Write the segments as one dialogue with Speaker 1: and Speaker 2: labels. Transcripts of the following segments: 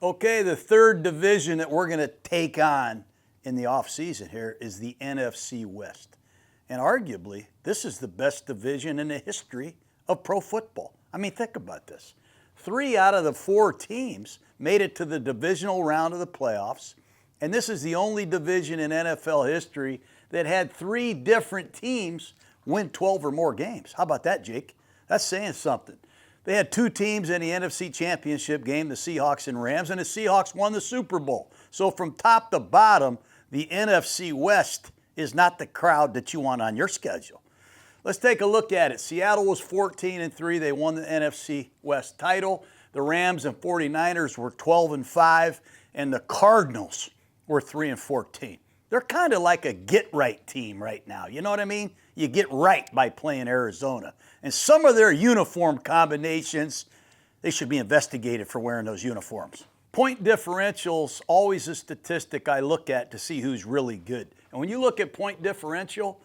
Speaker 1: Okay, the third division that we're going to take on in the offseason here is the NFC West. And arguably, this is the best division in the history of pro football. I mean, think about this. 3 out of the 4 teams made it to the divisional round of the playoffs. And this is the only division in NFL history that had 3 different teams win 12 or more games. How about that, Jake? That's saying something. They had 2 teams in the NFC Championship game, the Seahawks and Rams, and the Seahawks won the Super Bowl. So from top to bottom, the NFC West is not the crowd that you want on your schedule. Let's take a look at it. Seattle was 14-3. They won the NFC West title. The Rams and 49ers were 12-5, and the Cardinals were 3-14. They're kind of like a get-right team right now. You know what I mean? You get right by playing Arizona. And some of their uniform combinations, they should be investigated for wearing those uniforms. Point differential's always a statistic I look at to see who's really good. And when you look at point differential,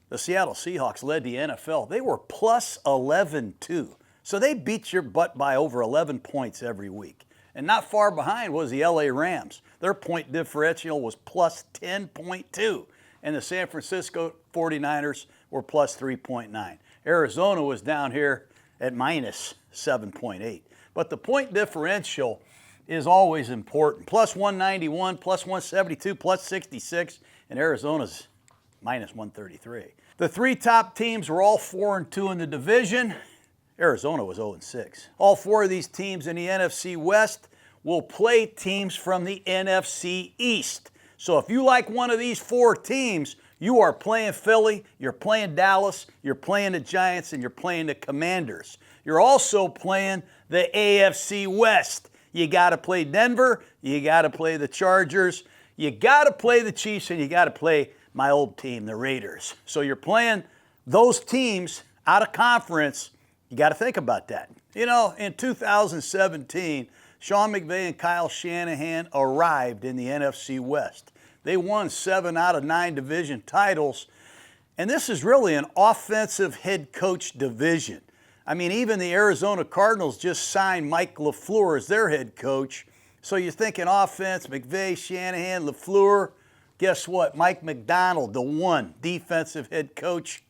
Speaker 1: the Seattle Seahawks led the NFL. They were plus 11-2. So they beat your butt by over 11 points every week. And not far behind was the LA Rams. Their point differential was plus 10.2. And the San Francisco 49ers were plus 3.9. Arizona was down here at minus 7.8. But the point differential is always important. Plus 191, plus 172, plus 66, and Arizona's minus 133. The 3 top teams were all 4-2 in the division. Arizona was 0-6. All 4 of these teams in the NFC West will play teams from the NFC East. So if you like one of these 4 teams, you are playing Philly, you're playing Dallas, you're playing the Giants, and you're playing the Commanders. You're also playing the AFC West. You got to play Denver, you got to play the Chargers, you got to play the Chiefs, and you got to play my old team, the Raiders. So you're playing those teams out of conference. You got to think about that. You know, in 2017, Sean McVay and Kyle Shanahan arrived in the NFC West. They won 7 out of 9 division titles, and this is really an offensive head coach division. I mean, even the Arizona Cardinals just signed Mike LaFleur as their head coach. So you're thinking offense, McVay, Shanahan, LaFleur. Guess what? Mike McDonald, the one defensive head coach,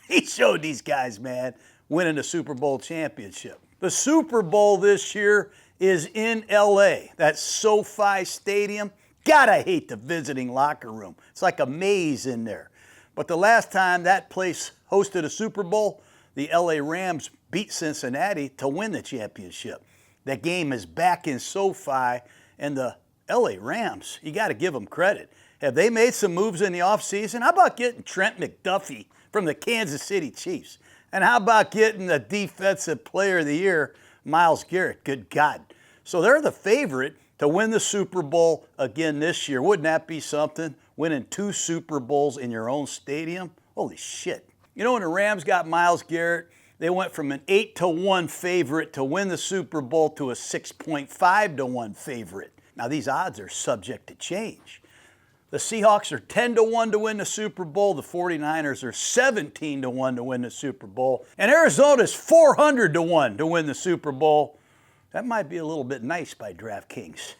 Speaker 1: he showed these guys, man, winning the Super Bowl championship. The Super Bowl this year is in LA. That's SoFi Stadium. God, I hate the visiting locker room. It's like a maze in there. But the last time that place hosted a Super Bowl, the LA Rams beat Cincinnati to win the championship. That game is back in SoFi, and the LA Rams, you got to give them credit. Have they made some moves in the offseason? How about getting Trent McDuffie from the Kansas City Chiefs? And how about getting the Defensive Player of the Year, Myles Garrett? Good God. So they're the favorite to win the Super Bowl again this year. Wouldn't that be something? Winning 2 Super Bowls in your own stadium? Holy shit. You know, when the Rams got Myles Garrett, they went from an 8-1 favorite to win the Super Bowl to a 6.5-1 favorite. Now, these odds are subject to change. The Seahawks are 10-1 to win the Super Bowl. The 49ers are 17-1 to win the Super Bowl. And Arizona's 400-1 to win the Super Bowl. That might be a little bit nice by DraftKings.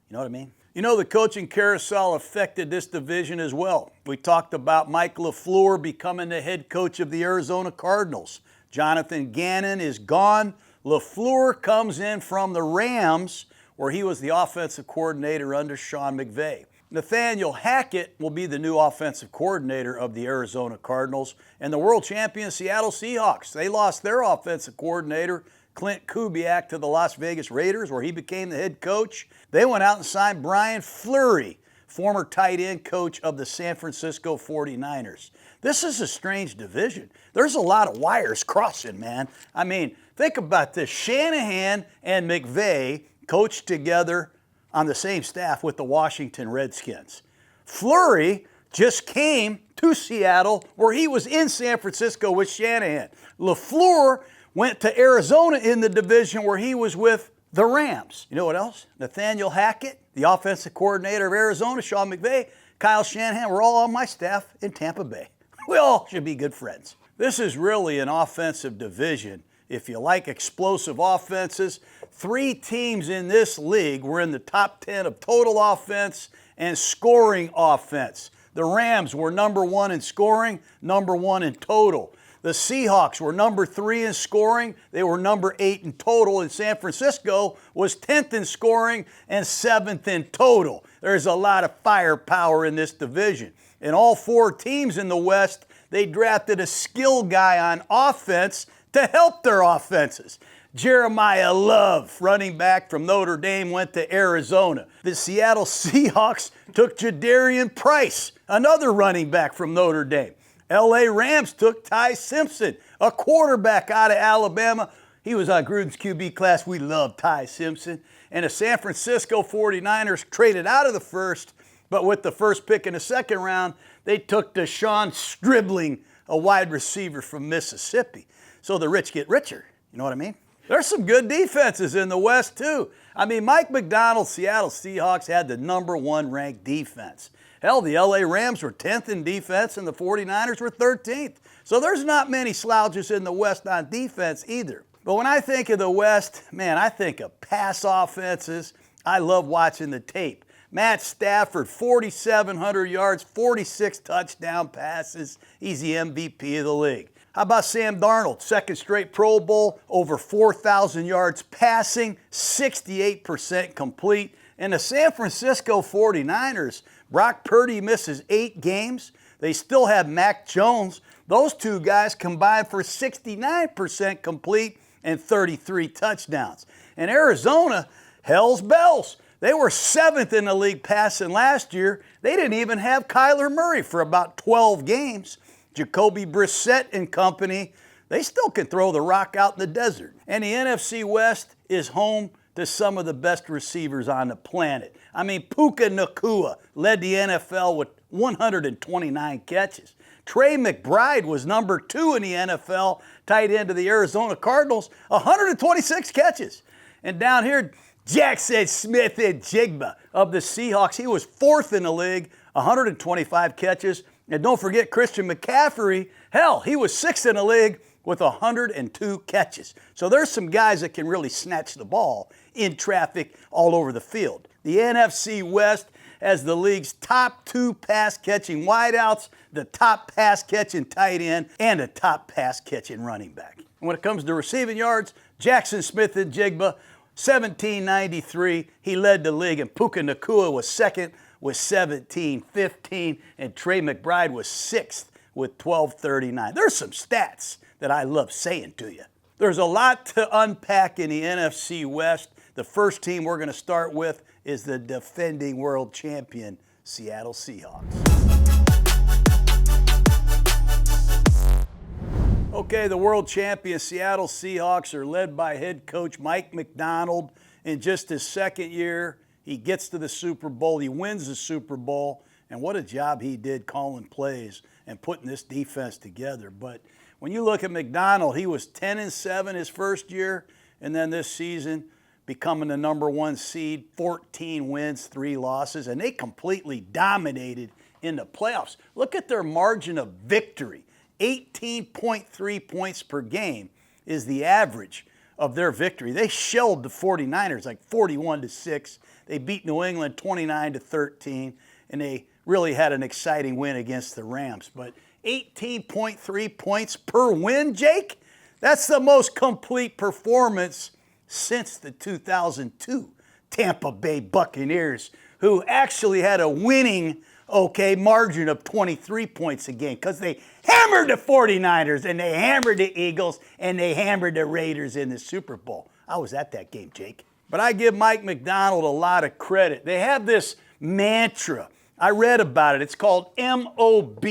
Speaker 1: You know what I mean? You know, the coaching carousel affected this division as well. We talked about Mike LaFleur becoming the head coach of the Arizona Cardinals. Jonathan Gannon is gone. LaFleur comes in from the Rams, where he was the offensive coordinator under Sean McVay. Nathaniel Hackett will be the new offensive coordinator of the Arizona Cardinals. And the world champion Seattle Seahawks, they lost their offensive coordinator, Clint Kubiak, to the Las Vegas Raiders, where he became the head coach. They went out and signed Brian Fleury, former tight end coach of the San Francisco 49ers. This is a strange division. There's a lot of wires crossing, man. I mean, think about this. Shanahan and McVay coached together on the same staff with the Washington Redskins. Fleury just came to Seattle, where he was in San Francisco with Shanahan. LaFleur went to Arizona in the division where he was with the Rams. You know what else? Nathaniel Hackett, the offensive coordinator of Arizona, Sean McVay, Kyle Shanahan were all on my staff in Tampa Bay. We all should be good friends. This is really an offensive division, If you like explosive offenses, 3 teams in this league were in the top 10 of total offense and scoring offense. The Rams were number 1 in scoring, number 1 in total. The Seahawks were number 3 in scoring. They were number 8 in total. And San Francisco was 10th in scoring and 7th in total. There's a lot of firepower in this division. And all 4 teams in the West, they drafted a skill guy on offense to help their offenses. Jeremiah Love, running back from Notre Dame, went to Arizona. The Seattle Seahawks took Jadarian Price, another running back from Notre Dame. LA Rams took Ty Simpson, a quarterback out of Alabama. He was on Gruden's QB class. We love Ty Simpson. And the San Francisco 49ers traded out of the first, but with the first pick in the second round, they took Deshaun Stribling, a wide receiver from Mississippi. So the rich get richer. You know what I mean? There's some good defenses in the West, too. I mean, Mike Macdonald's Seattle Seahawks had the number 1 ranked defense. Hell, the LA Rams were 10th in defense and the 49ers were 13th. So there's not many slouches in the West on defense either. But when I think of the West, man, I think of pass offenses. I love watching the tape. Matt Stafford, 4,700 yards, 46 touchdown passes. He's the MVP of the league. How about Sam Darnold? Second straight Pro Bowl, over 4,000 yards passing, 68% complete. And the San Francisco 49ers, Brock Purdy misses 8 games. They still have Mac Jones. Those 2 guys combined for 69% complete and 33 touchdowns. And Arizona, hell's bells. They were 7th in the league passing last year. They didn't even have Kyler Murray for about 12 games. Jacoby Brissett and company, they still can throw the rock out in the desert. And the NFC West is home to some of the best receivers on the planet. I mean, Puka Nacua led the NFL with 129 catches. Trey McBride was number 2 in the NFL, tight end of the Arizona Cardinals, 126 catches. And down here, Jackson Smith-Njigba of the Seahawks, he was 4th in the league, 125 catches. And don't forget Christian McCaffrey. Hell, he was 6th in the league with 102 catches. So there's some guys that can really snatch the ball in traffic all over the field. The NFC West has the league's top 2 pass-catching wideouts, the top pass-catching tight end, and a top pass-catching running back. And when it comes to receiving yards, Jackson Smith-Njigba, 1,793. He led the league, and Puka Nacua was 2nd with 1,715, and Trey McBride was 6th with 1,239. There's some stats that I love saying to you. There's a lot to unpack in the NFC West. The first team we're going to start with is the defending world champion, Seattle Seahawks. Okay, the world champion Seattle Seahawks are led by head coach Mike Macdonald. In just his second year, he gets to the Super Bowl. He wins the Super Bowl. And what a job he did calling plays and putting this defense together. But when you look at Macdonald, he was 10-7 his first year. And then this season, becoming the number 1 seed, 14 wins, 3 losses. And they completely dominated in the playoffs. Look at their margin of victory. 18.3 points per game is the average of their victory. They shelled the 49ers like 41-6. They beat New England 29-13, and they really had an exciting win against the Rams. But 18.3 points per win, Jake? That's the most complete performance since the 2002 Tampa Bay Buccaneers, who actually had a winning margin of 23 points a game because they hammered the 49ers and they hammered the Eagles and they hammered the Raiders in the Super Bowl. I was at that game, Jake. But I give Mike Macdonald a lot of credit. They have this mantra. I read about it. It's called MOB,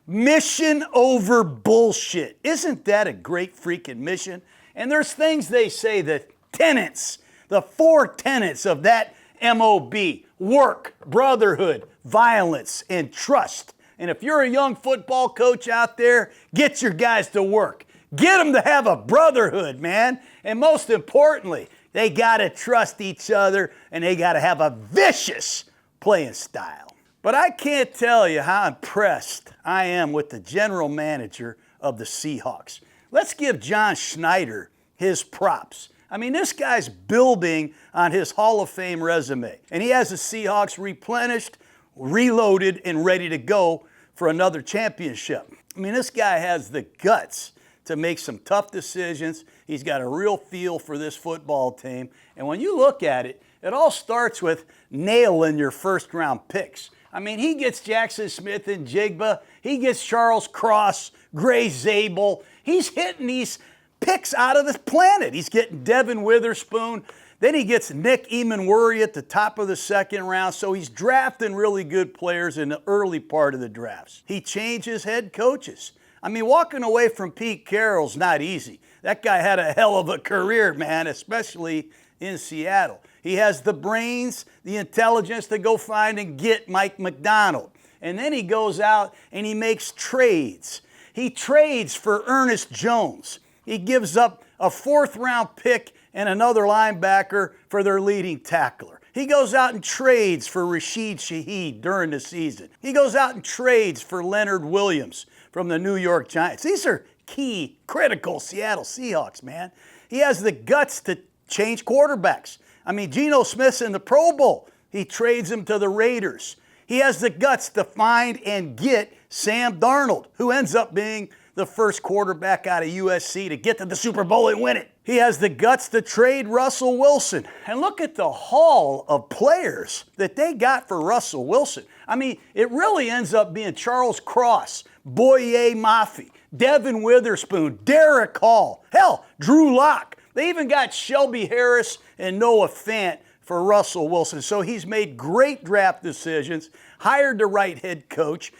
Speaker 1: mission over bullshit. Isn't that a great freaking mission? And there's things they say, the tenets, the 4 tenets of that MOB: work, brotherhood, violence, and trust. And if you're a young football coach out there, get your guys to work. Get them to have a brotherhood, man. And most importantly, they got to trust each other and they got to have a vicious playing style. But I can't tell you how impressed I am with the general manager of the Seahawks. Let's give John Schneider his props. I mean, this guy's building on his Hall of Fame resume. And he has the Seahawks replenished, reloaded, and ready to go for another championship. I mean, this guy has the guts to make some tough decisions. He's got a real feel for this football team. And when you look at it, it all starts with nailing your first-round picks. I mean, he gets Jackson Smith and Jigba. He gets Charles Cross, Gray Zabel. He's hitting these picks out of the planet. He's getting Devin Witherspoon. Then he gets Nick Emanwuri at the top of the second round. So he's drafting really good players in the early part of the drafts. He changes head coaches. I mean, walking away from Pete Carroll's not easy. That guy had a hell of a career, man, especially in Seattle. He has the brains, the intelligence to go find and get Mike Macdonald. And then he goes out and he makes trades. He trades for Ernest Jones. He gives up a fourth-round pick and another linebacker for their leading tackler. He goes out and trades for Rashid Shaheed during the season. He goes out and trades for Leonard Williams from the New York Giants. These are key, critical Seattle Seahawks, man. He has the guts to change quarterbacks. I mean, Geno Smith's in the Pro Bowl. He trades him to the Raiders. He has the guts to find and get Sam Darnold, who ends up being the first quarterback out of USC to get to the Super Bowl and win it. He has the guts to trade Russell Wilson. And look at the haul of players that they got for Russell Wilson. I mean, it really ends up being Charles Cross, Boye Mafe, Devin Witherspoon, Derek Hall, hell, Drew Lock. They even got Shelby Harris and Noah Fant for Russell Wilson. So he's made great draft decisions, hired the right head coach,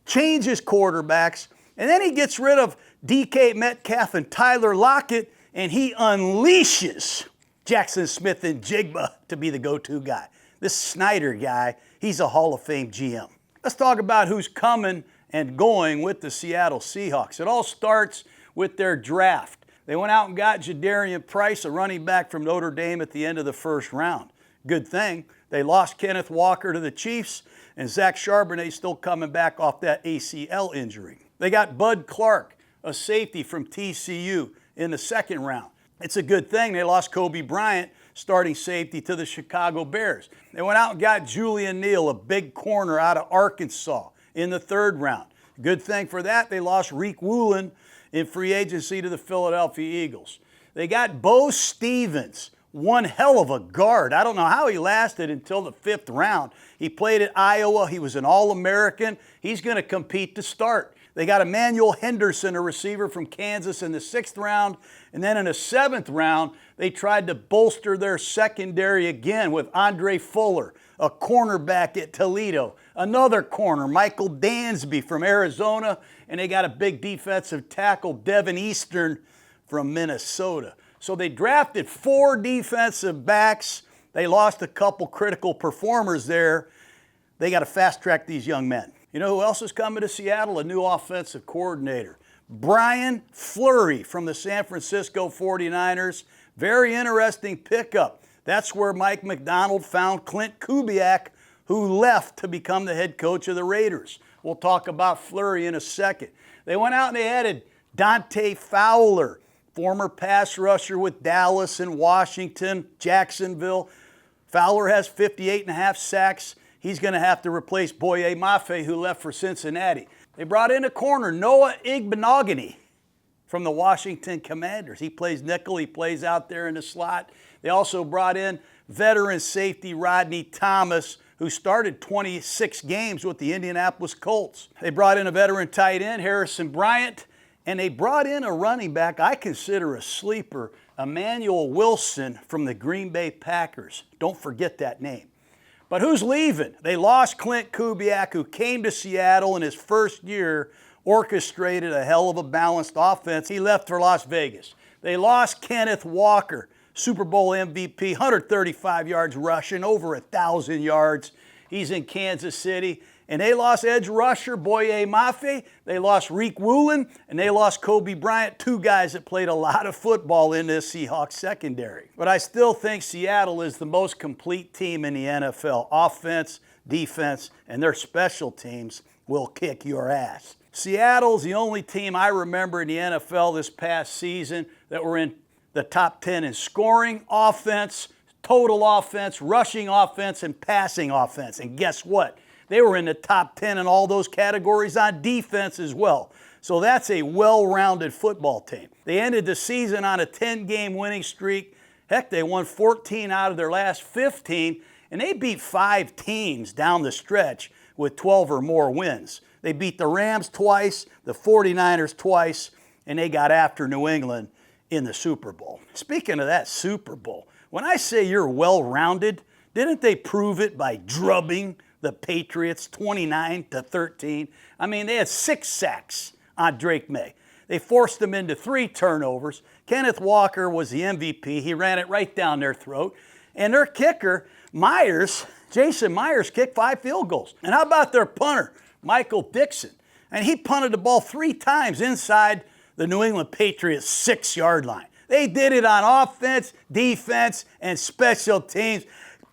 Speaker 1: changed his quarterbacks, and then he gets rid of DK Metcalf and Tyler Lockett, and he unleashes Jackson Smith and Jigba to be the go-to guy. This Snyder guy, he's a Hall of Fame GM. Let's talk about who's coming and going with the Seattle Seahawks. It all starts with their draft. They went out and got Jadarian Price, a running back from Notre Dame, at the end of the first round. Good thing. They lost Kenneth Walker to the Chiefs, and Zach Charbonnet's still coming back off that ACL injury. They got Bud Clark, a safety from TCU, in the second round. It's a good thing they lost Kobe Bryant, starting safety, to the Chicago Bears. They went out and got Julian Neal, a big corner out of Arkansas, in the third round. Good thing for that, they lost Reek Woolen in free agency to the Philadelphia Eagles. They got Bo Stevens, one hell of a guard. I don't know how he lasted until the fifth round. He played at Iowa. He was an All-American. He's going to compete to start. They got Emmanuel Henderson, a receiver from Kansas, in the sixth round. And then in the seventh round, they tried to bolster their secondary again with Andre Fuller, a cornerback at Toledo. Another corner, Michael Dansby from Arizona. And they got a big defensive tackle, Devin Eastern from Minnesota. So they drafted 4 defensive backs. They lost a couple critical performers there. They got to fast-track these young men. You know who else is coming to Seattle? A new offensive coordinator. Brian Fleury from the San Francisco 49ers. Very interesting pickup. That's where Mike Macdonald found Clint Kubiak, who left to become the head coach of the Raiders. We'll talk about Fleury in a second. They went out and they added Dante Fowler, former pass rusher with Dallas and Washington, Jacksonville. Fowler has 58.5 sacks. He's going to have to replace Boye Mafe, who left for Cincinnati. They brought in a corner, Noah Igbinoghene, from the Washington Commanders. He plays nickel. He plays out there in the slot. They also brought in veteran safety Rodney Thomas, who started 26 games with the Indianapolis Colts. They brought in a veteran tight end, Harrison Bryant, and they brought in a running back I consider a sleeper, Emmanuel Wilson from the Green Bay Packers. Don't forget that name. But who's leaving? They lost Clint Kubiak, who came to Seattle in his first year, orchestrated a hell of a balanced offense. He left for Las Vegas. They lost Kenneth Walker, Super Bowl MVP, 135 yards rushing, over 1,000 yards. He's in Kansas City. And they lost edge rusher Boye Mafe. They lost Reek Woolen, and they lost Kobe Bryant, 2 guys that played a lot of football in this Seahawks secondary. But I still think Seattle is the most complete team in the NFL. Offense, defense, and their special teams will kick your ass. Seattle's the only team I remember in the NFL this past season that were in the top 10 in scoring, offense, total offense, rushing offense, and passing offense. And guess what? They were in the top 10 in all those categories on defense as well. So that's a well-rounded football team. They ended the season on a 10-game winning streak. Heck, they won 14 out of their last 15, and they beat 5 teams down the stretch with 12 or more wins. They beat the Rams twice, the 49ers twice, and they got after New England in the Super Bowl. Speaking of that Super Bowl, when I say you're well-rounded, didn't they prove it by drubbing the Patriots 29-13? I mean, they had 6 sacks on Drake May. They forced them into 3 turnovers. Kenneth Walker was the MVP. He ran it right down their throat. And their kicker, Jason Myers, kicked 5 field goals. And how about their punter, Michael Dixon? And he punted the ball 3 times inside the New England Patriots 6-yard line. They did it on offense, defense, and special teams.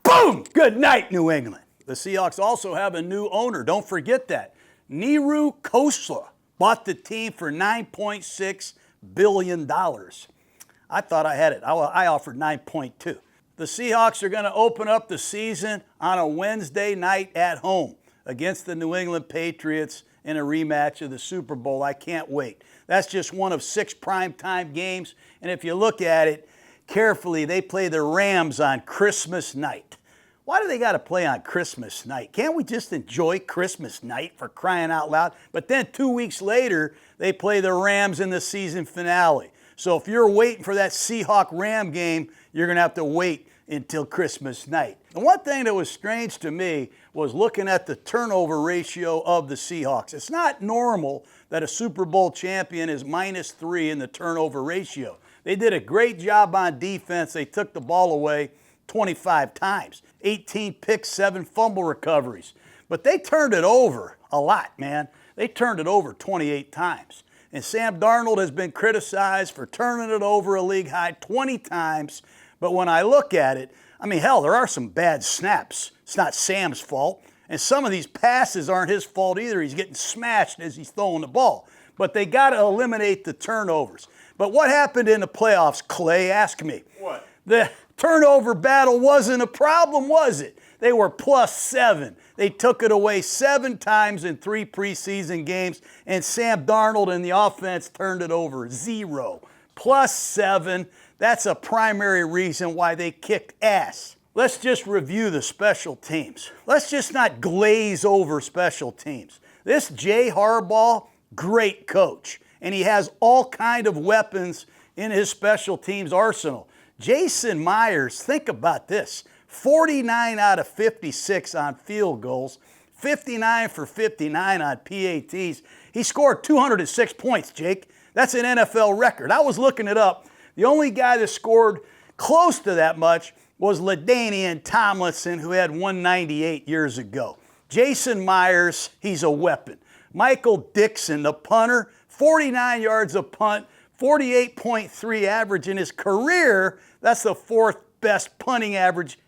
Speaker 1: Boom! Good night, New England. The Seahawks also have a new owner. Don't forget that. Neeru Khosla bought the team for $9.6 billion. I thought I had it. I offered 9.2. The Seahawks are going to open up the season on a Wednesday night at home against the New England Patriots in a rematch of the Super Bowl. I can't wait. That's just one of 6 primetime games. And if you look at it carefully, they play the Rams on Christmas night. Why do they got to play on Christmas night? Can't we just enjoy Christmas night, for crying out loud? But then 2 weeks later, they play the Rams in the season finale. So if you're waiting for that Seahawk-Ram game, you're going to have to wait until Christmas night. And one thing that was strange to me was looking at the turnover ratio of the Seahawks. It's not normal that a Super Bowl champion is -3 in the turnover ratio. They did a great job on defense. They took the ball away 25 times, 18 picks, 7 fumble recoveries. But they turned it over a lot, man. They turned it over 28 times. And Sam Darnold has been criticized for turning it over a league high 20 times. But when I look at it, I mean, hell, there are some bad snaps. It's not Sam's fault. And some of these passes aren't his fault either. He's getting smashed as he's throwing the ball. But they got to eliminate the turnovers. But what happened in the playoffs, Clay? Ask me.
Speaker 2: What?
Speaker 1: The turnover battle wasn't a problem, was it? They were +7. They took it away 7 times in 3 preseason games, and Sam Darnold and the offense turned it over 0. +7. That's a primary reason why they kicked ass. Let's just review the special teams. Let's just not glaze over special teams. This Jay Harbaugh, great coach, and he has all kind of weapons in his special teams arsenal. Jason Myers, think about this, 49 out of 56 on field goals, 59 for 59 on PATs. He scored 206 points, Jake. That's an NFL record. I was looking it up. The only guy that scored close to that much was LaDainian Tomlinson, who had 198 years ago. Jason Myers, he's a weapon. Michael Dixon, the punter, 49 yards a punt, 48.3 average in his career. That's the 4th best punting average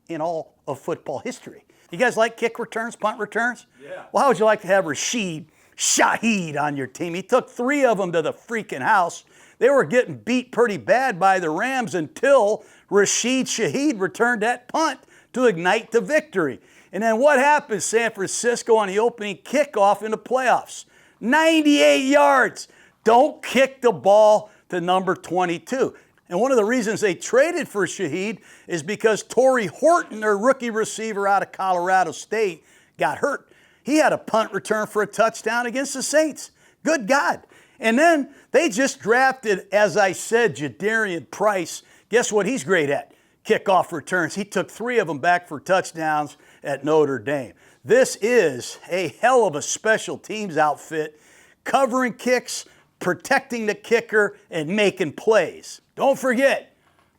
Speaker 1: in all of football history. You guys like kick returns, punt returns?
Speaker 2: Yeah.
Speaker 1: Well, how would you like to have Rashid Shaheed on your team? He took 3 of them to the freaking house. They were getting beat pretty bad by the Rams until Rashid Shaheed returned that punt to ignite the victory. And then what happened, San Francisco, on the opening kickoff in the playoffs? 98 yards. Don't kick the ball to number 22. And one of the reasons they traded for Shaheed is because Torrey Horton, their rookie receiver out of Colorado State, got hurt. He had a punt return for a touchdown against the Saints. Good God. And then they just drafted, as I said, Jadarian Price. Guess what he's great at? Kickoff returns. He took 3 of them back for touchdowns at Notre Dame. This is a hell of a special teams outfit, covering kicks, protecting the kicker, and making plays. Don't forget,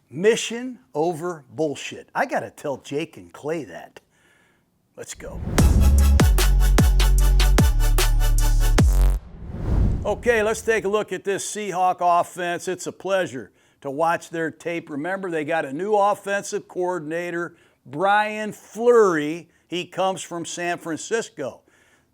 Speaker 1: mission over bullshit. I got to tell Jake and Clay that. Let's go. Okay, let's take a look at this Seahawk offense. It's a pleasure to watch their tape. Remember, they got a new offensive coordinator, Brian Fleury. He comes from San Francisco.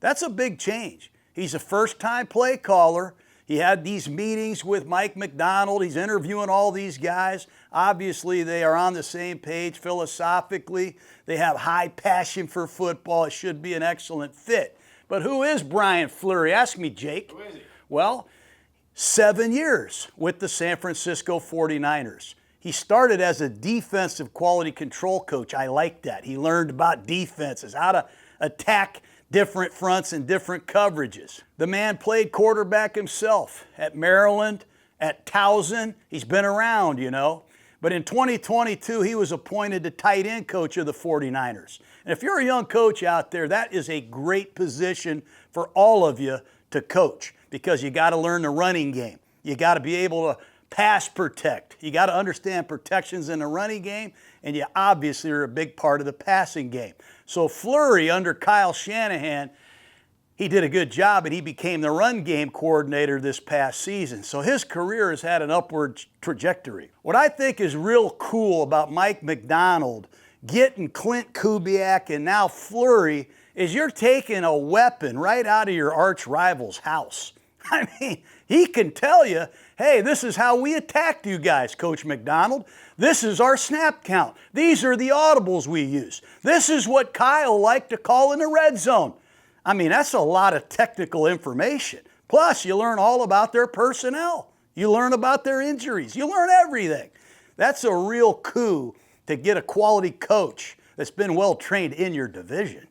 Speaker 1: That's a big change. He's a first-time play caller. He had these meetings with Mike Macdonald. He's interviewing all these guys. Obviously, they are on the same page philosophically. They have high passion for football. It should be an excellent fit. But who is Brian Fleury? Ask me, Jake.
Speaker 2: Who is he?
Speaker 1: Well, 7 years with the San Francisco 49ers. He started as a defensive quality control coach. I like that. He learned about defenses, how to attack different fronts and different coverages. The man played quarterback himself at Maryland, at Towson. He's been around, you know. But in 2022, he was appointed the tight end coach of the 49ers. And if you're a young coach out there, that is a great position for all of you to coach, because you got to learn the running game. You got to be able to pass protect. You got to understand protections in the running game, and you obviously are a big part of the passing game. So Fleury, under Kyle Shanahan, he did a good job, and he became the run game coordinator this past season. So his career has had an upward trajectory. What I think is real cool about Mike Macdonald getting Clint Kubiak and now Fleury is you're taking a weapon right out of your arch rival's house. I mean, he can tell you, hey, this is how we attacked you guys, Coach Macdonald. This is our snap count. These are the audibles we use. This is what Kyle liked to call in the red zone. I mean, that's a lot of technical information. Plus, you learn all about their personnel. You learn about their injuries. You learn everything. That's a real coup to get a quality coach that's been well trained in your division.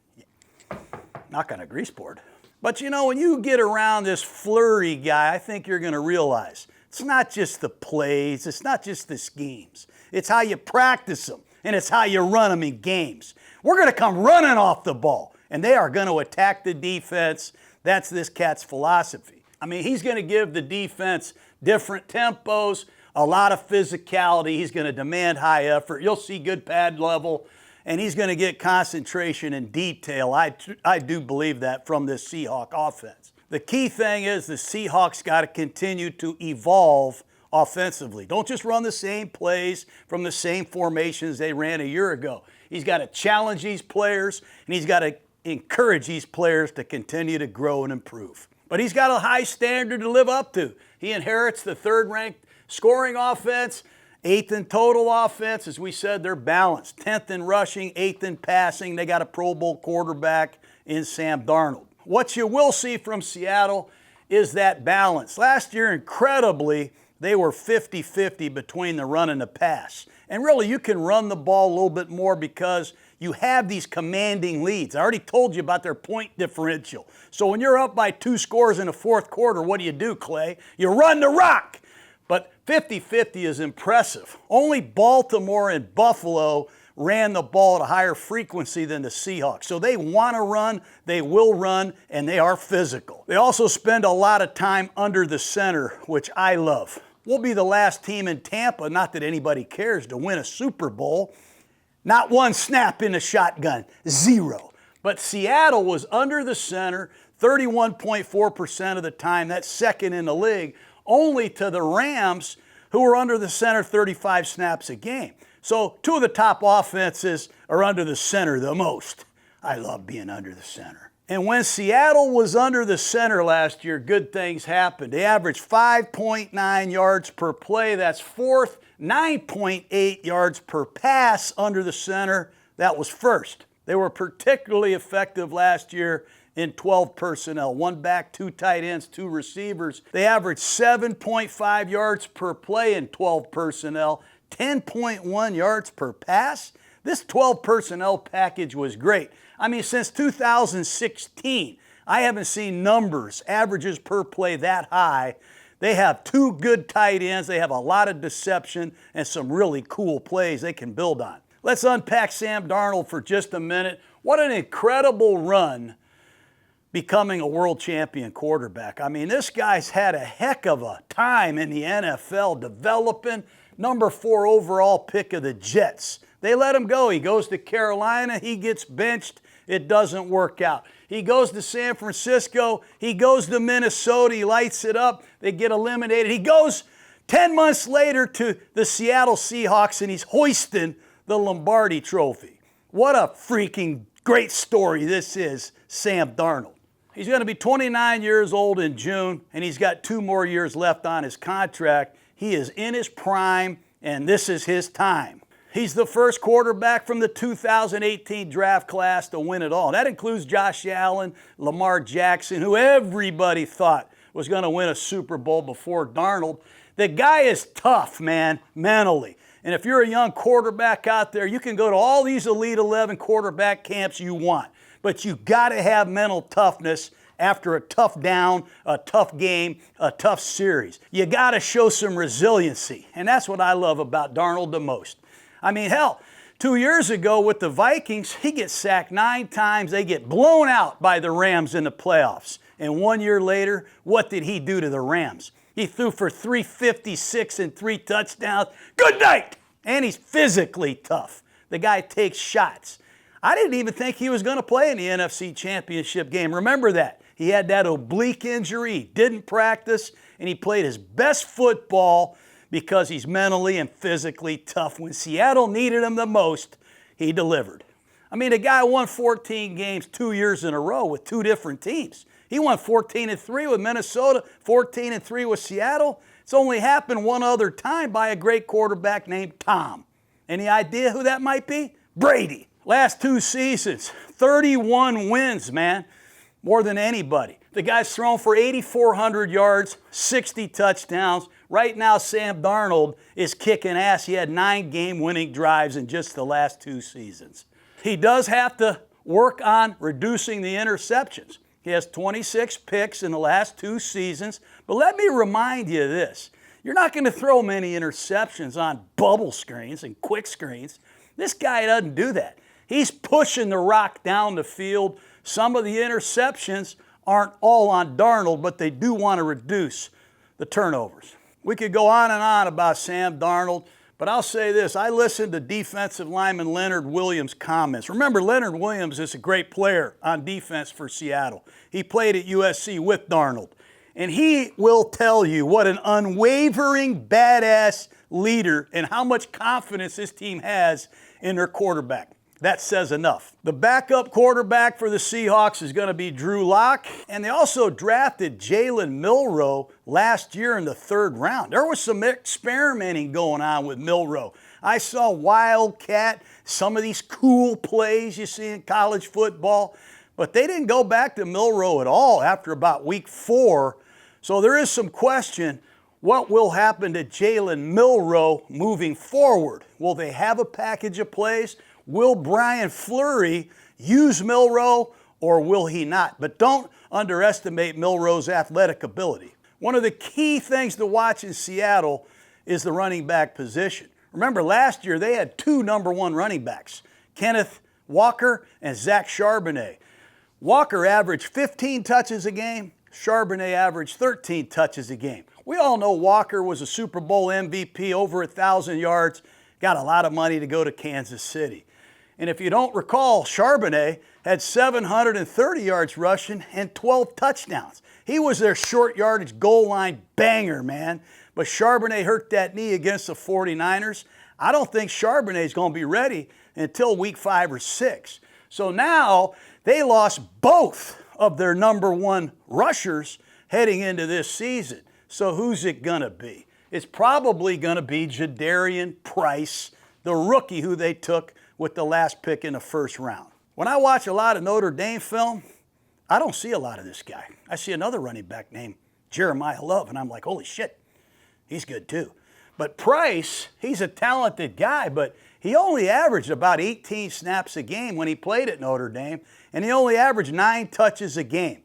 Speaker 1: Knock on a grease board. But you know, when you get around this Fleury guy, I think you're going to realize it's not just the plays, it's not just the schemes. It's how you practice them, and it's how you run them in games. We're going to come running off the ball, and they are going to attack the defense. That's this cat's philosophy. I mean, he's going to give the defense different tempos, a lot of physicality. He's going to demand high effort. You'll see good pad level. And he's going to get concentration and detail. I do believe that from this Seahawk offense. The key thing is the Seahawks got to continue to evolve offensively. Don't just run the same plays from the same formations they ran a year ago. He's got to challenge these players, and he's got to encourage these players to continue to grow and improve. But he's got a high standard to live up to. He inherits the third-ranked scoring offense, 8th in total offense. As we said, they're balanced. 10th in rushing, 8th in passing. They got a Pro Bowl quarterback in Sam Darnold. What you will see from Seattle is that balance. Last year, incredibly, they were 50-50 between the run and the pass. And really, you can run the ball a little bit more because you have these commanding leads. I already told you about their point differential. So when you're up by 2 scores in the fourth quarter, what do, Clay? You run the rock. But 50-50 is impressive. Only Baltimore and Buffalo ran the ball at a higher frequency than the Seahawks. So they want to run, they will run, and they are physical. They also spend a lot of time under the center, which I love. We'll be the last team in Tampa, not that anybody cares, to win a Super Bowl. Not one snap in the shotgun, 0. But Seattle was under the center 31.4% of the time. That's second in the league, only to the Rams, who were under the center 35 snaps a game. So 2 of the top offenses are under the center the most. I love being under the center. And when Seattle was under the center last year, good things happened. They averaged 5.9 yards per play. That's 4th. 9.8 yards per pass under the center. That was 1st. They were particularly effective last year in 12 personnel. 1 back, 2 tight ends, 2 receivers. They averaged 7.5 yards per play in 12 personnel, 10.1 yards per pass. This 12 personnel package was great. I mean, since 2016, I haven't seen numbers, averages per play that high. They have 2 good tight ends. They have a lot of deception and some really cool plays they can build on. Let's unpack Sam Darnold for just a minute. What an incredible run becoming a world champion quarterback. I mean, this guy's had a heck of a time in the NFL developing. Number 4 overall pick of the Jets. They let him go. He goes to Carolina. He gets benched. It doesn't work out. He goes to San Francisco. He goes to Minnesota. He lights it up. They get eliminated. He goes 10 months later to the Seattle Seahawks, and he's hoisting the Lombardi Trophy. What a freaking great story this is, Sam Darnold. He's going to be 29 years old in June, and he's got 2 more years left on his contract. He is in his prime, and this is his time. He's the first quarterback from the 2018 draft class to win it all. That includes Josh Allen, Lamar Jackson, who everybody thought was going to win a Super Bowl before Darnold. The guy is tough, man, mentally. And if you're a young quarterback out there, you can go to all these Elite 11 quarterback camps you want. But you got to have mental toughness after a tough down, a tough game, a tough series. You got to show some resiliency. And that's what I love about Darnold the most. I mean, hell, 2 years ago with the Vikings, he gets sacked 9 times. They get blown out by the Rams in the playoffs. And 1 year later, what did he do to the Rams? He threw for 356 and 3 touchdowns. Good night! And he's physically tough. The guy takes shots. I didn't even think he was going to play in the NFC Championship game. Remember that. He had that oblique injury. He didn't practice, and he played his best football because he's mentally and physically tough. When Seattle needed him the most, he delivered. I mean, the guy won 14 games 2 years in a row with 2 different teams. He won 14-3 with Minnesota, 14-3 with Seattle. It's only happened one other time by a great quarterback named Tom. Any idea who that might be? Brady. Last 2 seasons, 31 wins, man, more than anybody. The guy's thrown for 8,400 yards, 60 touchdowns. Right now, Sam Darnold is kicking ass. He had 9 game-winning drives in just the last 2 seasons. He does have to work on reducing the interceptions. He has 26 picks in the last 2 seasons. But let me remind you this. You're not going to throw many interceptions on bubble screens and quick screens. This guy doesn't do that. He's pushing the rock down the field. Some of the interceptions aren't all on Darnold, but they do want to reduce the turnovers. We could go on and on about Sam Darnold, but I'll say this. I listened to defensive lineman Leonard Williams' comments. Remember, Leonard Williams is a great player on defense for Seattle. He played at USC with Darnold. And he will tell you what an unwavering, badass leader and how much confidence this team has in their quarterback. That says enough. The backup quarterback for the Seahawks is going to be Drew Lock, and they also drafted Jalen Milroe last year in the 3rd round. There was some experimenting going on with Milroe. I saw Wildcat, some of these cool plays you see in college football, but they didn't go back to Milroe at all after about week 4. So there is some question, what will happen to Jalen Milroe moving forward? Will they have a package of plays? Will Brian Fleury use Milroe or will he not? But don't underestimate Milroe's athletic ability. One of the key things to watch in Seattle is the running back position. Remember, last year they had 2 number 1 running backs, Kenneth Walker and Zach Charbonnet. Walker averaged 15 touches a game. Charbonnet averaged 13 touches a game. We all know Walker was a Super Bowl MVP, over 1,000 yards, got a lot of money to go to Kansas City. And if you don't recall, Charbonnet had 730 yards rushing and 12 touchdowns. He was their short yardage goal line banger, man. But Charbonnet hurt that knee against the 49ers. I don't think Charbonnet is going to be ready until week 5 or 6. So now they lost both of their number 1 rushers heading into this season. So who's it going to be? It's probably going to be Jadarian Price, the rookie who they took with the last pick in the 1st round. When I watch a lot of Notre Dame film, I don't see a lot of this guy. I see another running back named Jeremiah Love, and I'm like, holy shit, he's good too. But Price, he's a talented guy, but he only averaged about 18 snaps a game when he played at Notre Dame, and he only averaged 9 touches a game.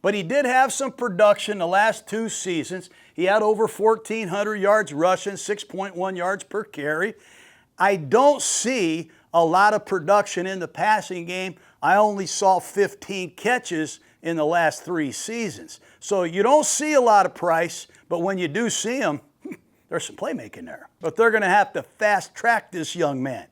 Speaker 1: But he did have some production the last 2 seasons. He had over 1,400 yards rushing, 6.1 yards per carry. I don't see a lot of production in the passing game. I only saw 15 catches in the last 3 seasons. So you don't see a lot of Price, but when you do see him, there's some playmaking there. But they're going to have to fast track this young man.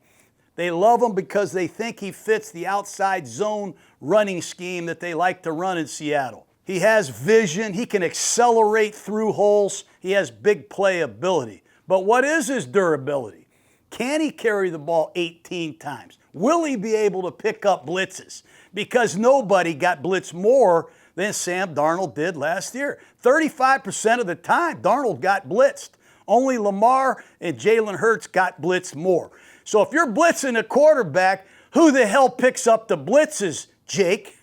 Speaker 1: They love him because they think he fits the outside zone running scheme that they like to run in Seattle. He has vision. He can accelerate through holes. He has big play ability. But what is his durability? Can he carry the ball 18 times? Will he be able to pick up blitzes? Because nobody got blitzed more than Sam Darnold did last year. 35% of the time, Darnold got blitzed. Only Lamar and Jalen Hurts got blitzed more. So if you're blitzing a quarterback, who the hell picks up the blitzes, Jake?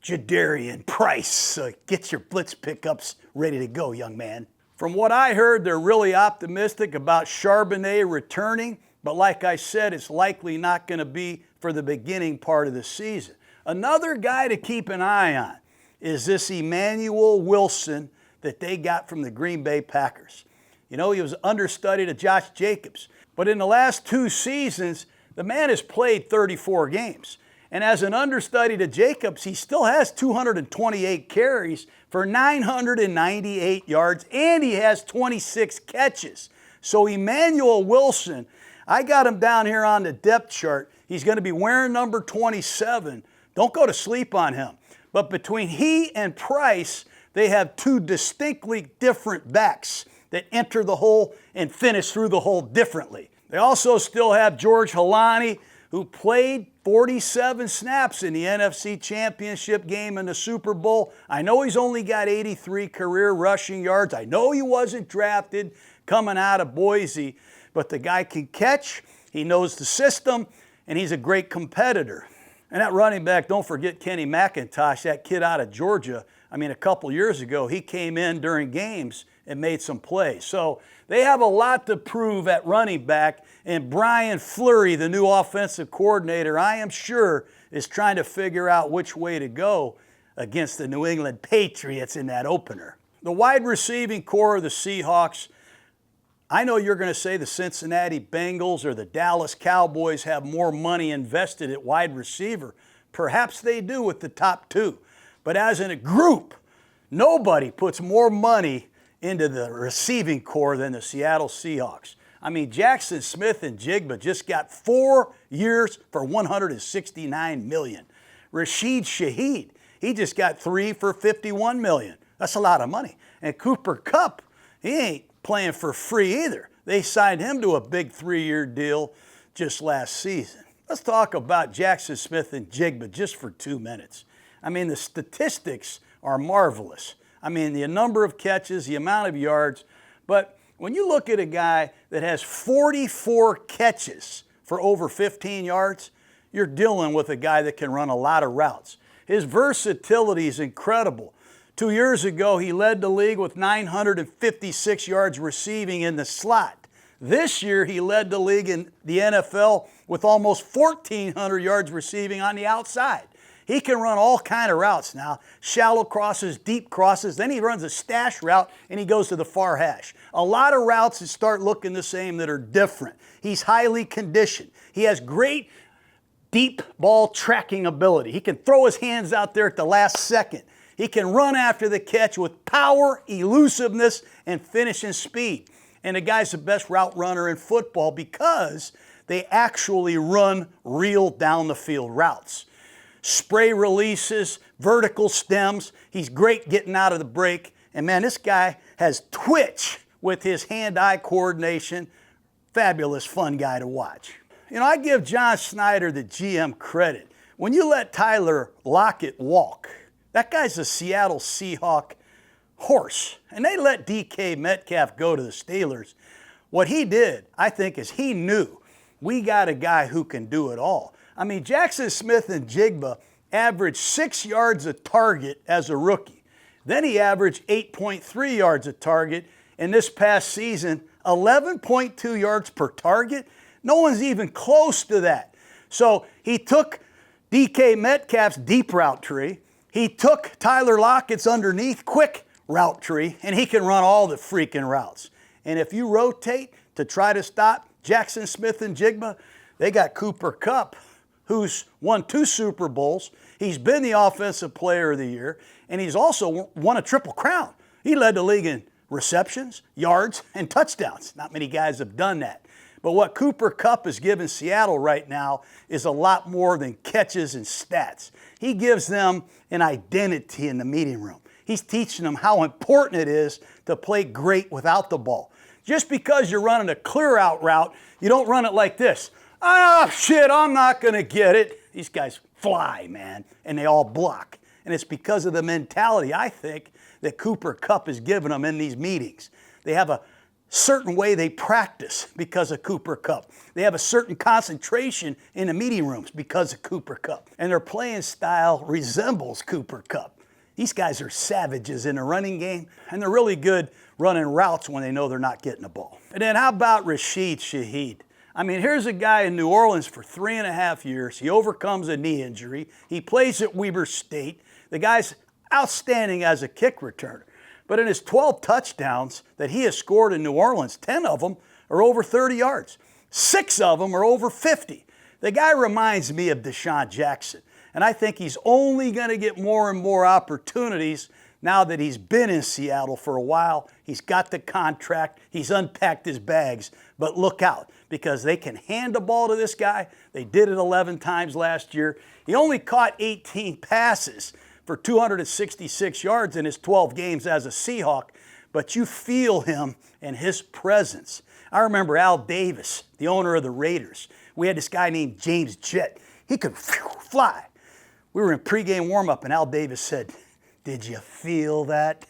Speaker 1: Jadarian Price. So get your blitz pickups ready to go, young man. From what I heard, they're really optimistic about Charbonnet returning, but like I said, it's likely not going to be for the beginning part of the season. Another guy to keep an eye on is this Emmanuel Wilson that they got from the Green Bay Packers. You know, he was understudy to Josh Jacobs, but in the last 2 seasons, the man has played 34 games. And as an understudy to Jacobs, he still has 228 carries for 998 yards, and he has 26 catches. So Emmanuel Wilson, I got him down here on the depth chart. He's going to be wearing number 27. Don't go to sleep on him. But between he and Price, they have 2 distinctly different backs that enter the hole and finish through the hole differently. They also still have George Halani, who played 47 snaps in the NFC Championship game in the Super Bowl. I know he's only got 83 career rushing yards. I know he wasn't drafted coming out of Boise, but the guy can catch, he knows the system, and he's a great competitor. And that running back, don't forget Kenny McIntosh, that kid out of Georgia. I mean, a couple years ago, he came in during games and made some plays. So they have a lot to prove at running back, and Brian Fleury, the new offensive coordinator, I am sure is trying to figure out which way to go against the New England Patriots in that opener. The wide receiving core of the Seahawks, I know you're going to say the Cincinnati Bengals or the Dallas Cowboys have more money invested at wide receiver. Perhaps they do with the top 2. But as in a group, nobody puts more money into the receiving core than the Seattle Seahawks. I mean, Jackson Smith and Jigba just got 4 years for $169 million. Rashid Shaheed, he just got 3 for $51 million. That's a lot of money. And Cooper Kupp, he ain't playing for free either. They signed him to a big 3-year deal just last season. Let's talk about Jackson Smith and Jigba just for 2 minutes. I mean, the statistics are marvelous. I mean, the number of catches, the amount of yards. But when you look at a guy that has 44 catches for over 15 yards, you're dealing with a guy that can run a lot of routes. His versatility is incredible. 2 years ago, he led the league with 956 yards receiving in the slot. This year, he led the league in the NFL with almost 1,400 yards receiving on the outside. He can run all kind of routes now, shallow crosses, deep crosses. Then he runs a stash route, and he goes to the far hash. A lot of routes that start looking the same that are different. He's highly conditioned. He has great deep ball tracking ability. He can throw his hands out there at the last second. He can run after the catch with power, elusiveness, and finishing speed. And the guy's the best route runner in football because they actually run real down the field routes. Spray releases, vertical stems. He's great getting out of the break. And man, this guy has twitch with his hand-eye coordination. Fabulous, fun guy to watch. You know, I give John Snyder, the GM, credit. When you let Tyler Lockett walk, that guy's a Seattle Seahawk horse. And they let DK Metcalf go to the Steelers. What he did, I think, is he knew we got a guy who can do it all. I mean, Jackson Smith and Jigba averaged 6 yards a target as a rookie. Then he averaged 8.3 yards a target. And this past season, 11.2 yards per target. No one's even close to that. So he took DK Metcalf's deep route tree. He took Tyler Lockett's underneath quick route tree, and he can run all the freaking routes. And if you rotate to try to stop Jackson Smith and Jigba, they got Cooper Kupp, who's won 2 Super Bowls. He's been the Offensive Player of the Year, and he's also won a Triple Crown. He led the league in receptions, yards, and touchdowns. Not many guys have done that. But what Cooper Kupp is giving Seattle right now is a lot more than catches and stats. He gives them an identity in the meeting room. He's teaching them how important it is to play great without the ball. Just because you're running a clear out route, you don't run it like this. Oh, shit, I'm not going to get it. These guys fly, man, and they all block. And it's because of the mentality, I think, that Cooper Kupp has given them in these meetings. They have a certain way they practice because of Cooper Kupp. They have a certain concentration in the meeting rooms because of Cooper Kupp. And their playing style resembles Cooper Kupp. These guys are savages in the running game, and they're really good running routes when they know they're not getting the ball. And then how about Rashid Shaheed? I mean, here's a guy in New Orleans for 3.5 years. He overcomes a knee injury. He plays at Weber State. The guy's outstanding as a kick returner. But in his 12 touchdowns that he has scored in New Orleans, 10 of them are over 30 yards. 6 of them are over 50. The guy reminds me of Deshaun Jackson. And I think he's only going to get more and more opportunities now that he's been in Seattle for a while. He's got the contract. He's unpacked his bags. But look out, because they can hand the ball to this guy. They did it 11 times last year. He only caught 18 passes for 266 yards in his 12 games as a Seahawk, but you feel him and his presence. I remember Al Davis, the owner of the Raiders. We had this guy named James Jett. He could fly. We were in pregame warm-up, and Al Davis said, "Did you feel that?"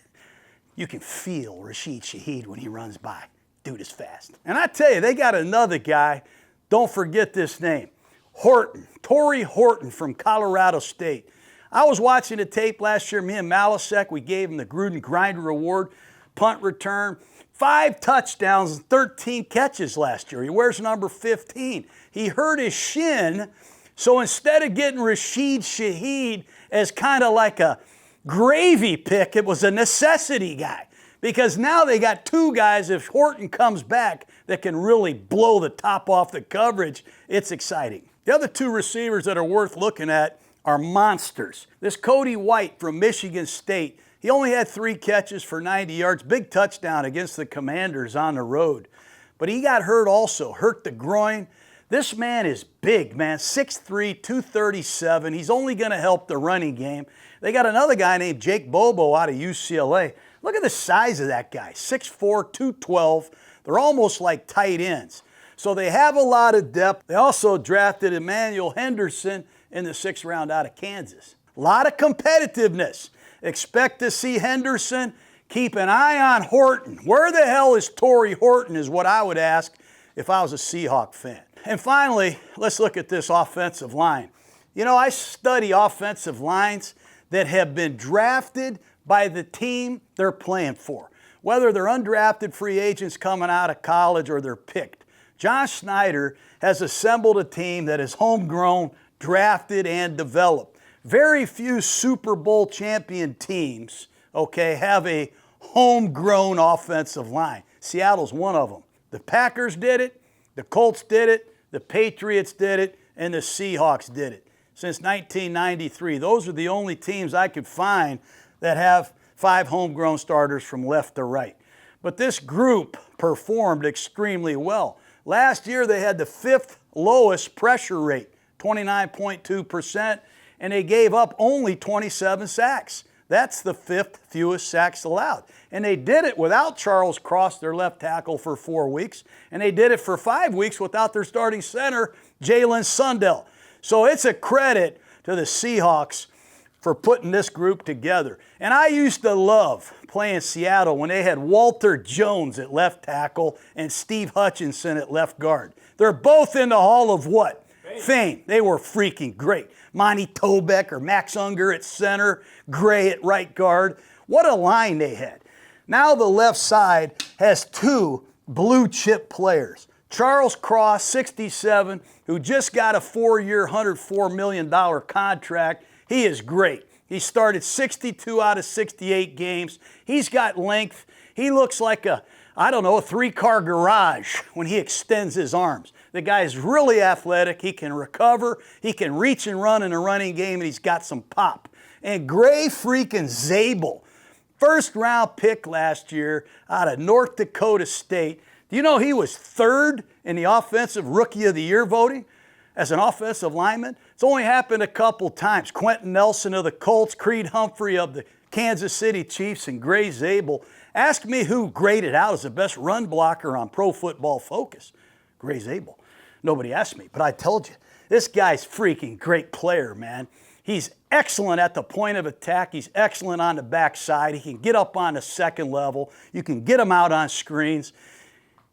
Speaker 1: You can feel Rashid Shaheed when he runs by. Dude is fast. And I tell you, they got another guy. Don't forget this name. Horton, Torrey Horton from Colorado State. I was watching the tape last year. Me and Malasek, we gave him the Gruden Grinder Award, punt return. 5 touchdowns and 13 catches last year. He wears number 15. He hurt his shin, so instead of getting Rashid Shaheed as kind of like a gravy pick, it was a necessity guy. Because now they got 2 guys, if Horton comes back, that can really blow the top off the coverage. It's exciting. The other 2 receivers that are worth looking at are monsters. This Cody White from Michigan State, he only had 3 catches for 90 yards, big touchdown against the Commanders on the road. But he got hurt also, hurt the groin. This man is big, man, 6'3", 237. He's only going to help the running game. They got another guy named Jake Bobo out of UCLA. Look at the size of that guy, 6'4", 212. They're almost like tight ends. So they have a lot of depth. They also drafted Emmanuel Henderson in the 6th round out of Kansas. A lot of competitiveness. Expect to see Henderson. Keep an eye on Horton. Where the hell is Torrey Horton is what I would ask if I was a Seahawk fan. And finally, let's look at this offensive line. You know, I study offensive lines that have been drafted by the team they're playing for, whether they're undrafted free agents coming out of college or they're picked. John Schneider has assembled a team that is homegrown, drafted, and developed. Very few Super Bowl champion teams, okay, have a homegrown offensive line. Seattle's one of them. The Packers did it, the Colts did it, the Patriots did it, and the Seahawks did it. Since 1993, those are the only teams I could find that have 5 homegrown starters from left to right. But this group performed extremely well. Last year, they had the 5th lowest pressure rate, 29.2%, and they gave up only 27 sacks. That's the 5th fewest sacks allowed. And they did it without Charles Cross, their left tackle, for 4 weeks. And they did it for 5 weeks without their starting center, Jalen Sundell. So it's a credit to the Seahawks for putting this group together. And I used to love playing Seattle when they had Walter Jones at left tackle and Steve Hutchinson at left guard. They're both in the Hall of what? Fame. They were freaking great. Monty Tobeck or Max Unger at center, Gray at right guard. What a line they had. Now the left side has 2 blue chip players. Charles Cross, 67, who just got a 4-year, $104 million contract. He is great. He started 62 out of 68 games. He's got length. He looks like a 3-car garage when he extends his arms. The guy is really athletic. He can recover. He can reach and run in a running game, and he's got some pop. And Gray freaking Zabel, 1st-round pick last year out of North Dakota State. Do you know he was 3rd in the Offensive Rookie of the Year voting as an offensive lineman? It's only happened a couple times. Quentin Nelson of the Colts, Creed Humphrey of the Kansas City Chiefs, and Gray Zabel. Ask me who graded out as the best run blocker on Pro Football Focus. Gray Zabel. Nobody asked me, but I told you. This guy's freaking great player, man. He's excellent at the point of attack. He's excellent on the backside. He can get up on the second level. You can get him out on screens.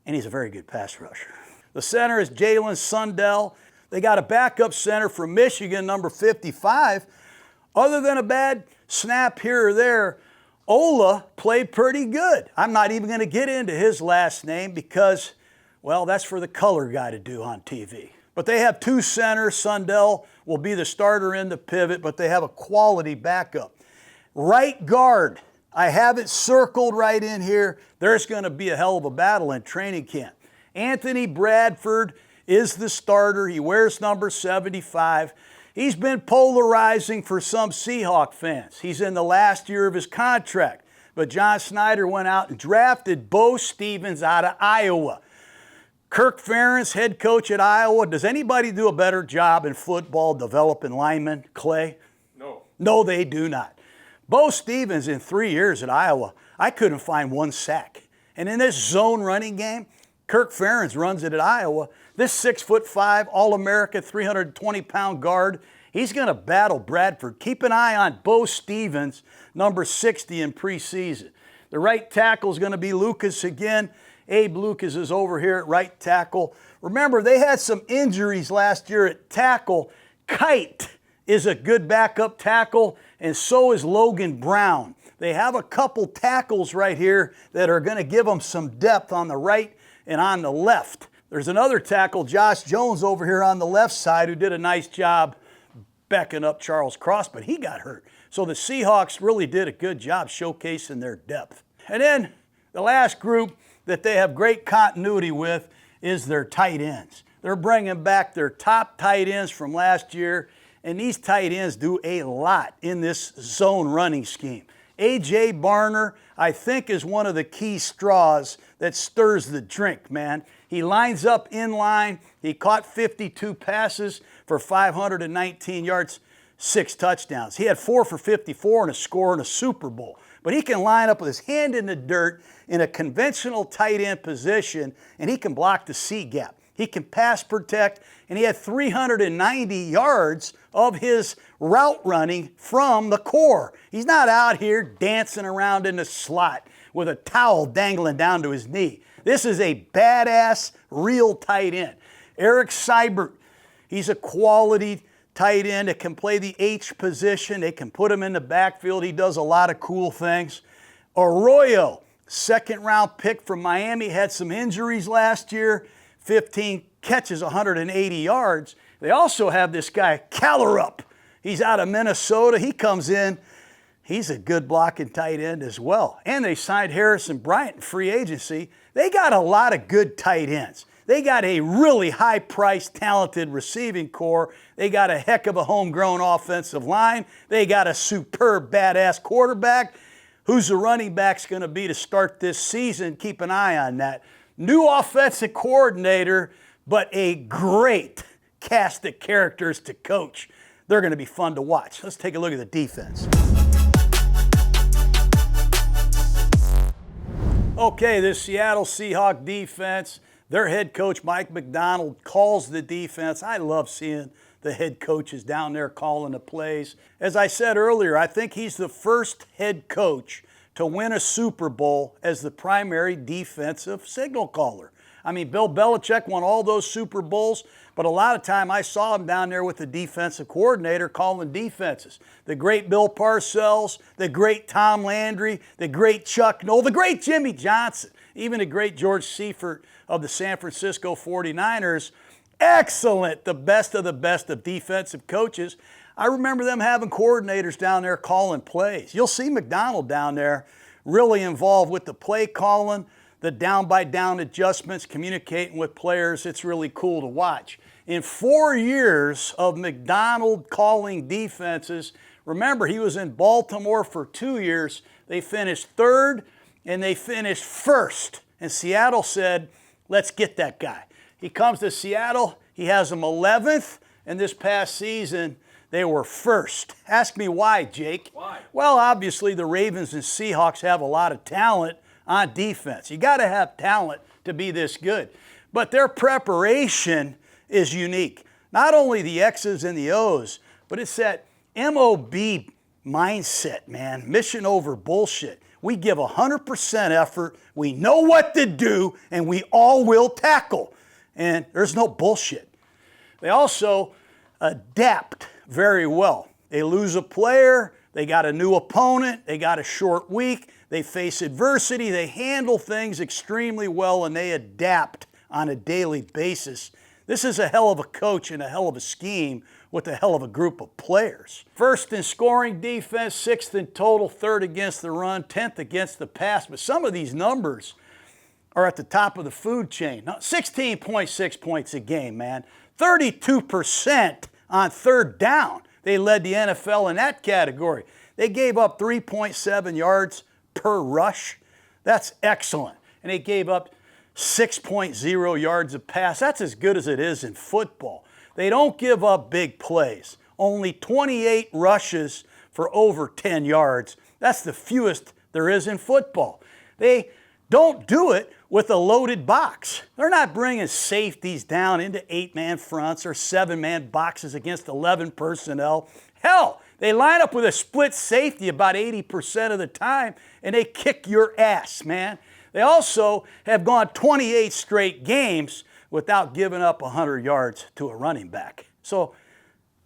Speaker 1: And he's a very good pass rusher. The center is Jalen Sundell. They got a backup center from Michigan, number 55. Other than a bad snap here or there, Ola played pretty good. I'm not even going to get into his last name because, well, that's for the color guy to do on TV. But they have two centers. Sundell will be the starter in the pivot, but they have a quality backup. Right guard, I have it circled right in here. There's going to be a hell of a battle in training camp. Anthony Bradford is the starter. He wears number 75. He's been polarizing for some Seahawk fans. He's in the last year of his contract. But John Snyder went out and drafted Bo Stevens out of Iowa. Kirk Ferentz, head coach at Iowa. Does anybody do a better job in football developing linemen, Clay?
Speaker 2: No.
Speaker 1: No, they do not. Bo Stevens, in 3 years at Iowa, I couldn't find one sack. And in this zone running game, Kirk Ferentz runs it at Iowa. This 6'5", All-America, 320-pound guard, he's going to battle Bradford. Keep an eye on Bo Stevens, number 60 in preseason. The right tackle is going to be Lucas again. Abe Lucas is over here at right tackle. Remember, they had some injuries last year at tackle. Kite is a good backup tackle, and so is Logan Brown. They have a couple tackles right here that are going to give them some depth on the right and on the left. There's another tackle, Josh Jones, over here on the left side, who did a nice job backing up Charles Cross, but he got hurt. So the Seahawks really did a good job showcasing their depth. And then the last group that they have great continuity with is their tight ends. They're bringing back their top tight ends from last year, and these tight ends do a lot in this zone running scheme. A.J. Barner, I think, is one of the key straws that stirs the drink, man. He lines up in line. He caught 52 passes for 519 yards, 6 touchdowns. He had 4 for 54 and a score in a Super Bowl. But he can line up with his hand in the dirt in a conventional tight end position, and he can block the C gap. He can pass protect, and he had 390 yards of his route running from the core. He's not out here dancing around in the slot with a towel dangling down to his knee. This is a badass, real tight end. Eric Seibert, he's a quality tight end that can play the H position. They can put him in the backfield. He does a lot of cool things. Arroyo, second-round pick from Miami, had some injuries last year. 15 catches, 180 yards. They also have this guy, Callerup. He's out of Minnesota. He comes in. He's a good blocking tight end as well. And they signed Harrison Bryant in free agency. They got a lot of good tight ends. They got a really high-priced, talented receiving core. They got a heck of a homegrown offensive line. They got a superb, badass quarterback. Who's the running back's going to be to start this season? Keep an eye on that. New offensive coordinator, but a great cast of characters to coach. They're going to be fun to watch. Let's take a look at the defense. Okay, this Seattle Seahawks defense, their head coach, Mike Macdonald, calls the defense. I love seeing the head coaches down there calling the plays. As I said earlier, I think he's the first head coach to win a Super Bowl as the primary defensive signal caller. I mean, Bill Belichick won all those Super Bowls, but a lot of time I saw him down there with the defensive coordinator calling defenses. The great Bill Parcells, the great Tom Landry, the great Chuck Noll, the great Jimmy Johnson, even the great George Seifert of the San Francisco 49ers. Excellent, the best of defensive coaches. I remember them having coordinators down there calling plays. You'll see Macdonald down there really involved with the play calling, the down-by-down adjustments, communicating with players. It's really cool to watch. In 4 years of Macdonald calling defenses, remember he was in Baltimore for 2 years. They finished third and they finished first. And Seattle said, let's get that guy. He comes to Seattle, he has them 11th, and this past season, they were first. Ask me why, Jake.
Speaker 2: Why?
Speaker 1: Well, obviously the Ravens and Seahawks have a lot of talent on defense. You got to have talent to be this good. But their preparation is unique. Not only the X's and the O's, but it's that MOB mindset, man. Mission over bullshit. We give 100% effort, we know what to do, and we all will tackle. And there's no bullshit. They also adapt very well. They lose a player, they got a new opponent, they got a short week, they face adversity, they handle things extremely well, and they adapt on a daily basis. This is a hell of a coach and a hell of a scheme with a hell of a group of players. First in scoring defense, 6th in total, 3rd against the run, 10th against the pass. But some of these numbers are at the top of the food chain. Now, 16.6 points a game, man. 32% on 3rd down. They led the NFL in that category. They gave up 3.7 yards per rush. That's excellent. And they gave up 6.0 yards of pass. That's as good as it is in football. They don't give up big plays. Only 28 rushes for over 10 yards. That's the fewest there is in football. They don't do it with a loaded box. They're not bringing safeties down into 8-man fronts or 7-man boxes against 11 personnel. Hell, they line up with a split safety about 80% of the time, and they kick your ass, man. They also have gone 28 straight games without giving up 100 yards to a running back. So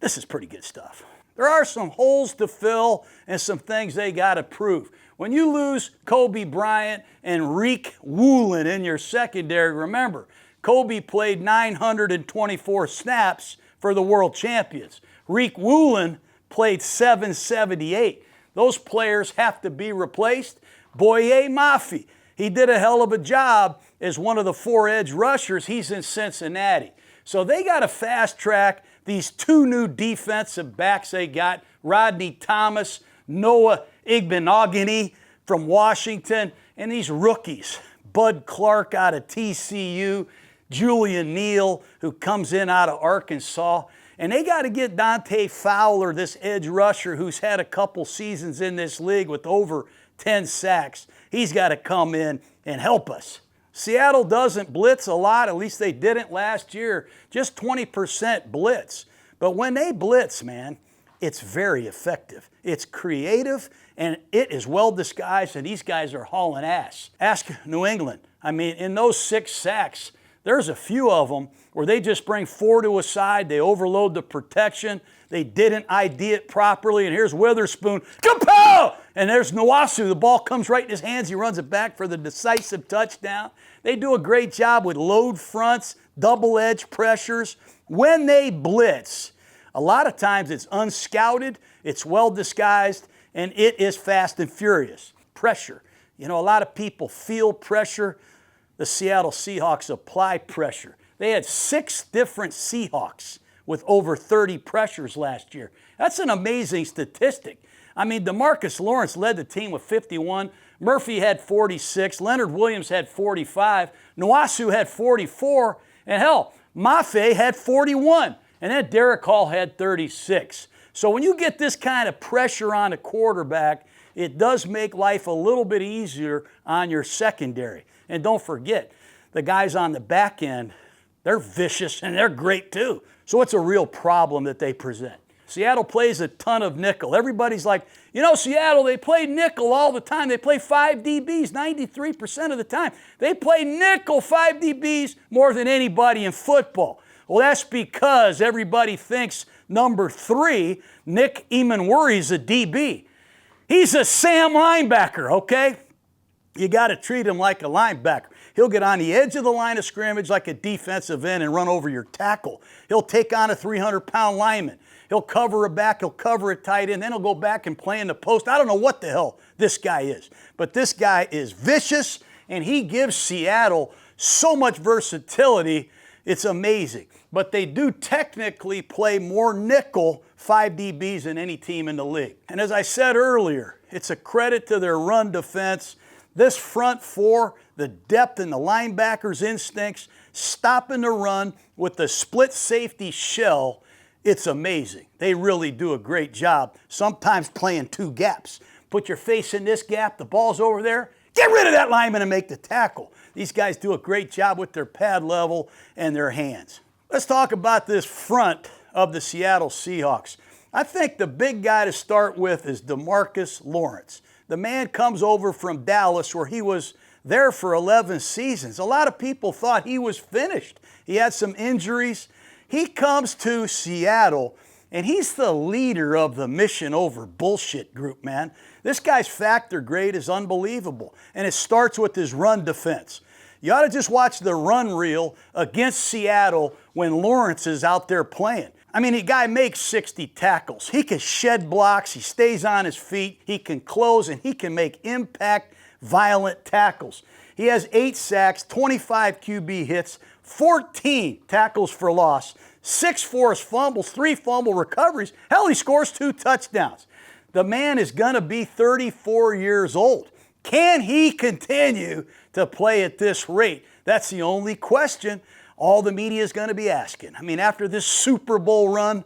Speaker 1: this is pretty good stuff. There are some holes to fill and some things they got to prove. When you lose Kobe Bryant and Rick Woolen in your secondary, remember, Kobe played 924 snaps for the world champions. Rick Woolen played 778. Those players have to be replaced. Boye Mafe, he did a hell of a job as one of the 4 edge rushers. He's in Cincinnati. So they got to fast track these 2 new defensive backs they got, Rodney Thomas, Noah Igbenogany from Washington, and these rookies, Bud Clark out of TCU, Julian Neal, who comes in out of Arkansas. And they got to get Dante Fowler, this edge rusher who's had a couple seasons in this league with over 10 sacks. He's got to come in and help us. Seattle doesn't blitz a lot, at least they didn't last year, just 20% blitz. But when they blitz, man, it's very effective. It's creative, and it is well disguised, and these guys are hauling ass. Ask New England. I mean, in those 6 sacks, there's a few of them where they just bring 4 to a side, they overload the protection, they didn't ID it properly, and here's Witherspoon, kapow! And there's Nwasu, the ball comes right in his hands, he runs it back for the decisive touchdown. They do a great job with load fronts, double edge pressures. When they blitz, a lot of times it's unscouted, it's well disguised, and it is fast and furious. Pressure. You know, a lot of people feel pressure. The Seattle Seahawks apply pressure. They had 6 different Seahawks with over 30 pressures last year. That's an amazing statistic. I mean, DeMarcus Lawrence led the team with 51. Murphy had 46. Leonard Williams had 45. Nwasu had 44. And hell, Mafe had 41. And then Derek Hall had 36. So when you get this kind of pressure on a quarterback, it does make life a little bit easier on your secondary. And don't forget, the guys on the back end, they're vicious and they're great too. So it's a real problem that they present. Seattle plays a ton of nickel. Everybody's like, you know, Seattle, they play nickel all the time. They play 5 DBs 93% of the time. They play nickel 5 DBs more than anybody in football. Well, that's because everybody thinks number 3, Nick Emanwuri, is a DB. He's a Sam linebacker, okay? You got to treat him like a linebacker. He'll get on the edge of the line of scrimmage like a defensive end and run over your tackle. He'll take on a 300-pound lineman. He'll cover a back, he'll cover a tight end, then he'll go back and play in the post. I don't know what the hell this guy is, but this guy is vicious, and he gives Seattle so much versatility, it's amazing. But they do technically play more nickel 5 DBs than any team in the league. And as I said earlier, it's a credit to their run defense. This front 4, the depth and the linebackers' instincts, stopping the run with the split safety shell, it's amazing. They really do a great job, sometimes playing 2 gaps. Put your face in this gap, the ball's over there, get rid of that lineman and make the tackle. These guys do a great job with their pad level and their hands. Let's talk about this front of the Seattle Seahawks. I think the big guy to start with is DeMarcus Lawrence. The man comes over from Dallas, where he was there for 11 seasons. A lot of people thought he was finished. He had some injuries. He comes to Seattle, and he's the leader of the mission over bullshit group, man. This guy's factor grade is unbelievable, and it starts with his run defense. You ought to just watch the run reel against Seattle when Lawrence is out there playing. I mean, the guy makes 60 tackles. He can shed blocks. He stays on his feet. He can close, and he can make impact, violent tackles. He has 8 sacks, 25 QB hits, 14 tackles for loss, 6 forced fumbles, 3 fumble recoveries. Hell, he scores 2 touchdowns. The man is going to be 34 years old. Can he continue to play at this rate? That's the only question all the media is going to be asking. I mean, after this Super Bowl run,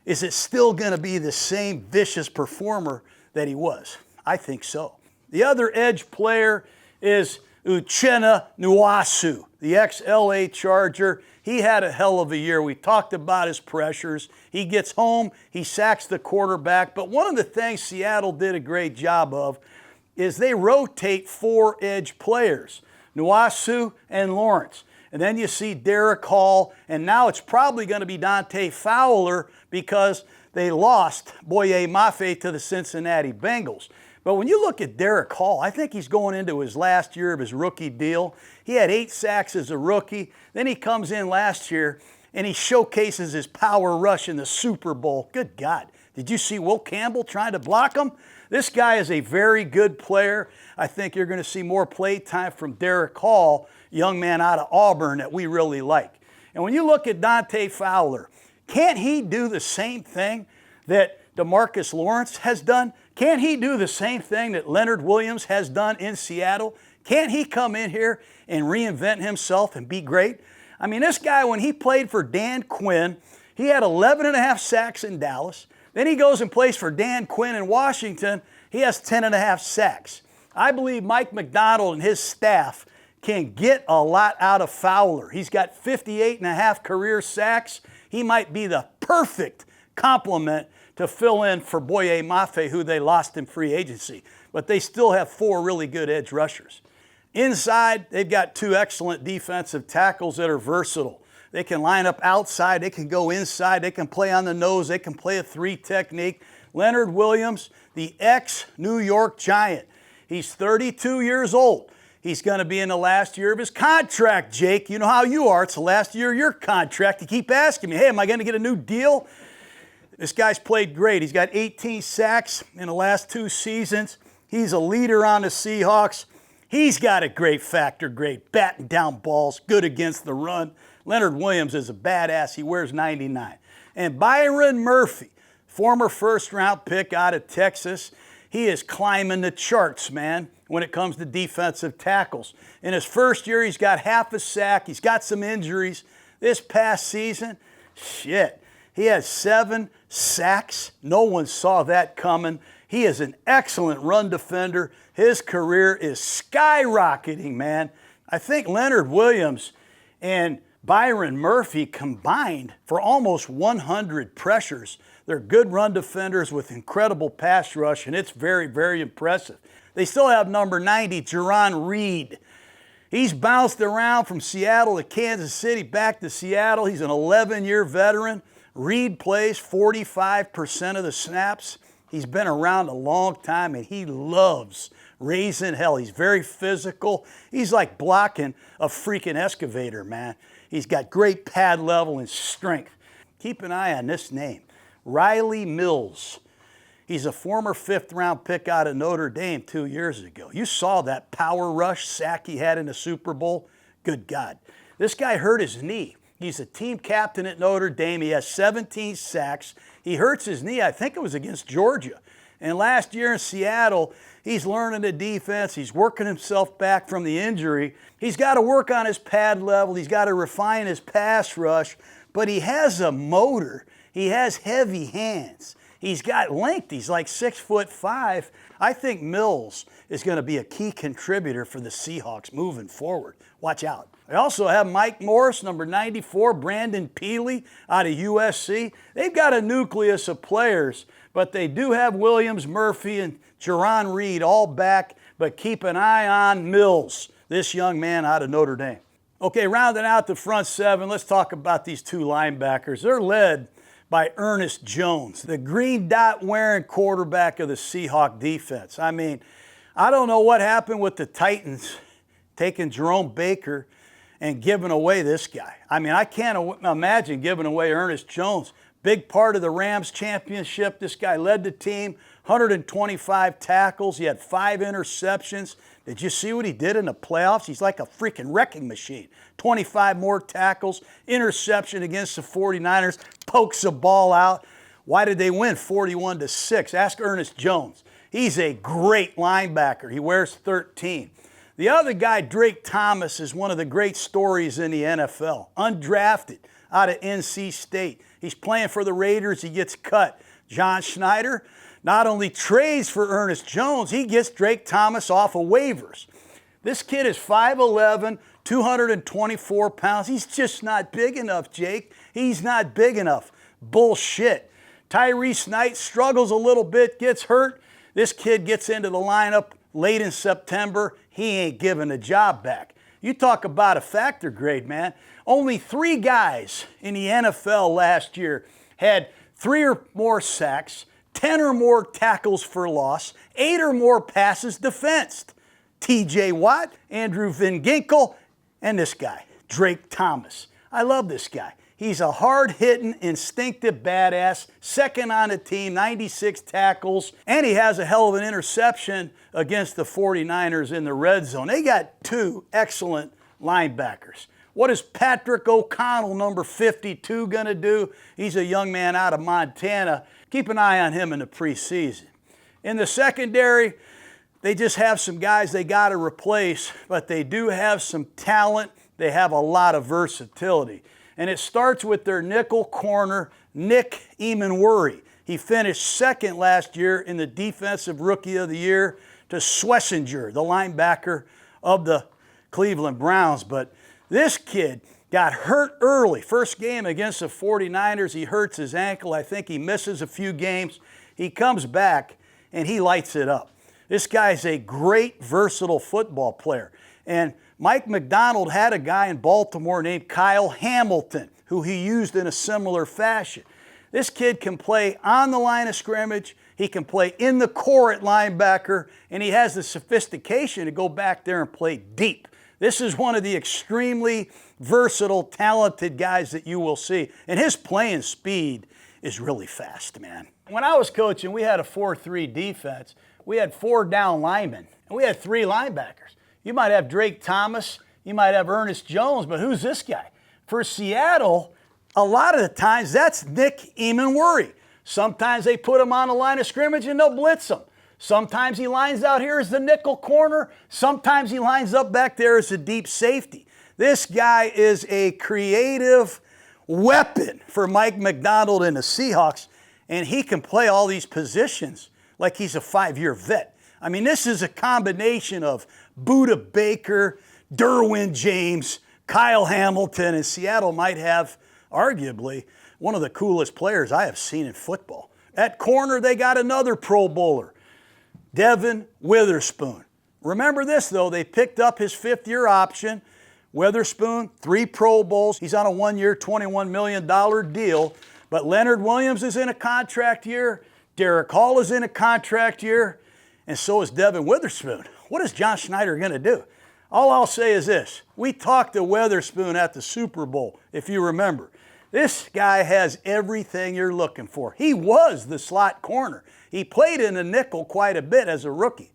Speaker 1: is it still going to be the same vicious performer that he was? I think so. The other edge player is Uchenna Nwosu, the ex-LA Charger. He had a hell of a year. We talked about his pressures. He gets home, he sacks the quarterback. But one of the things Seattle did a great job of is they rotate 4 edge players, Nwosu and Lawrence. And then you see Derek Hall, and now it's probably going to be Dante Fowler because they lost Boye Mafe to the Cincinnati Bengals. But when you look at Derek Hall, I think he's going into his last year of his rookie deal. He had 8 sacks as a rookie. Then he comes in last year, and he showcases his power rush in the Super Bowl. Good God. Did you see Will Campbell trying to block him? This guy is a very good player. I think you're going to see more play time from Derek Hall, young man out of Auburn that we really like. And when you look at Dante Fowler, can't he do the same thing that DeMarcus Lawrence has done? Can't he do the same thing that Leonard Williams has done in Seattle? Can't he come in here and reinvent himself and be great? I mean, this guy, when he played for Dan Quinn, he had 11.5 sacks in Dallas. Then he goes and plays for Dan Quinn in Washington. He has 10.5 sacks. I believe Mike McDonald and his staff can get a lot out of Fowler. He's got 58.5 career sacks. He might be the perfect complement to fill in for Boye Mafe, who they lost in free agency. But they still have 4 really good edge rushers. Inside, they've got 2 excellent defensive tackles that are versatile. They can line up outside, they can go inside, they can play on the nose, they can play a 3 technique. Leonard Williams, the ex-New York Giant. He's 32 years old. He's going to be in the last year of his contract, Jake. You know how you are. It's the last year of your contract. You keep asking me, hey, am I going to get a new deal? This guy's played great. He's got 18 sacks in the last 2 seasons. He's a leader on the Seahawks. He's got a great factor grade, batting down balls, good against the run. Leonard Williams is a badass. He wears 99. And Byron Murphy, former first-round pick out of Texas, he is climbing the charts, man, when it comes to defensive tackles. In his first year, he's got half a sack. He's got some injuries. This past season, shit, he has 7 sacks. No one saw that coming. He is an excellent run defender. His career is skyrocketing, man. I think Leonard Williams and Byron Murphy combined for almost 100 pressures. They're good run defenders with incredible pass rush, and it's very, very impressive. They still have number 90, Jerron Reed. He's bounced around from Seattle to Kansas City, back to Seattle. He's an 11-year veteran. Reed plays 45% of the snaps. He's been around a long time, and he loves raising hell. He's very physical. He's like blocking a freaking excavator, man. He's got great pad level and strength. Keep an eye on this name, Riley Mills. He's a former 5th-round pick out of Notre Dame 2 years ago. You saw that power rush sack he had in the Super Bowl? Good God. This guy hurt his knee. He's a team captain at Notre Dame. He has 17 sacks. He hurts his knee, I think it was against Georgia. And last year in Seattle, he's learning the defense. He's working himself back from the injury. He's got to work on his pad level. He's got to refine his pass rush. But he has a motor. He has heavy hands. He's got length. He's like 6'5". I think Mills is going to be a key contributor for the Seahawks moving forward. Watch out. They also have Mike Morris, number 94, Brandon Peely out of USC. They've got a nucleus of players, but they do have Williams, Murphy, and Jerron Reed all back, but keep an eye on Mills, this young man out of Notre Dame. Okay, rounding out the front seven, let's talk about these two linebackers. They're led by Ernest Jones, the green dot wearing quarterback of the Seahawks defense. I mean, I don't know what happened with the Titans taking Jerome Baker and giving away this guy. I mean, I can't imagine giving away Ernest Jones. Big part of the Rams championship. This guy led the team, 125 tackles. He had 5 interceptions. Did you see what he did in the playoffs? He's like a freaking wrecking machine. 25 more tackles, interception against the 49ers, pokes the ball out. Why did they win 41-6? Ask Ernest Jones. He's a great linebacker. He wears 13. The other guy, Drake Thomas, is one of the great stories in the NFL. Undrafted out of NC State. He's playing for the Raiders. He gets cut. John Schneider not only trades for Ernest Jones, he gets Drake Thomas off of waivers. This kid is 5'11", 224 pounds. He's just not big enough, Jake. He's not big enough. Bullshit. Tyrese Knight struggles a little bit, gets hurt. This kid gets into the lineup late in September. He ain't giving the job back. You talk about a factor grade, man. Only 3 guys in the NFL last year had 3 or more sacks, 10 or more tackles for loss, 8 or more passes defensed. TJ Watt, Andrew Van Ginkel, and this guy, Drake Thomas. I love this guy. He's a hard-hitting, instinctive badass, second on the team, 96 tackles, and he has a hell of an interception against the 49ers in the red zone. They got 2 excellent linebackers. What is Patrick O'Connell, number 52, going to do? He's a young man out of Montana. Keep an eye on him in the preseason. In the secondary, they just have some guys they got to replace, but they do have some talent. They have a lot of versatility. And it starts with their nickel corner, Nick Emanwuri. He finished second last year in the Defensive Rookie of the Year to Schlesinger, the linebacker of the Cleveland Browns. But this kid got hurt early. First game against the 49ers, he hurts his ankle. I think he misses a few games. He comes back, and he lights it up. This guy's a great, versatile football player. And Mike McDonald had a guy in Baltimore named Kyle Hamilton, who he used in a similar fashion. This kid can play on the line of scrimmage, he can play in the core at linebacker, and he has the sophistication to go back there and play deep. This is one of the extremely versatile, talented guys that you will see. And his playing speed is really fast, man. When I was coaching, we had a 4-3 defense. We had 4 down linemen, and we had 3 linebackers. You might have Drake Thomas, you might have Ernest Jones, but who's this guy? For Seattle, a lot of the times that's Nick Emanwuri. Sometimes they put him on the line of scrimmage and they'll blitz him. Sometimes he lines out here as the nickel corner. Sometimes he lines up back there as a deep safety. This guy is a creative weapon for Mike McDonald and the Seahawks, and he can play all these positions like he's a 5-year vet. I mean, this is a combination of Buda Baker, Derwin James, Kyle Hamilton, and Seattle might have, arguably, one of the coolest players I have seen in football. At corner, they got another Pro Bowler, Devin Witherspoon. Remember this, though, they picked up his 5th-year option. Witherspoon, 3 Pro Bowls. He's on a 1-year, $21 million deal. But Leonard Williams is in a contract year. Derek Hall is in a contract year. And so is Devin Witherspoon. What is John Schneider going to do? All I'll say is this. We talked to Witherspoon at the Super Bowl, if you remember. This guy has everything you're looking for. He was the slot corner. He played in the nickel quite a bit as a rookie.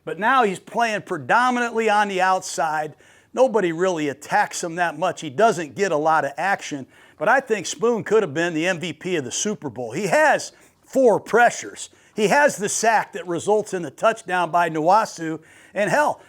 Speaker 1: But now he's playing predominantly on the outside. Nobody really attacks him that much. He doesn't get a lot of action. But I think Spoon could have been the MVP of the Super Bowl. He has 4 pressures. He has the sack that results in the touchdown by Nwasu. And hell,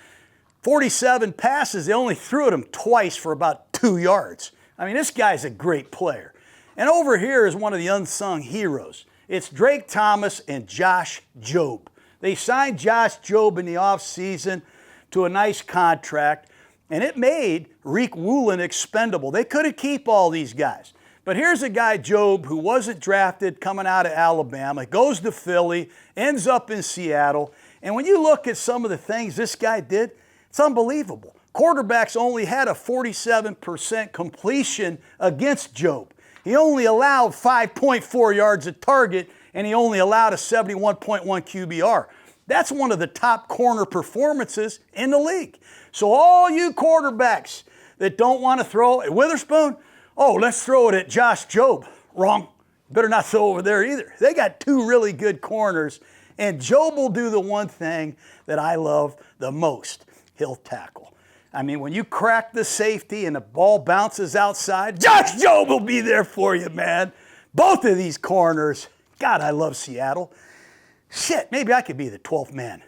Speaker 1: 47 passes, they only threw at him twice for about 2 yards. I mean, this guy's a great player. And over here is one of the unsung heroes. It's Drake Thomas and Josh Jobe. They signed Josh Jobe in the offseason to a nice contract. And it made Riq Woolen expendable. They couldn't keep all these guys. But here's a guy, Job, who wasn't drafted coming out of Alabama, goes to Philly, ends up in Seattle. And when you look at some of the things this guy did, it's unbelievable. Quarterbacks only had a 47% completion against Job. He only allowed 5.4 yards a target, and he only allowed a 71.1 QBR. That's one of the top corner performances in the league. So all you quarterbacks that don't want to throw at Witherspoon, oh, let's throw it at Josh Job. Wrong. Better not throw over there either. They got two really good corners, and Job will do the one thing that I love the most. He'll tackle. I mean, when you crack the safety and the ball bounces outside, Josh Job will be there for you, man. Both of these corners. God, I love Seattle. Shit, maybe I could be the 12th man.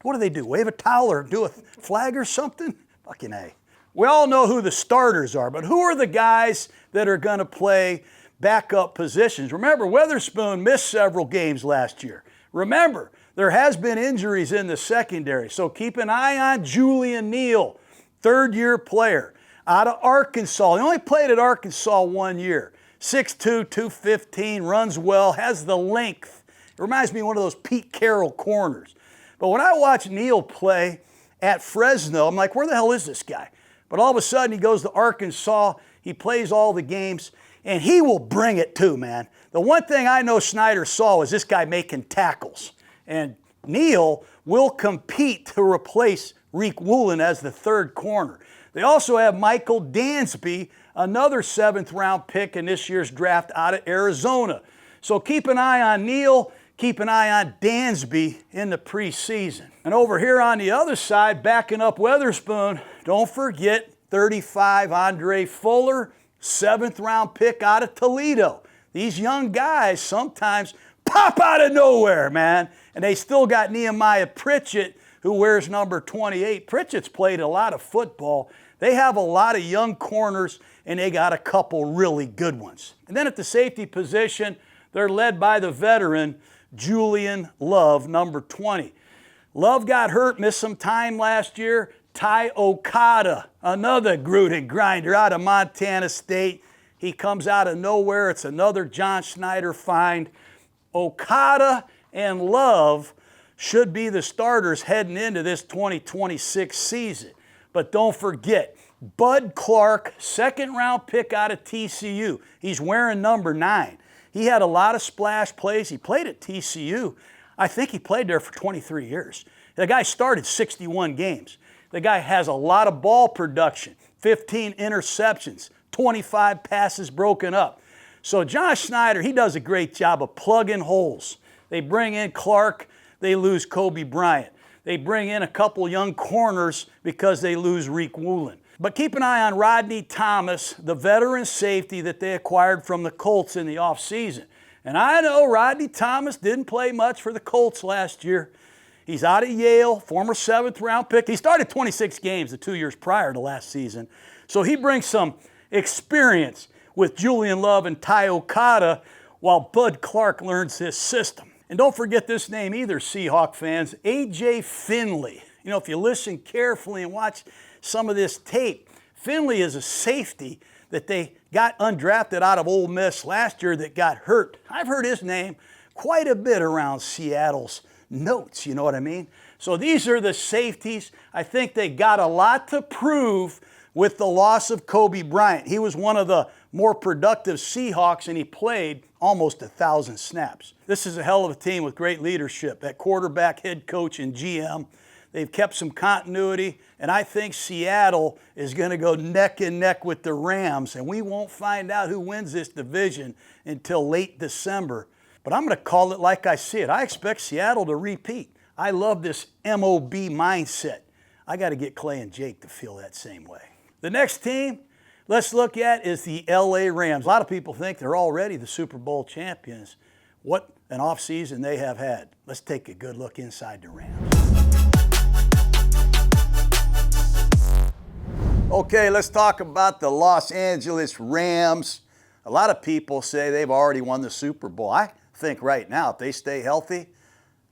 Speaker 1: What do? Wave a towel or do a flag or something? Fucking A. We all know who the starters are, but who are the guys that are going to play backup positions? Remember, Witherspoon missed several games last year. Remember, there has been injuries in the secondary, so keep an eye on Julian Neal, third-year player out of Arkansas. He only played at Arkansas 1 year. 6'2", 215, runs well, has the length. It reminds me of one of those Pete Carroll corners. But when I watch Neal play at Fresno, I'm like, where the hell is this guy? But all of a sudden, he goes to Arkansas, he plays all the games, and he will bring it too, man. The one thing I know Snyder saw was this guy making tackles. And Neal will compete to replace Riq Woolen as the third corner. They also have Michael Dansby, another 7th-round pick in this year's draft out of Arizona. So keep an eye on Neal, keep an eye on Dansby in the preseason. And over here on the other side, backing up Witherspoon, don't forget 35 Andre Fuller, 7th-round pick out of Toledo. These young guys sometimes pop out of nowhere, man. And they still got Nehemiah Pritchett, who wears number 28. Pritchett's played a lot of football. They have a lot of young corners, and they got a couple really good ones. And then at the safety position, they're led by the veteran, Julian Love, number 20. Love got hurt, missed some time last year. Ty Okada, another Gruden grinder out of Montana State. He comes out of nowhere. It's another John Snyder find. Okada and Love should be the starters heading into this 2026 season. But don't forget, Bud Clark, 2nd-round pick out of TCU. He's wearing number 9. He had a lot of splash plays. He played at TCU. I think he played there for 23 years. The guy started 61 games. The guy has a lot of ball production, 15 interceptions, 25 passes broken up. So Josh Snyder, he does a great job of plugging holes. They bring in Clark, they lose Kobe Bryant. They bring in a couple young corners because they lose Riq Woolen. But keep an eye on Rodney Thomas, the veteran safety that they acquired from the Colts in the offseason. And I know Rodney Thomas didn't play much for the Colts last year. He's out of Yale, former 7th-round pick. He started 26 games the 2 years prior to last season. So he brings some experience with Julian Love and Ty Okada while Bud Clark learns his system. And don't forget this name either, Seahawk fans, A.J. Finley. You know, if you listen carefully and watch some of this tape, Finley is a safety that they got undrafted out of Ole Miss last year that got hurt. I've heard his name quite a bit around Seattle's notes, you know what I mean? So these are the safeties. I think they got a lot to prove with the loss of Kobe Bryant. He was one of the more productive Seahawks, and he played almost 1,000 snaps. This is a hell of a team with great leadership. That quarterback, head coach, and GM, they've kept some continuity, and I think Seattle is going to go neck and neck with the Rams, and we won't find out who wins this division until late December. But I'm going to call it like I see it. I expect Seattle to repeat. I love this MOB mindset. I got to get Clay and Jake to feel that same way. The next team let's look at is the LA Rams. A lot of people think they're already the Super Bowl champions. What an offseason they have had. Let's take a good look inside the Rams. Okay, let's talk about the Los Angeles Rams. A lot of people say they've already won the Super Bowl. I think right now, if they stay healthy,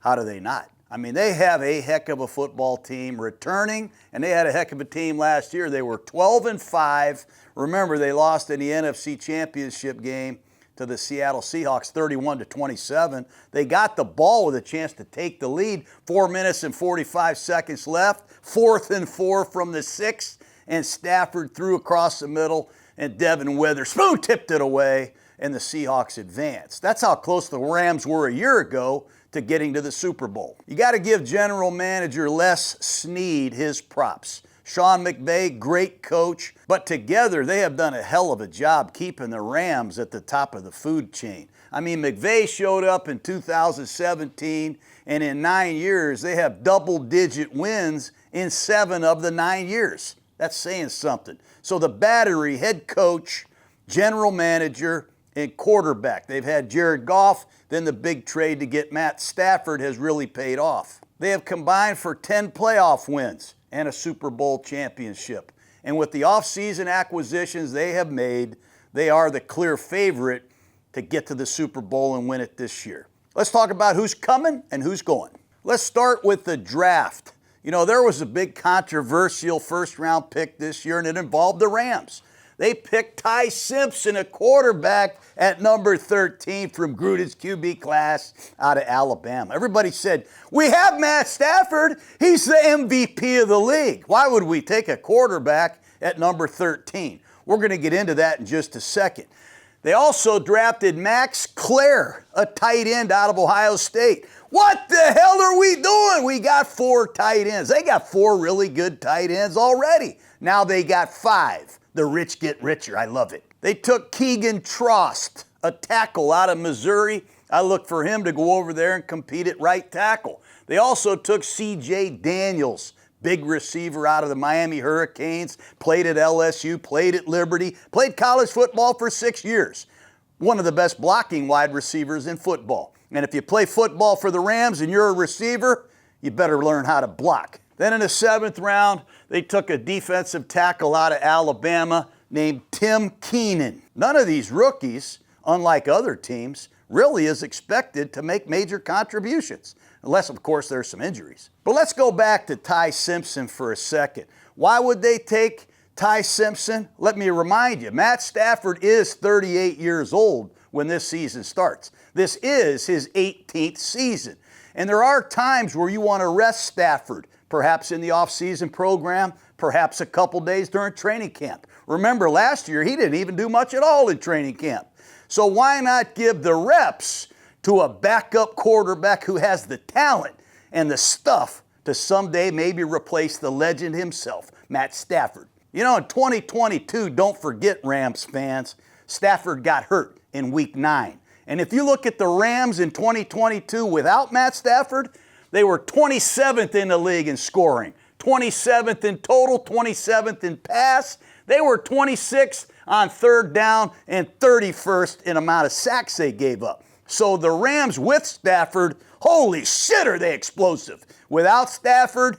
Speaker 1: how do they not? I mean, they have a heck of a football team returning, and they had a heck of a team last year. They were 12-5. Remember, they lost in the NFC Championship game to the Seattle Seahawks 31-27. They got the ball with a chance to take the lead. 4 minutes and 45 seconds left. 4th and 4 from the 6, and Stafford threw across the middle, and Devin Witherspoon tipped it away, and the Seahawks advanced. That's how close the Rams were a year ago to getting to the Super Bowl. You got to give general manager Les Snead his props. Sean McVay, great coach, but together they have done a hell of a job keeping the Rams at the top of the food chain. I mean, McVay showed up in 2017, and in 9 years, they have double-digit wins in 7 of the 9 years. That's saying something. So the battery, head coach, general manager, and quarterback. They've had Jared Goff, then the big trade to get Matt Stafford has really paid off. They have combined for 10 playoff wins and a Super Bowl championship. And with the offseason acquisitions they have made, they are the clear favorite to get to the Super Bowl and win it this year. Let's talk about who's coming and who's going. Let's start with the draft. You know, there was a big controversial first-round pick this year, and it involved the Rams. They picked Ty Simpson, a quarterback, at number 13 from Gruden's QB class out of Alabama. Everybody said, we have Matt Stafford. He's the MVP of the league. Why would we take a quarterback at number 13? We're going to get into that in just a second. They also drafted Max Clare, a tight end out of Ohio State. What the hell are we doing? We got 4 tight ends. They got 4 really good tight ends already. Now they got 5. The rich get richer. I love it. They took Keegan Trost, a tackle out of Missouri. I look for him to go over there and compete at right tackle. They also took C.J. Daniels, big receiver out of the Miami Hurricanes, played at LSU, played at Liberty, played college football for 6 years. One of the best blocking wide receivers in football. And if you play football for the Rams and you're a receiver, you better learn how to block. Then in the 7th round, they took a defensive tackle out of Alabama named Tim Keenan. None of these rookies, unlike other teams, really is expected to make major contributions, unless, of course, there's some injuries. But let's go back to Ty Simpson for a second. Why would they take Ty Simpson? Let me remind you, Matt Stafford is 38 years old when this season starts. This is his 18th season. And there are times where you want to rest Stafford, perhaps in the off-season program, perhaps a couple days during training camp. Remember, last year, he didn't even do much at all in training camp. So why not give the reps to a backup quarterback who has the talent and the stuff to someday maybe replace the legend himself, Matt Stafford? You know, in 2022, don't forget, Rams fans, Stafford got hurt in Week 9. And if you look at the Rams in 2022 without Matt Stafford, they were 27th in the league in scoring, 27th in total, 27th in pass. They were 26th on 3rd down and 31st in amount of sacks they gave up. So the Rams with Stafford, holy shit, are they explosive. Without Stafford,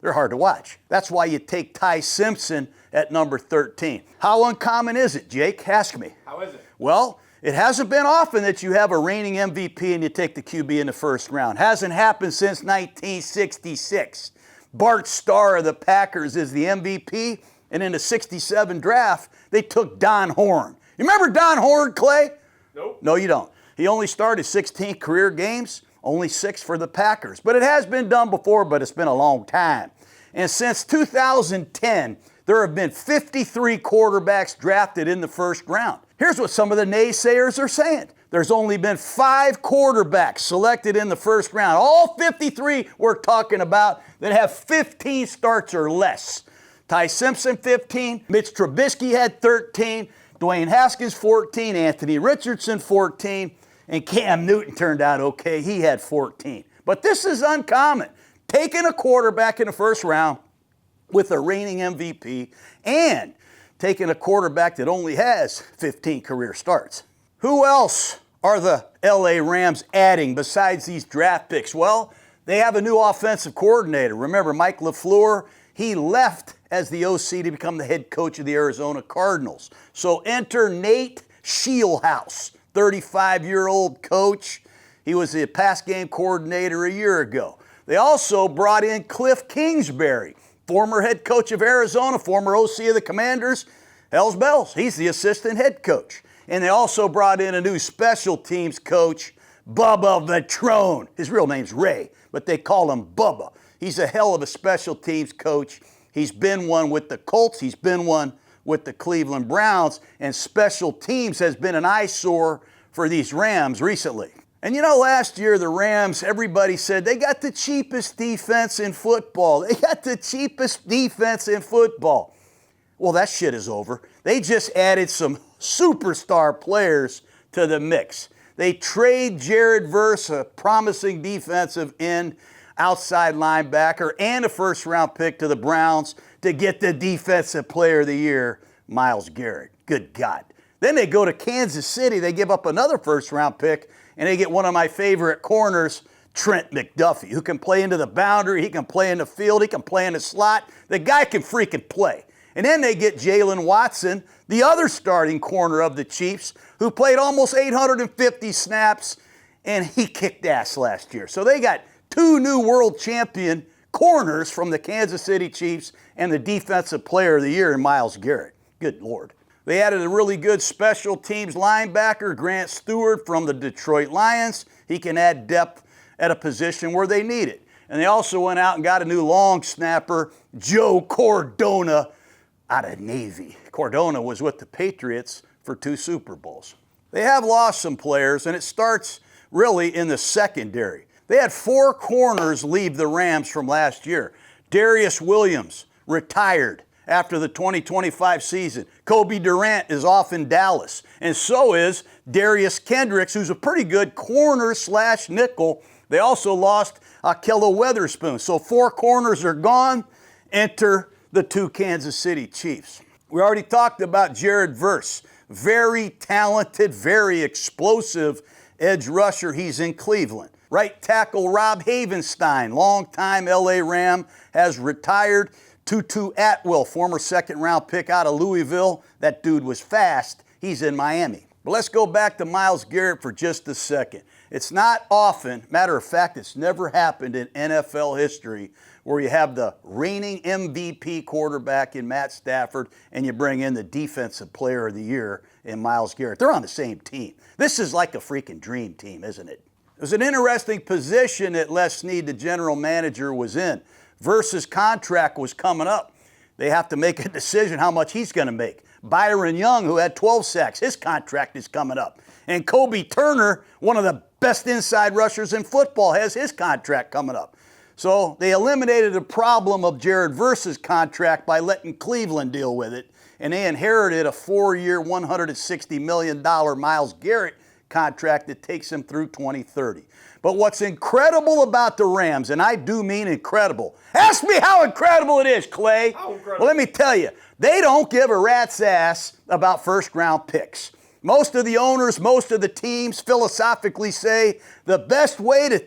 Speaker 1: they're hard to watch. That's why you take Ty Simpson at number 13. How uncommon is it, Jake? Ask me.
Speaker 2: How is it?
Speaker 1: Well, it hasn't been often that you have a reigning MVP and you take the QB in the 1st round. Hasn't happened since 1966. Bart Starr of the Packers is the MVP, and in the 67 draft, they took Don Horn. You remember Don Horn, Clay?
Speaker 2: Nope.
Speaker 1: No, you don't. He only started 16 career games, only 6 for the Packers. But it has been done before, but it's been a long time. And since 2010, there have been 53 quarterbacks drafted in the 1st round. Here's what some of the naysayers are saying. There's only been 5 quarterbacks selected in the 1st round. All 53 we're talking about that have 15 starts or less. Ty Simpson, 15. Mitch Trubisky had 13. Dwayne Haskins, 14. Anthony Richardson, 14. And Cam Newton turned out okay. He had 14. But this is uncommon. Taking a quarterback in the 1st round with a reigning MVP and taking a quarterback that only has 15 career starts. Who else are the LA Rams adding besides these draft picks? Well, they have a new offensive coordinator. Remember, Mike LaFleur, he left as the OC to become the head coach of the Arizona Cardinals. So enter Nate Scheelhaase, 35-year-old coach. He was the pass game coordinator a year ago. They also brought in Cliff Kingsbury, former head coach of Arizona, former OC of the Commanders, Hells Bells. He's the assistant head coach. And they also brought in a new special teams coach, Bubba Vetrone. His real name's Ray, but they call him Bubba. He's a hell of a special teams coach. He's been one with the Colts. He's been one with the Cleveland Browns. And special teams has been an eyesore for these Rams recently. And you know, last year the Rams, everybody said they got the cheapest defense in football. They got the cheapest defense in football. Well, that shit is over. They just added some superstar players to the mix. They trade Jared Verse, a promising defensive end, outside linebacker, and a first-round pick to the Browns to get the defensive player of the year, Myles Garrett. Good God. Then they go to Kansas City. They give up another first-round pick, and they get one of my favorite corners, Trent McDuffie, who can play into the boundary. He can play in the field. He can play in the slot. The guy can freaking play. And then they get Jalen Watson, the other starting corner of the Chiefs, who played almost 850 snaps, and he kicked ass last year. So they got two new world champion corners from the Kansas City Chiefs and the defensive player of the year in Myles Garrett. Good Lord. They added a really good special teams linebacker, Grant Stewart from the Detroit Lions. He can add depth at a position where they need it. And they also went out and got a new long snapper, Joe Cordona, out of Navy. Cordona was with the Patriots for 2 Super Bowls. They have lost some players, and it starts really in the secondary. They had 4 corners leave the Rams from last year. Darius Williams retired after the 2025 season. Kobe Durant is off in Dallas, and so is Darius Kendricks, who's a pretty good corner/nickel. They also lost Ahkello Weatherspoon. So 4 corners are gone. Enter the 2 Kansas City Chiefs. We already talked about Jared Verse. Very talented, very explosive edge rusher. He's in Cleveland. Right tackle Rob Havenstein, longtime LA Ram, has retired. Tutu Atwell, former second-round pick out of Louisville. That dude was fast. He's in Miami. But let's go back to Myles Garrett for just a second. It's not often, matter of fact, it's never happened in NFL history where you have the reigning MVP quarterback in Matt Stafford and you bring in the defensive player of the year in Myles Garrett. They're on the same team. This is like a freaking dream team, isn't it? It was an interesting position that Les Snead, the general manager, was in. Versus contract was coming up. They have to make a decision how much he's going to make. Byron Young, who had 12 sacks, his contract is coming up. And Kobe Turner, one of the best inside rushers in football, has his contract coming up. So they eliminated the problem of Jared Verse's contract by letting Cleveland deal with it. And they inherited a 4-year, $160 million Myles Garrett contract that takes him through 2030. But what's incredible about the Rams, and I do mean incredible. Ask me how incredible it is, Clay.
Speaker 2: How incredible?
Speaker 1: Well, let me tell you, they don't give a rat's ass about first-round picks. Most of the owners, most of the teams philosophically say the best way to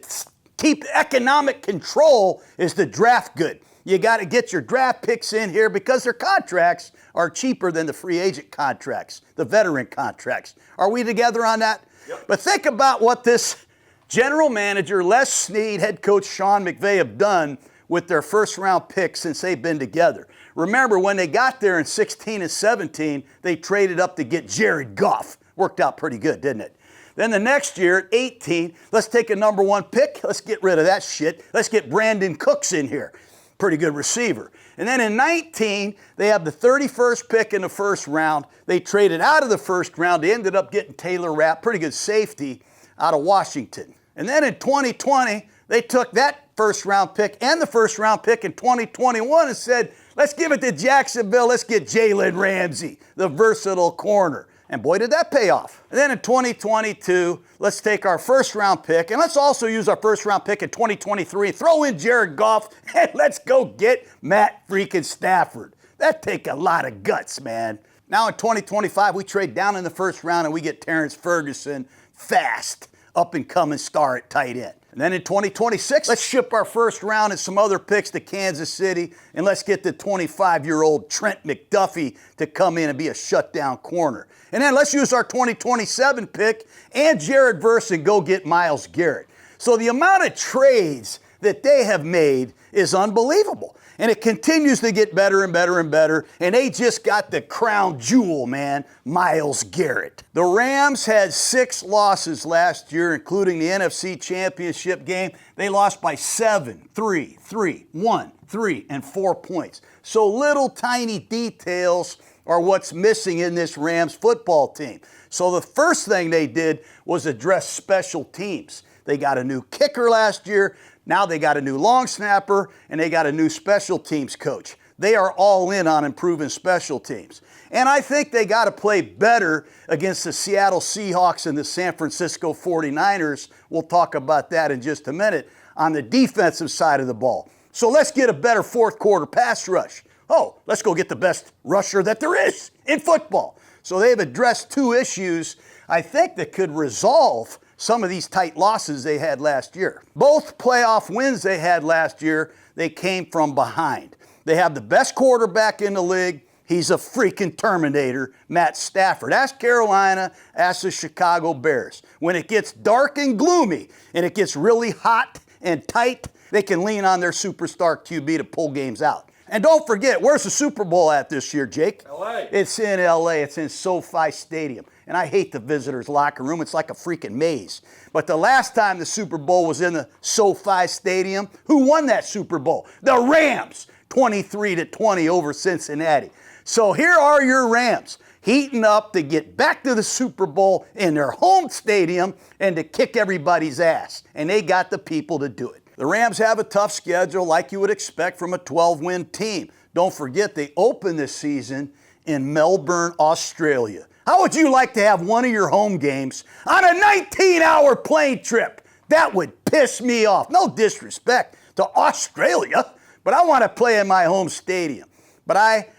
Speaker 1: keep economic control is to draft good. You got to get your draft picks in here because their contracts are cheaper than the free agent contracts, the veteran contracts. Are we together on that?
Speaker 2: Yep.
Speaker 1: But think about what this general manager, Les Snead, head coach Sean McVay have done with their first-round picks since they've been together. Remember, when they got there in 16 and 17, they traded up to get Jared Goff. Worked out pretty good, didn't it? Then the next year, at 18, let's take a number 1 pick. Let's get rid of that shit. Let's get Brandon Cooks in here. Pretty good receiver. And then in 19, they have the 31st pick in the first round. They traded out of the first round. They ended up getting Taylor Rapp, pretty good safety, out of Washington. And then in 2020, they took that first-round pick and the first-round pick in 2021 and said, let's give it to Jacksonville. Let's get Jalen Ramsey, the versatile corner. And boy, did that pay off. And then in 2022, let's take our first-round pick, and let's also use our first-round pick in 2023 and throw in Jared Goff, and let's go get Matt freaking Stafford. That'd take a lot of guts, man. Now in 2025, we trade down in the first round, and we get Terrence Ferguson, fast, up-and-coming star at tight end. And then in 2026, let's ship our first round and some other picks to Kansas City, and let's get the 25-year-old Trent McDuffie to come in and be a shutdown corner. And then let's use our 2027 pick and Jared Verse and go get Myles Garrett. So the amount of trades that they have made is unbelievable. And it continues to get better and better and better. And they just got the crown jewel, man, Myles Garrett. The Rams had 6 losses last year, including the NFC Championship game. They lost by 7, 3, 3, 1, 3, and 4 points. So little tiny details are what's missing in this Rams football team. So the first thing they did was address special teams. They got a new kicker last year. Now they got a new long snapper, and they got a new special teams coach. They are all in on improving special teams. And I think they got to play better against the Seattle Seahawks and the San Francisco 49ers. We'll talk about that in just a minute on the defensive side of the ball. So let's get a better fourth quarter pass rush. Oh, let's go get the best rusher that there is in football. So they've addressed 2 issues, I think, that could resolve some of these tight losses they had last year. Both playoff wins they had last year, they came from behind. They have the best quarterback in the league. He's a freaking Terminator, Matt Stafford. Ask Carolina, ask the Chicago Bears. When it gets dark and gloomy and it gets really hot and tight, they can lean on their superstar QB to pull games out. And don't forget, where's the Super Bowl at this year, Jake?
Speaker 2: LA.
Speaker 1: It's in LA. It's in SoFi Stadium. And I hate the visitors' locker room. It's like a freaking maze. But the last time the Super Bowl was in the SoFi Stadium, who won that Super Bowl? The Rams, 23-20 over Cincinnati. So here are your Rams, heating up to get back to the Super Bowl in their home stadium and to kick everybody's ass. And they got the people to do it. The Rams have a tough schedule like you would expect from a 12-win team. Don't forget, they open this season in Melbourne, Australia. How would you like to have one of your home games on a 19-hour plane trip? That would piss me off. No disrespect to Australia, but I want to play in my home stadium. But I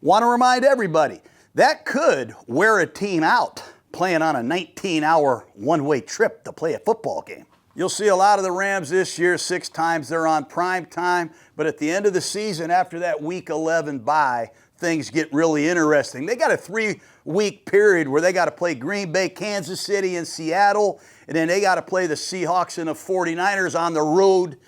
Speaker 1: want to remind everybody, that could wear a team out playing on a 19-hour one-way trip to play a football game. You'll see a lot of the Rams this year. 6 times they're on prime time. But at the end of the season, after that Week 11 bye, things get really interesting. They got a 3-week period where they got to play Green Bay, Kansas City, and Seattle. And then they got to play the Seahawks and the 49ers on the road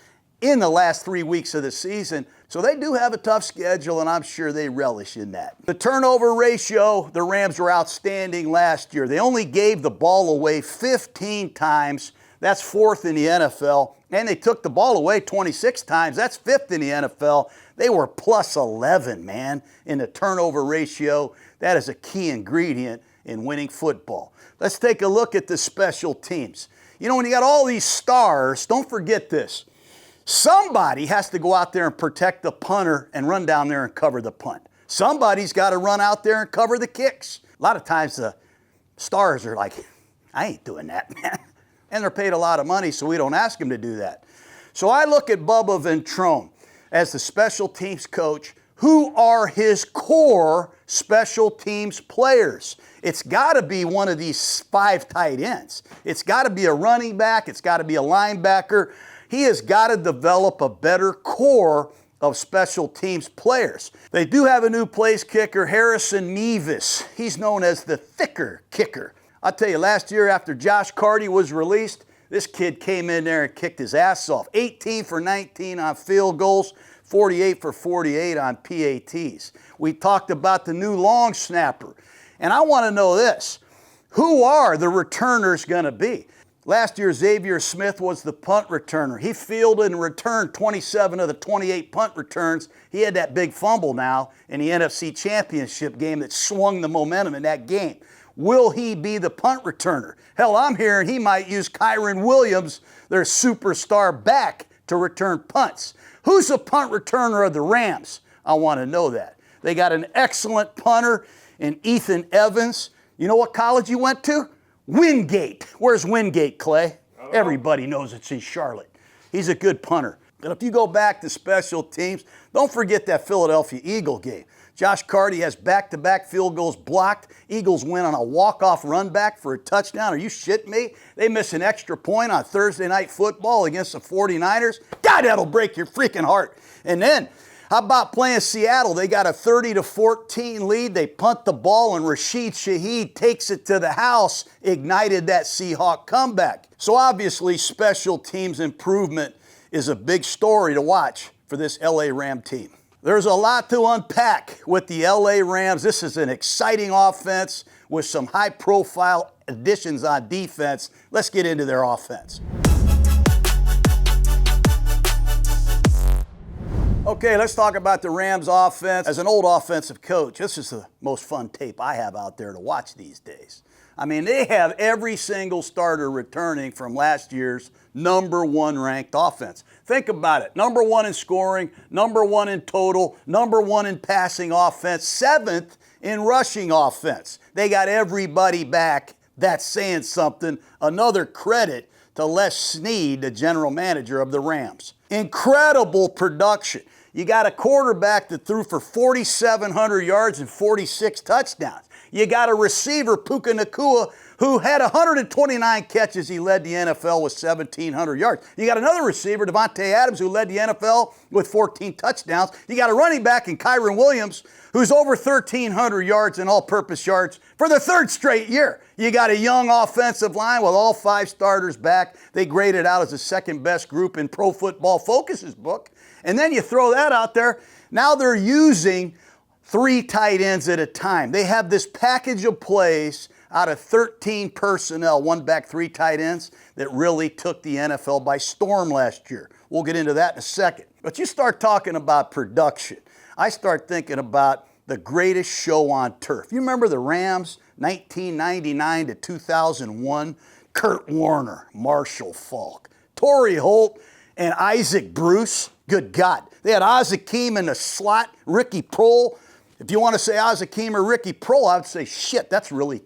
Speaker 1: in the last 3 weeks of the season. So they do have a tough schedule, and I'm sure they relish in that. The turnover ratio, the Rams were outstanding last year. They only gave the ball away 15 times. That's 4th in the NFL. And they took the ball away 26 times. That's 5th in the NFL. They were plus 11, man, in the turnover ratio. That is a key ingredient in winning football. Let's take a look at the special teams. You know, when you got all these stars, don't forget this. Somebody has to go out there and protect the punter and run down there and cover the punt. Somebody's got to run out there and cover the kicks. A lot of times the stars are like, I ain't doing that, man. And they're paid a lot of money, so we don't ask them to do that. So I look at Bubba Ventrone as the special teams coach. Who are his core special teams players? It's got to be one of these 5 tight ends. It's got to be a running back. It's got to be a linebacker. He has got to develop a better core of special teams players. They do have a new place kicker, Harrison Mevis. He's known as the thicker kicker. I'll tell you, last year after Josh Carty was released, this kid came in there and kicked his ass off. 18 for 19 on field goals, 48 for 48 on PATs. We talked about the new long snapper. And I want to know this. Who are the returners going to be? Last year, Xavier Smith was the punt returner. He fielded and returned 27 of the 28 punt returns. He had that big fumble now in the NFC Championship game that swung the momentum in that game. Will he be the punt returner? Hell, I'm hearing he might use Kyron Williams, their superstar back, to return punts. Who's the punt returner of the Rams? I want to know that. They got an excellent punter in Ethan Evans. You know what college he went to? Wingate. Where's Wingate, Clay? Everybody knows it's in Charlotte. He's a good punter. And if you go back to special teams, don't forget that Philadelphia Eagle game. Josh Carty has back-to-back field goals blocked. Eagles win on a walk-off run back for a touchdown. Are you shitting me? They miss an extra point on Thursday Night Football against the 49ers. God, that'll break your freaking heart. And then, how about playing Seattle? They got a 30-14 lead. They punt the ball, and Rashid Shaheed takes it to the house, ignited that Seahawk comeback. So obviously, special teams improvement is a big story to watch for this LA Ram team. There's a lot to unpack with the LA Rams. This is an exciting offense with some high-profile additions on defense. Let's get into their offense. Okay, let's talk about the Rams offense. As an old offensive coach, this is the most fun tape I have out there to watch these days. I mean, they have every single starter returning from last year's #1 ranked offense. Think about it. #1 in scoring, #1 in total, #1 in passing offense, 7th in rushing offense. They got everybody back. That's saying something. Another credit to Les Snead, the general manager of the Rams. Incredible production. You got a quarterback that threw for 4,700 yards and 46 touchdowns. You got a receiver, Puka Nacua, who had 129 catches. He led the NFL with 1,700 yards. You got another receiver, Devontae Adams, who led the NFL with 14 touchdowns. You got a running back in Kyron Williams, who's over 1,300 yards in all-purpose yards for the 3rd straight year. You got a young offensive line with all 5 starters back. They graded out as the 2nd-best group in Pro Football Focus's book. And then you throw that out there. Now they're using 3 tight ends at a time. They have this package of plays out of 13 personnel, 1 back, 3 tight ends, that really took the NFL by storm last year. We'll get into that in a second. But you start talking about production, I start thinking about the greatest show on turf. You remember the Rams, 1999 to 2001? Kurt Warner, Marshall Faulk, Torrey Holt, and Isaac Bruce. Good God. They had Azakim in the slot, Ricky Prohl. If you want to say Azakim or Ricky Prohl, I would say, shit, that's really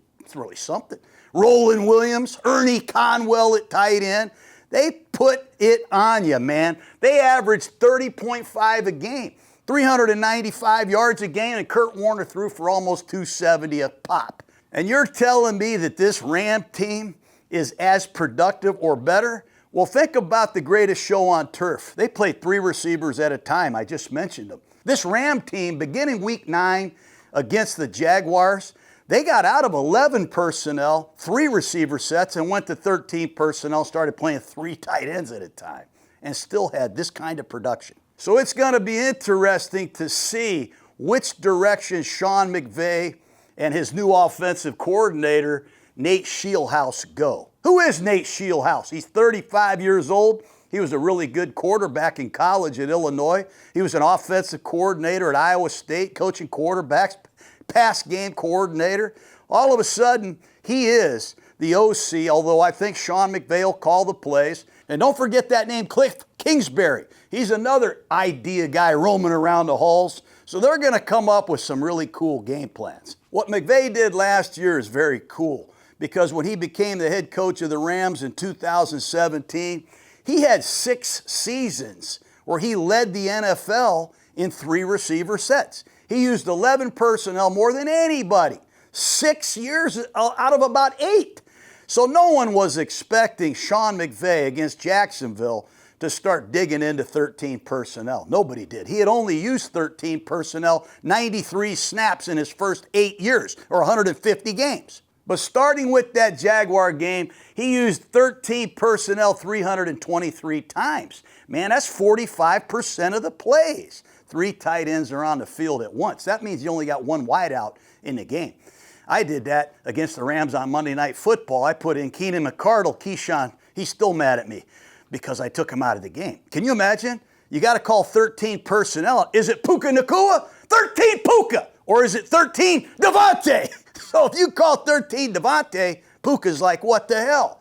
Speaker 1: something. Roland Williams, Ernie Conwell at tight end. They put it on you, man. They averaged 30.5 a game, 395 yards a game, and Kurt Warner threw for almost 270 a pop. And you're telling me that this Ram team is as productive or better? Well, think about the greatest show on turf. They played 3 receivers at a time. I just mentioned them. This Ram team, beginning week 9 against the Jaguars, they got out of 11 personnel, 3 receiver sets, and went to 13 personnel, started playing 3 tight ends at a time, and still had this kind of production. So it's going to be interesting to see which direction Sean McVay and his new offensive coordinator, Nate Scheelhaase, go. Who is Nate Scheelhaase? He's 35 years old. He was a really good quarterback in college at Illinois. He was an offensive coordinator at Iowa State, coaching quarterbacks, pass game coordinator. All of a sudden, he is the OC, although I think Sean McVay will call the plays. And don't forget that name, Cliff Kingsbury. He's another idea guy roaming around the halls. So they're going to come up with some really cool game plans. What McVay did last year is very cool, because when he became the head coach of the Rams in 2017, he had 6 seasons where he led the NFL in 3 receiver sets. He used 11 personnel more than anybody, 6 years out of about 8. So no one was expecting Sean McVay against Jacksonville to start digging into 13 personnel. Nobody did. He had only used 13 personnel 93 snaps in his first 8 years, or 150 games. But starting with that Jaguar game, he used 13 personnel 323 times. Man, that's 45% of the plays. 3 tight ends are on the field at once. That means you only got 1 wideout in the game. I did that against the Rams on Monday Night Football. I put in Keenan McCardle, Keyshawn. He's still mad at me because I took him out of the game. Can you imagine? You got to call 13 personnel. Is it Puka Nacua? 13 Puka. Or is it 13 Devontae? So if you call 13 Devontae, Puka's like, what the hell?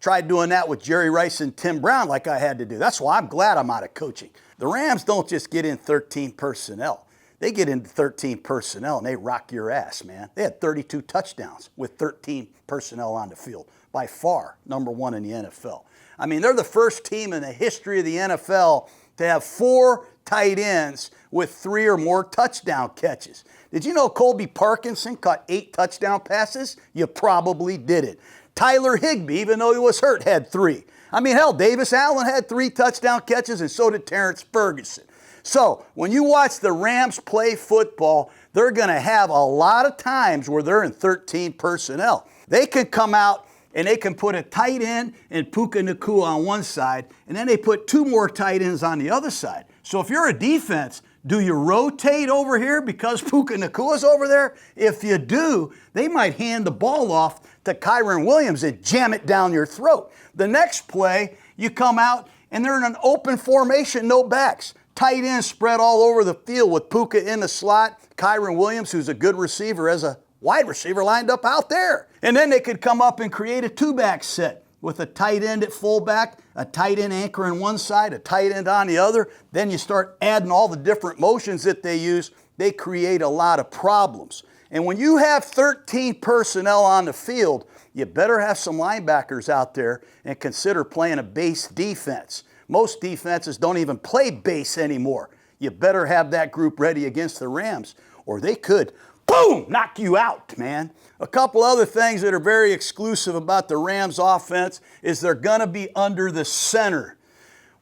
Speaker 1: Tried doing that with Jerry Rice and Tim Brown like I had to do. That's why I'm glad I'm out of coaching. The Rams don't just get in 13 personnel. They get into 13 personnel and they rock your ass, man. They had 32 touchdowns with 13 personnel on the field. By far, #1 in the NFL. I mean, they're the first team in the history of the NFL to have 4 tight ends with 3 or more touchdown catches. Did you know Colby Parkinson caught 8 touchdown passes? You probably didn't. Tyler Higbee, even though he was hurt, had 3. I mean, hell, Davis Allen had 3 touchdown catches, and so did Terrence Ferguson. So when you watch the Rams play football, they're going to have a lot of times where they're in 13 personnel. They can come out and they can put a tight end and Puka Nacua on one side, and then they put 2 more tight ends on the other side. So if you're a defense, do you rotate over here because Puka Nacua's over there? If you do, they might hand the ball off to Kyren Williams and jam it down your throat. The next play, you come out and they're in an open formation, no backs. Tight end spread all over the field with Puka in the slot. Kyren Williams, who's a good receiver, as a wide receiver lined up out there. And then they could come up and create a 2-back set with a tight end at fullback, a tight end anchor on one side, a tight end on the other. Then you start adding all the different motions that they use. They create a lot of problems. And when you have 13 personnel on the field, you better have some linebackers out there and consider playing a base defense. Most defenses don't even play base anymore. You better have that group ready against the Rams, or they could, boom, knock you out, man. A couple other things that are very exclusive about the Rams offense is they're going to be under the center.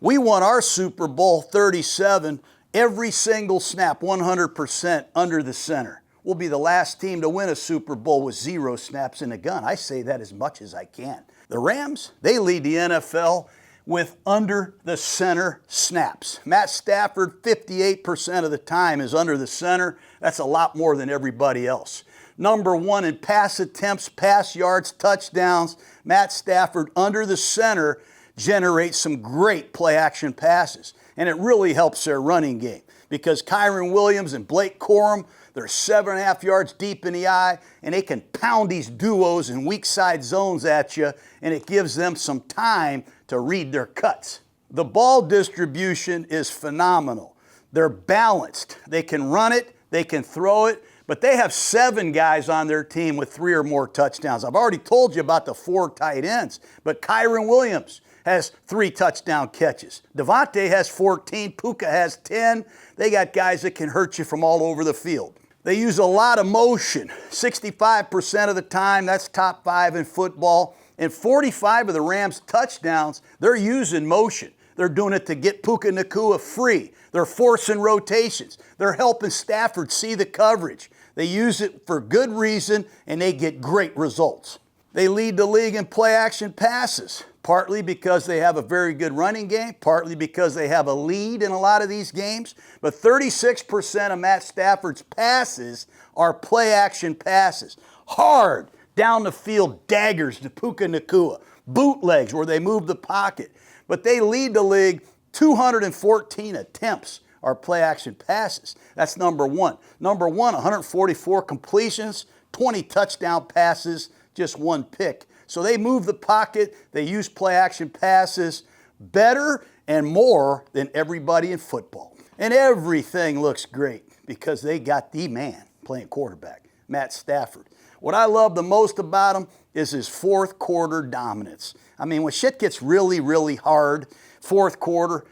Speaker 1: We won our Super Bowl 37 every single snap, 100% under the center. We'll be the last team to win a Super Bowl with 0 snaps in a gun. I say that as much as I can. The Rams, they lead the NFL with under the center snaps. Matt Stafford, 58% of the time is under the center. That's a lot more than everybody else. Number 1 in pass attempts, pass yards, touchdowns. Matt Stafford under the center generates some great play action passes. And it really helps their running game because Kyren Williams and Blake Corum, they're 7.5 yards deep in the eye, and they can pound these duos and weak side zones at you, and it gives them some time to read their cuts. The ball distribution is phenomenal. They're balanced. They can run it, they can throw it, but they have 7 guys on their team with 3 or more touchdowns. I've already told you about the 4 tight ends, but Kyren Williams has 3 touchdown catches. Devontae has 14, Puka has 10. They got guys that can hurt you from all over the field. They use a lot of motion, 65% of the time. That's top 5 in football. And 45 of the Rams' touchdowns, they're using motion. They're doing it to get Puka Nacua free. They're forcing rotations. They're helping Stafford see the coverage. They use it for good reason, and they get great results. They lead the league in play-action passes, partly because they have a very good running game, partly because they have a lead in a lot of these games. But 36% of Matt Stafford's passes are play-action passes. Hard, down the field daggers to Puka Nacua, bootlegs where they move the pocket. But they lead the league, 214 attempts are play-action passes. That's number 1. Number 1, 144 completions, 20 touchdown passes, just 1 pick. So they move the pocket, they use play-action passes better and more than everybody in football. And everything looks great because they got the man playing quarterback, Matt Stafford. What I love the most about him is his 4th quarter dominance. I mean, when shit gets really, really hard, 4th quarter,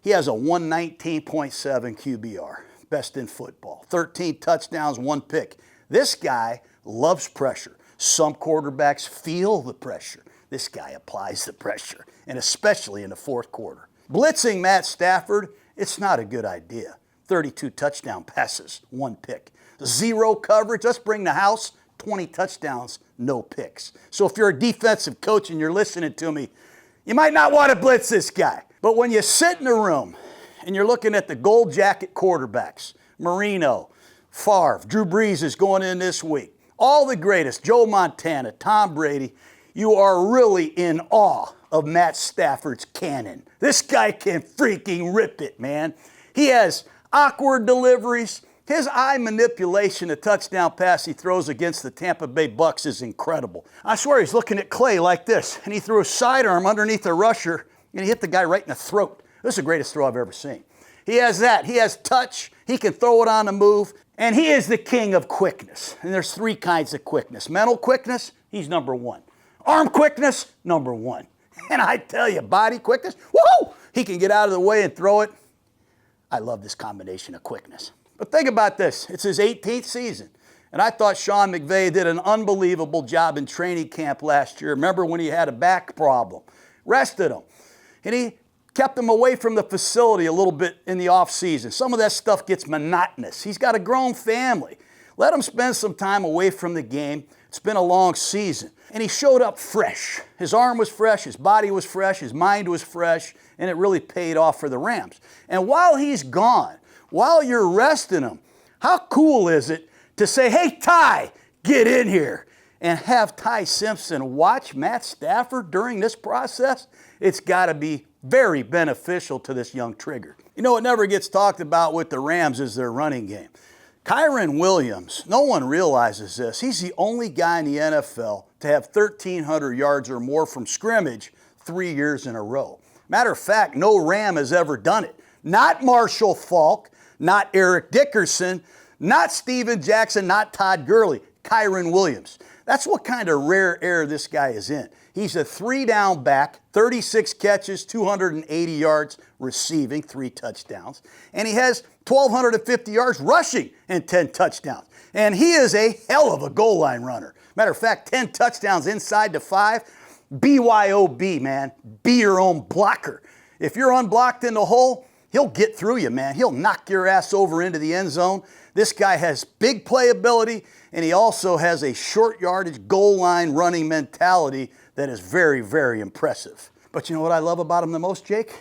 Speaker 1: he has a 119.7 QBR, best in football. 13 touchdowns, 1 pick. This guy loves pressure. Some quarterbacks feel the pressure. This guy applies the pressure, and especially in the 4th quarter. Blitzing Matt Stafford, it's not a good idea. 32 touchdown passes, 1 pick. 0 coverage, let's bring the house, 20 touchdowns, no picks. So if you're a defensive coach and you're listening to me, you might not want to blitz this guy. But when you sit in a room and you're looking at the gold jacket quarterbacks, Marino, Favre, Drew Brees is going in this week, all the greatest, Joe Montana, Tom Brady, you are really in awe of Matt Stafford's cannon. This guy can freaking rip it, man. He has awkward deliveries. His eye manipulation, a touchdown pass he throws against the Tampa Bay Bucks is incredible. I swear he's looking at Clay like this, and he threw a sidearm underneath the rusher, and he hit the guy right in the throat. This is the greatest throw I've ever seen. He has that. He has touch. He can throw it on the move, and he is the king of quickness. And there's 3 kinds of quickness. Mental quickness, he's number 1. Arm quickness, number 1. And I tell you, body quickness, woohoo! He can get out of the way and throw it. I love this combination of quickness. But think about this. It's his 18th season. And I thought Sean McVay did an unbelievable job in training camp last year. Remember when he had a back problem? Rested him. And he kept him away from the facility a little bit in the offseason. Some of that stuff gets monotonous. He's got a grown family. Let him spend some time away from the game. It's been a long season. And he showed up fresh. His arm was fresh, his body was fresh, his mind was fresh, and it really paid off for the Rams. And while he's gone, while you're resting him, how cool is it to say, hey, Ty, get in here, and have Ty Simpson watch Matt Stafford during this process? It's got to be very beneficial to this young trigger. You know, what never gets talked about with the Rams is their running game. Kyren Williams, no one realizes this. He's the only guy in the NFL to have 1,300 yards or more from scrimmage 3 years in a row. Matter of fact, no Ram has ever done it. Not Marshall Faulk, not Eric Dickerson, not Steven Jackson, not Todd Gurley, Kyren Williams. That's what kind of rare air this guy is in. He's a 3-down back, 36 catches, 280 yards receiving, 3 touchdowns. And he has 1,250 yards rushing and 10 touchdowns. And he is a hell of a goal line runner. Matter of fact, 10 touchdowns inside the 5. BYOB, man. Be your own blocker. If you're unblocked in the hole, he'll get through you, man. He'll knock your ass over into the end zone. This guy has big playability, and he also has a short yardage goal line running mentality that is very, very impressive. But you know what I love about him the most, Jake?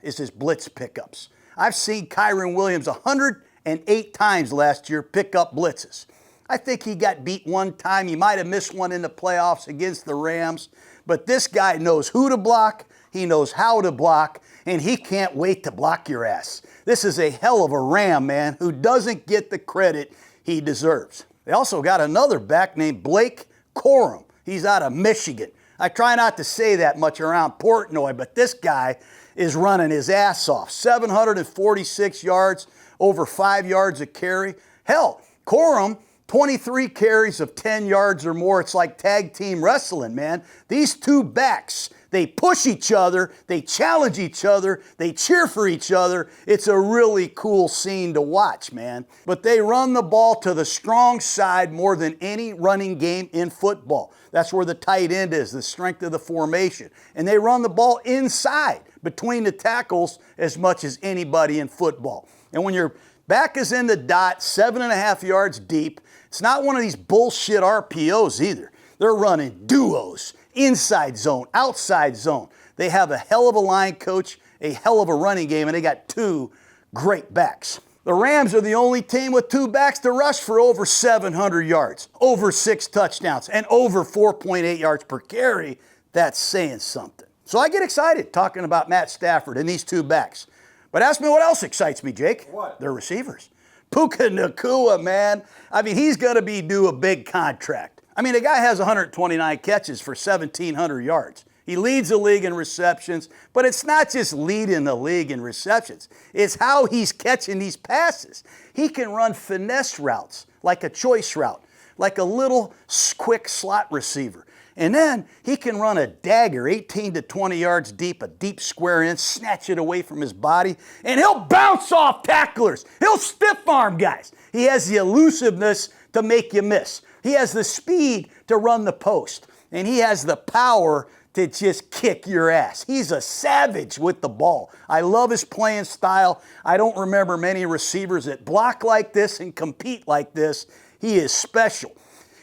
Speaker 1: Is his blitz pickups. I've seen Kyren Williams 108 times last year pick up blitzes. I think he got beat one time. He might have missed one in the playoffs against the Rams. But this guy knows who to block, he knows how to block, and he can't wait to block your ass. This is a hell of a Ram, man, who doesn't get the credit he deserves. They also got another back named Blake Corum. He's out of Michigan. I try not to say that much around Portnoy, but this guy is running his ass off. 746 yards, over 5 yards a carry. Hell, Corum, 23 carries of 10 yards or more. It's like tag team wrestling, man. These two backs, they push each other, they challenge each other, they cheer for each other. It's a really cool scene to watch, man. But they run the ball to the strong side more than any running game in football. That's where the tight end is, the strength of the formation. And they run the ball inside between the tackles as much as anybody in football. And when your back is in the dot, 7.5 yards deep, it's not one of these bullshit RPOs either. They're running duos, inside zone, outside zone. They have a hell of a line coach, a hell of a running game, and they got 2 great backs. The Rams are the only team with 2 backs to rush for over 700 yards, over 6 touchdowns, and over 4.8 yards per carry. That's saying something. So I get excited talking about Matt Stafford and these 2 backs. But ask me what else excites me, Jake.
Speaker 2: What?
Speaker 1: Their receivers. Puka Nacua, man. I mean, he's going to be due a big contract. I mean, the guy has 129 catches for 1,700 yards. He leads the league in receptions, but it's not just leading the league in receptions. It's how he's catching these passes. He can run finesse routes, like a choice route, like a little quick slot receiver. And then he can run a dagger 18 to 20 yards deep, a deep square in, snatch it away from his body, and he'll bounce off tacklers. He'll stiff arm guys. He has the elusiveness to make you miss. He has the speed to run the post, and he has the power to just kick your ass. He's a savage with the ball. I love his playing style. I don't remember many receivers that block like this and compete like this. He is special.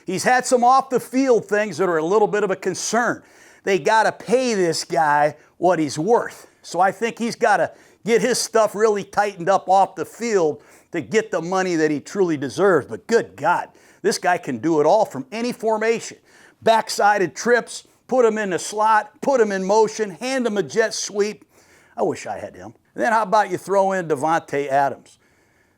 Speaker 1: He's had some off the field things that are a little bit of a concern. They got to pay this guy what he's worth. So I think he's got to get his stuff really tightened up off the field to get the money that he truly deserves. But good God, this guy can do it all from any formation. Backsided trips, put him in the slot, put him in motion, hand him a jet sweep. I wish I had him. And then how about you throw in Devontae Adams?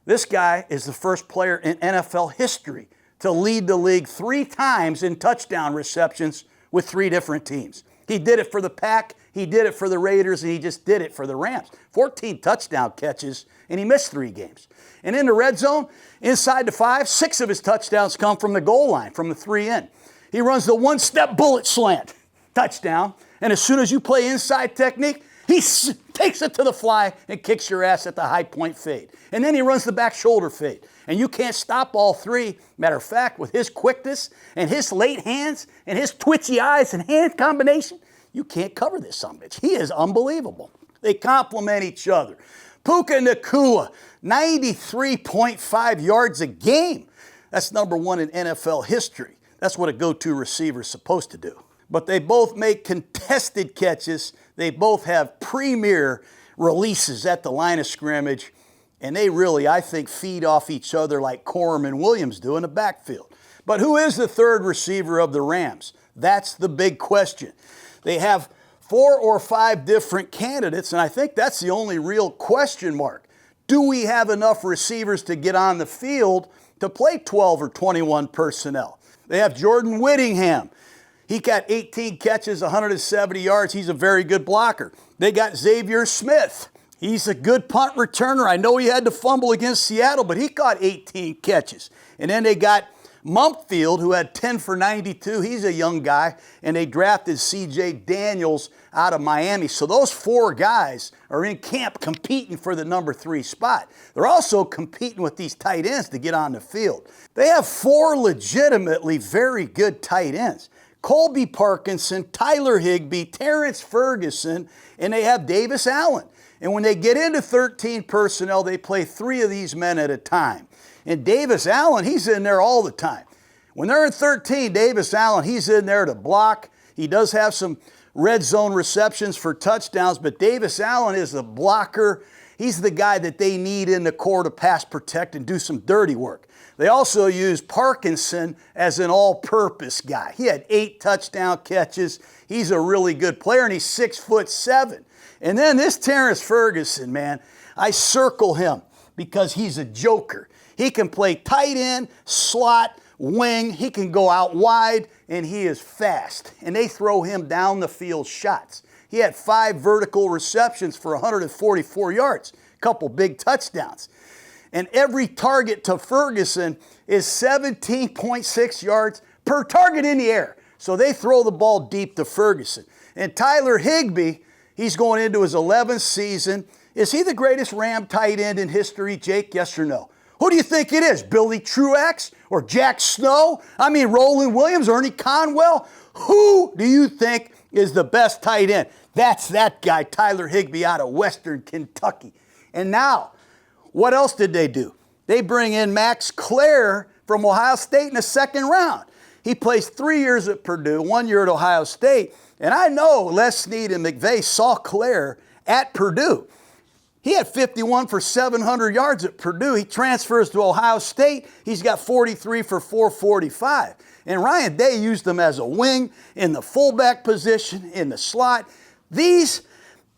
Speaker 1: This guy is the first player in NFL history to lead the league 3 times in touchdown receptions with 3 different teams. He did it for the Pack, he did it for the Raiders, and he just did it for the Rams. 14 touchdown catches, and he missed 3 games. And in the red zone, inside the 5, 6 of his touchdowns come from the goal line, from the 3 in. He runs the one-step bullet slant, touchdown, and as soon as you play inside technique, he takes it to the fly and kicks your ass at the high point fade. And then he runs the back shoulder fade. And you can't stop all 3. Matter of fact, with his quickness and his late hands and his twitchy eyes and hand combination, you can't cover this son of a bitch. He is unbelievable. They complement each other. Puka Nacua, 93.5 yards a game. That's number one in NFL history. That's what a go-to receiver is supposed to do. But they both make contested catches. They both have premier releases at the line of scrimmage. And they really, I think, feed off each other like Corum and Williams do in the backfield. But who is the third receiver of the Rams? That's the big question. They have 4 or 5 different candidates, and I think that's the only real question mark. Do we have enough receivers to get on the field to play 12 or 21 personnel? They have Jordan Whittingham. He got 18 catches, 170 yards. He's a very good blocker. They got Xavier Smith. He's a good punt returner. I know he had to fumble against Seattle, but he caught 18 catches. And then they got Mumpfield, who had 10 for 92. He's a young guy, and they drafted C.J. Daniels out of Miami. So those 4 guys are in camp competing for the number 3 spot. They're also competing with these tight ends to get on the field. They have 4 legitimately very good tight ends. Colby Parkinson, Tyler Higbee, Terrence Ferguson, and they have Davis Allen. And when they get into 13 personnel, they play 3 of these men at a time. And Davis Allen, he's in there all the time. When they're in 13, Davis Allen, he's in there to block. He does have some red zone receptions for touchdowns, but Davis Allen is the blocker. He's the guy that they need in the core to pass protect and do some dirty work. They also use Parkinson as an all-purpose guy. He had 8 touchdown catches. He's a really good player, and he's 6'7". And then this Terrence Ferguson, man, I circle him because he's a joker. He can play tight end, slot, wing. He can go out wide, and he is fast. And they throw him down the field shots. He had 5 vertical receptions for 144 yards, a couple big touchdowns. And every target to Ferguson is 17.6 yards per target in the air. So they throw the ball deep to Ferguson. And Tyler Higbee, he's going into his 11th season. Is he the greatest Ram tight end in history, Jake? Yes or no? Who do you think it is? Billy Truax or Jack Snow? I mean, Roland Williams, Ernie Conwell? Who do you think is the best tight end? That's that guy, Tyler Higbee out of Western Kentucky. And now, what else did they do? They bring in Max Clare from Ohio State in the 2nd round. He plays 3 years at Purdue, 1 year at Ohio State. And I know Les Snead and McVay saw Clare at Purdue. He had 51 for 700 yards at Purdue. He transfers to Ohio State. He's got 43 for 445. And Ryan Day used him as a wing, in the fullback position, in the slot. These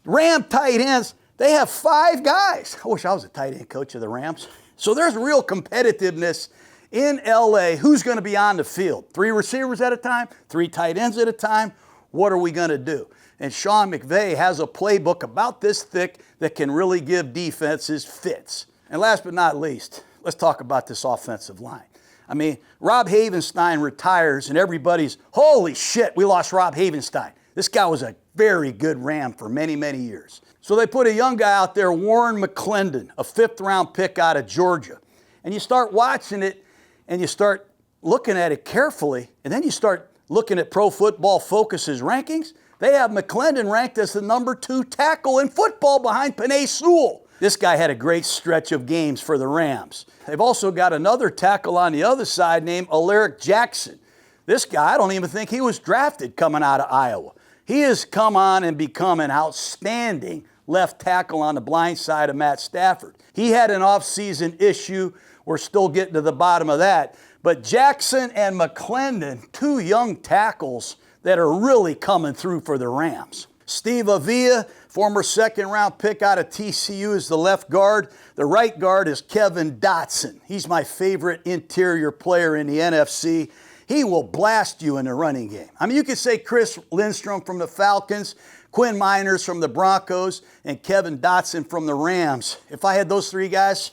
Speaker 1: Ram tight ends, they have 5 guys. I wish I was a tight end coach of the Rams. So there's real competitiveness in LA. Who's going to be on the field? 3 receivers at a time? 3 tight ends at a time? What are we going to do? And Sean McVay has a playbook about this thick that can really give defenses fits. And last but not least, let's talk about this offensive line. I mean, Rob Havenstein retires and everybody's, holy shit, we lost Rob Havenstein. This guy was a very good Ram for many, many years. So they put a young guy out there, Warren McClendon, a 5th-round pick out of Georgia. And you start watching it and you start looking at it carefully, and then you start looking at Pro Football Focus's rankings. They have McClendon ranked as the number 2 tackle in football behind Penei Sewell. This guy had a great stretch of games for the Rams. They've also got another tackle on the other side named Alaric Jackson. This guy, I don't even think he was drafted coming out of Iowa. He has come on and become an outstanding left tackle on the blind side of Matt Stafford. He had an offseason issue. We're still getting to the bottom of that. But Jackson and McClendon, 2 young tackles that are really coming through for the Rams. Steve Avila, former 2nd-round pick out of TCU, is the left guard. The right guard is Kevin Dotson. He's my favorite interior player in the NFC. He will blast you in the running game. I mean, you could say Chris Lindstrom from the Falcons, Quinn Miners from the Broncos, and Kevin Dotson from the Rams. If I had those 3 guys,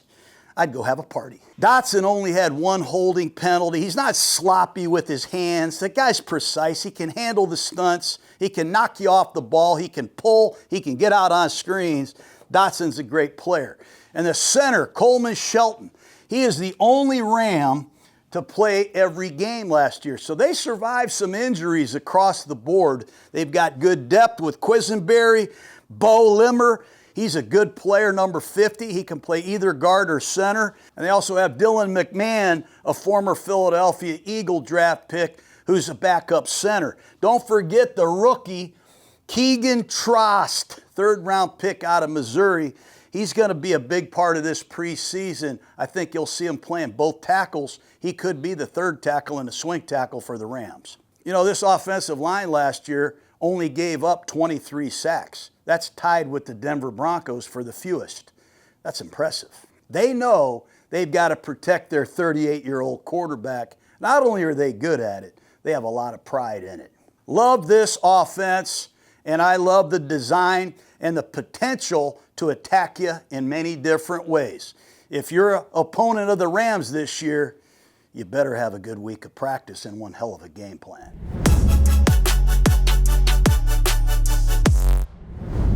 Speaker 1: I'd go have a party. Dotson only had 1 holding penalty. He's not sloppy with his hands. The guy's precise. He can handle the stunts. He can knock you off the ball. He can pull. He can get out on screens. Dotson's a great player. And the center, Coleman Shelton, he is the only Ram to play every game last year. So they survived some injuries across the board. They've got good depth with Quisenberry, Bo Limmer. He's a good player, number 50. He can play either guard or center. And they also have Dylan McMahon, a former Philadelphia Eagle draft pick, who's a backup center. Don't forget the rookie, Keegan Trost, third-round pick out of Missouri. He's going to be a big part of this preseason. I think you'll see him playing both tackles. He could be the third tackle and the swing tackle for the Rams. You know, this offensive line last year only gave up 23 sacks. That's tied with the Denver Broncos for the fewest. That's impressive. They know they've got to protect their 38-year-old quarterback. Not only are they good at it, they have a lot of pride in it. Love this offense, and I love the design and the potential to attack you in many different ways. If you're an opponent of the Rams this year, you better have a good week of practice and one hell of a game plan.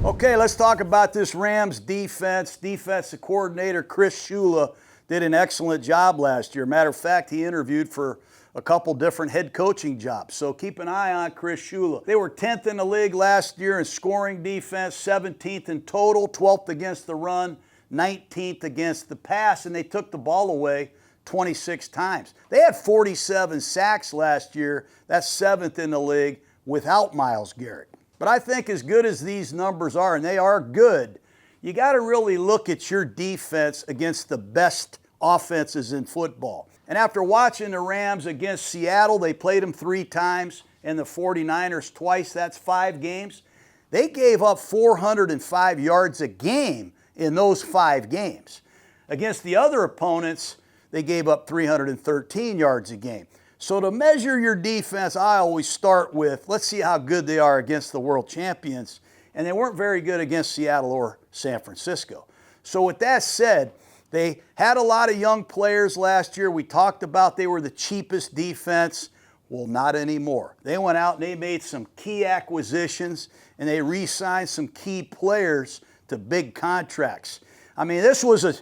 Speaker 1: Okay, let's talk about this Rams defense. Defensive coordinator Chris Shula did an excellent job last year. Matter of fact, he interviewed for a couple different head coaching jobs. So keep an eye on Chris Shula. They were 10th in the league last year in scoring defense, 17th in total, 12th against the run, 19th against the pass, and they took the ball away 26 times. They had 47 sacks last year. That's 7th in the league without Myles Garrett. But I think as good as these numbers are, and they are good, you got to really look at your defense against the best offenses in football. And after watching the Rams against Seattle, they played them 3 times, and the 49ers twice, that's 5 games. They gave up 405 yards a game in those 5 games. Against the other opponents, they gave up 313 yards a game. So to measure your defense, I always start with, let's see how good they are against the world champions. And they weren't very good against Seattle or San Francisco. So with that said, they had a lot of young players last year. We talked about they were the cheapest defense. Well, not anymore. They went out and they made some key acquisitions, and they re-signed some key players to big contracts. I mean, this was an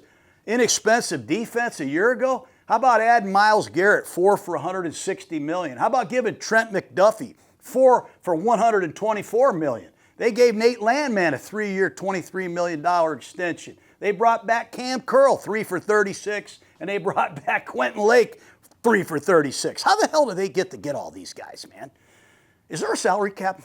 Speaker 1: inexpensive defense a year ago. How about adding Myles Garrett, 4 for $160 million? How about giving Trent McDuffie 4 for $124 million? They gave Nate Landman a 3-year, $23 million extension. They brought back Cam Curl, 3 for $36, and they brought back Quentin Lake, 3 for $36. How the hell do they get all these guys, man? Is there a salary cap?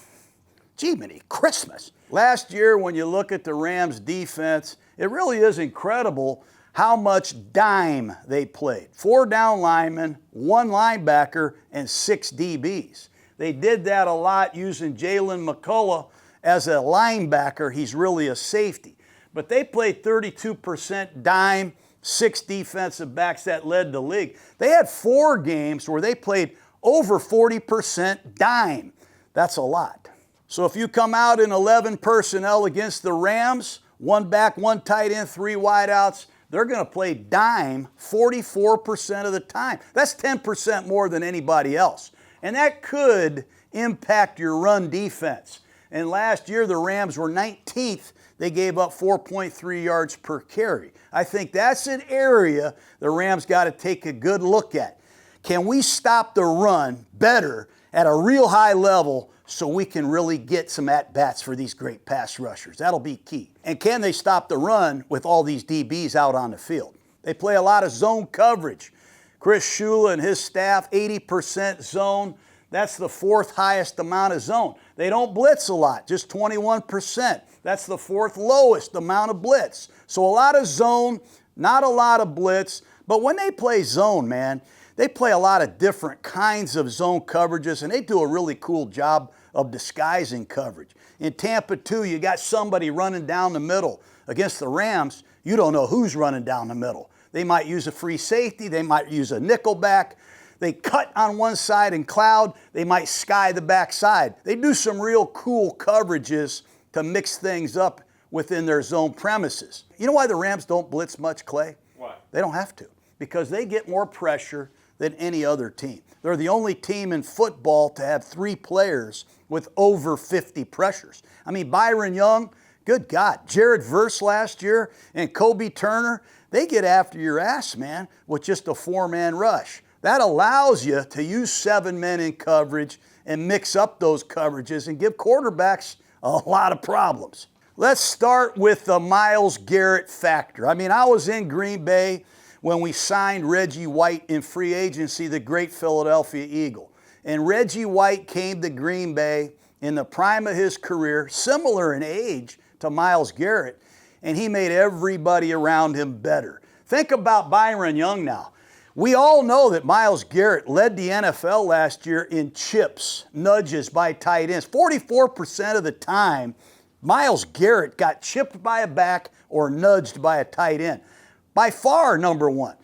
Speaker 1: Gee, many Christmas. Last year, when you look at the Rams defense, it really is incredible how much dime they played. 4 down linemen, 1 linebacker, and 6 DBs. They did that a lot using Jalen McCullough as a linebacker. He's really a safety. But they played 32% dime, 6 defensive backs that led the league. They had 4 games where they played over 40% dime. That's a lot. So if you come out in 11 personnel against the Rams, 1 back, 1 tight end, 3 wideouts, they're going to play dime 44% of the time. That's 10% more than anybody else. And that could impact your run defense. And last year, the Rams were 19th. They gave up 4.3 yards per carry. I think that's an area the Rams got to take a good look at. Can we stop the run better at a real high level so we can really get some at-bats for these great pass rushers? That'll be key. And can they stop the run with all these DBs out on the field? They play a lot of zone coverage. Chris Shula and his staff, 80% zone. That's the 4th highest amount of zone. They don't blitz a lot, just 21%. That's the 4th lowest amount of blitz. So a lot of zone, not a lot of blitz. But when they play zone, man, they play a lot of different kinds of zone coverages, and they do a really cool job of disguising coverage. In Tampa 2, you got somebody running down the middle. Against the Rams, you don't know who's running down the middle. They might use a free safety. They might use a nickel back. They cut on one side and cloud. They might sky the backside. They do some real cool coverages to mix things up within their zone premises. You know why the Rams don't blitz much, Clay?
Speaker 2: Why?
Speaker 1: They don't have to, because they get more pressure than any other team. They're the only team in football to have 3 players with over 50 pressures. I mean, Byron Young, good God, Jared Verse last year, and Kobe Turner, they get after your ass, man, with just a 4-man rush. That allows you to use 7 men in coverage and mix up those coverages and give quarterbacks a lot of problems. Let's start with the Myles Garrett factor. I mean, I was in Green Bay when we signed Reggie White in free agency, the great Philadelphia Eagle. And Reggie White came to Green Bay in the prime of his career, similar in age to Myles Garrett, and he made everybody around him better. Think about Byron Young now. We all know that Myles Garrett led the NFL last year in chips, nudges by tight ends. 44% of the time, Myles Garrett got chipped by a back or nudged by a tight end. By far, number one.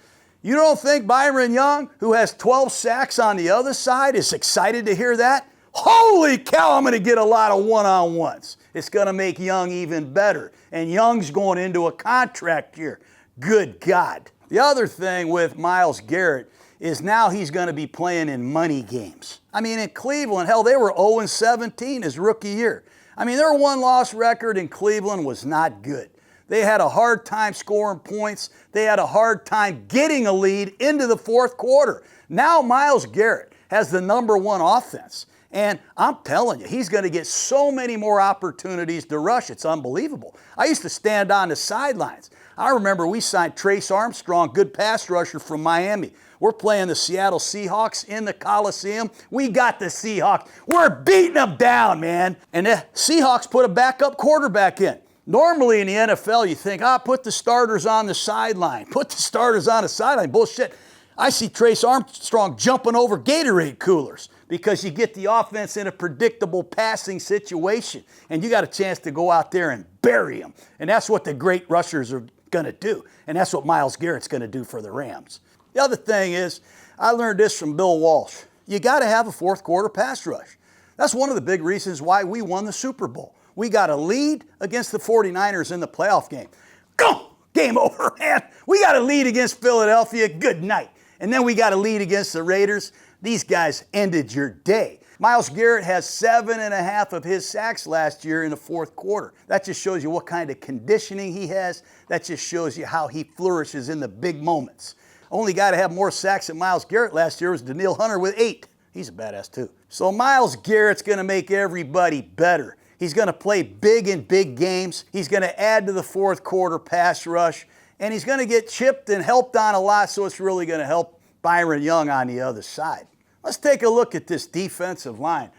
Speaker 1: You don't think Byron Young, who has 12 sacks on the other side, is excited to hear that? Holy cow, I'm going to get a lot of one-on-ones. It's going to make Young even better. And Young's going into a contract year. Good God. The other thing with Myles Garrett is now he's going to be playing in money games. I mean, in Cleveland, hell, they were 0-17 his rookie year. I mean, their one-loss record in Cleveland was not good. They had a hard time scoring points. They had a hard time getting a lead into the fourth quarter. Now Myles Garrett has the number one offense. And I'm telling you, he's going to get so many more opportunities to rush. It's unbelievable. I used to stand on the sidelines. I remember we signed Trace Armstrong, good pass rusher from Miami. We're playing the Seattle Seahawks in the Coliseum. We got the Seahawks. We're beating them down, man. And the Seahawks put a backup quarterback in. Normally in the NFL, you think, put the starters on the sideline. Put the starters on the sideline. Bullshit. I see Trace Armstrong jumping over Gatorade coolers because you get the offense in a predictable passing situation, and you got a chance to go out there and bury them. And that's what the great rushers are going to do, and that's what Myles Garrett's going to do for the Rams. The other thing is, I learned this from Bill Walsh. You got to have a fourth quarter pass rush. That's one of the big reasons why we won the Super Bowl. We got a lead against the 49ers in the playoff game. Go! Game over, man. We got a lead against Philadelphia. Good night. And then we got a lead against the Raiders. These guys ended your day. Myles Garrett has 7.5 of his sacks last year in the fourth quarter. That just shows you what kind of conditioning he has. That just shows you how he flourishes in the big moments. Only guy to have more sacks than Myles Garrett last year was Danielle Hunter with 8. He's a badass too. So Myles Garrett's going to make everybody better. He's going to play big in big games. He's going to add to the fourth quarter pass rush. And he's going to get chipped and helped on a lot, so it's really going to help Byron Young on the other side. Let's take a look at this defensive line.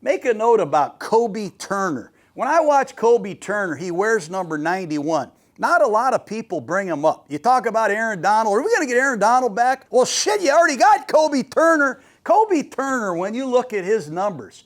Speaker 1: Make a note about Kobe Turner. When I watch Kobe Turner, he wears number 91. Not a lot of people bring him up. You talk about Aaron Donald. Are we going to get Aaron Donald back? Well, shit, you already got Kobe Turner. Kobe Turner, when you look at his numbers,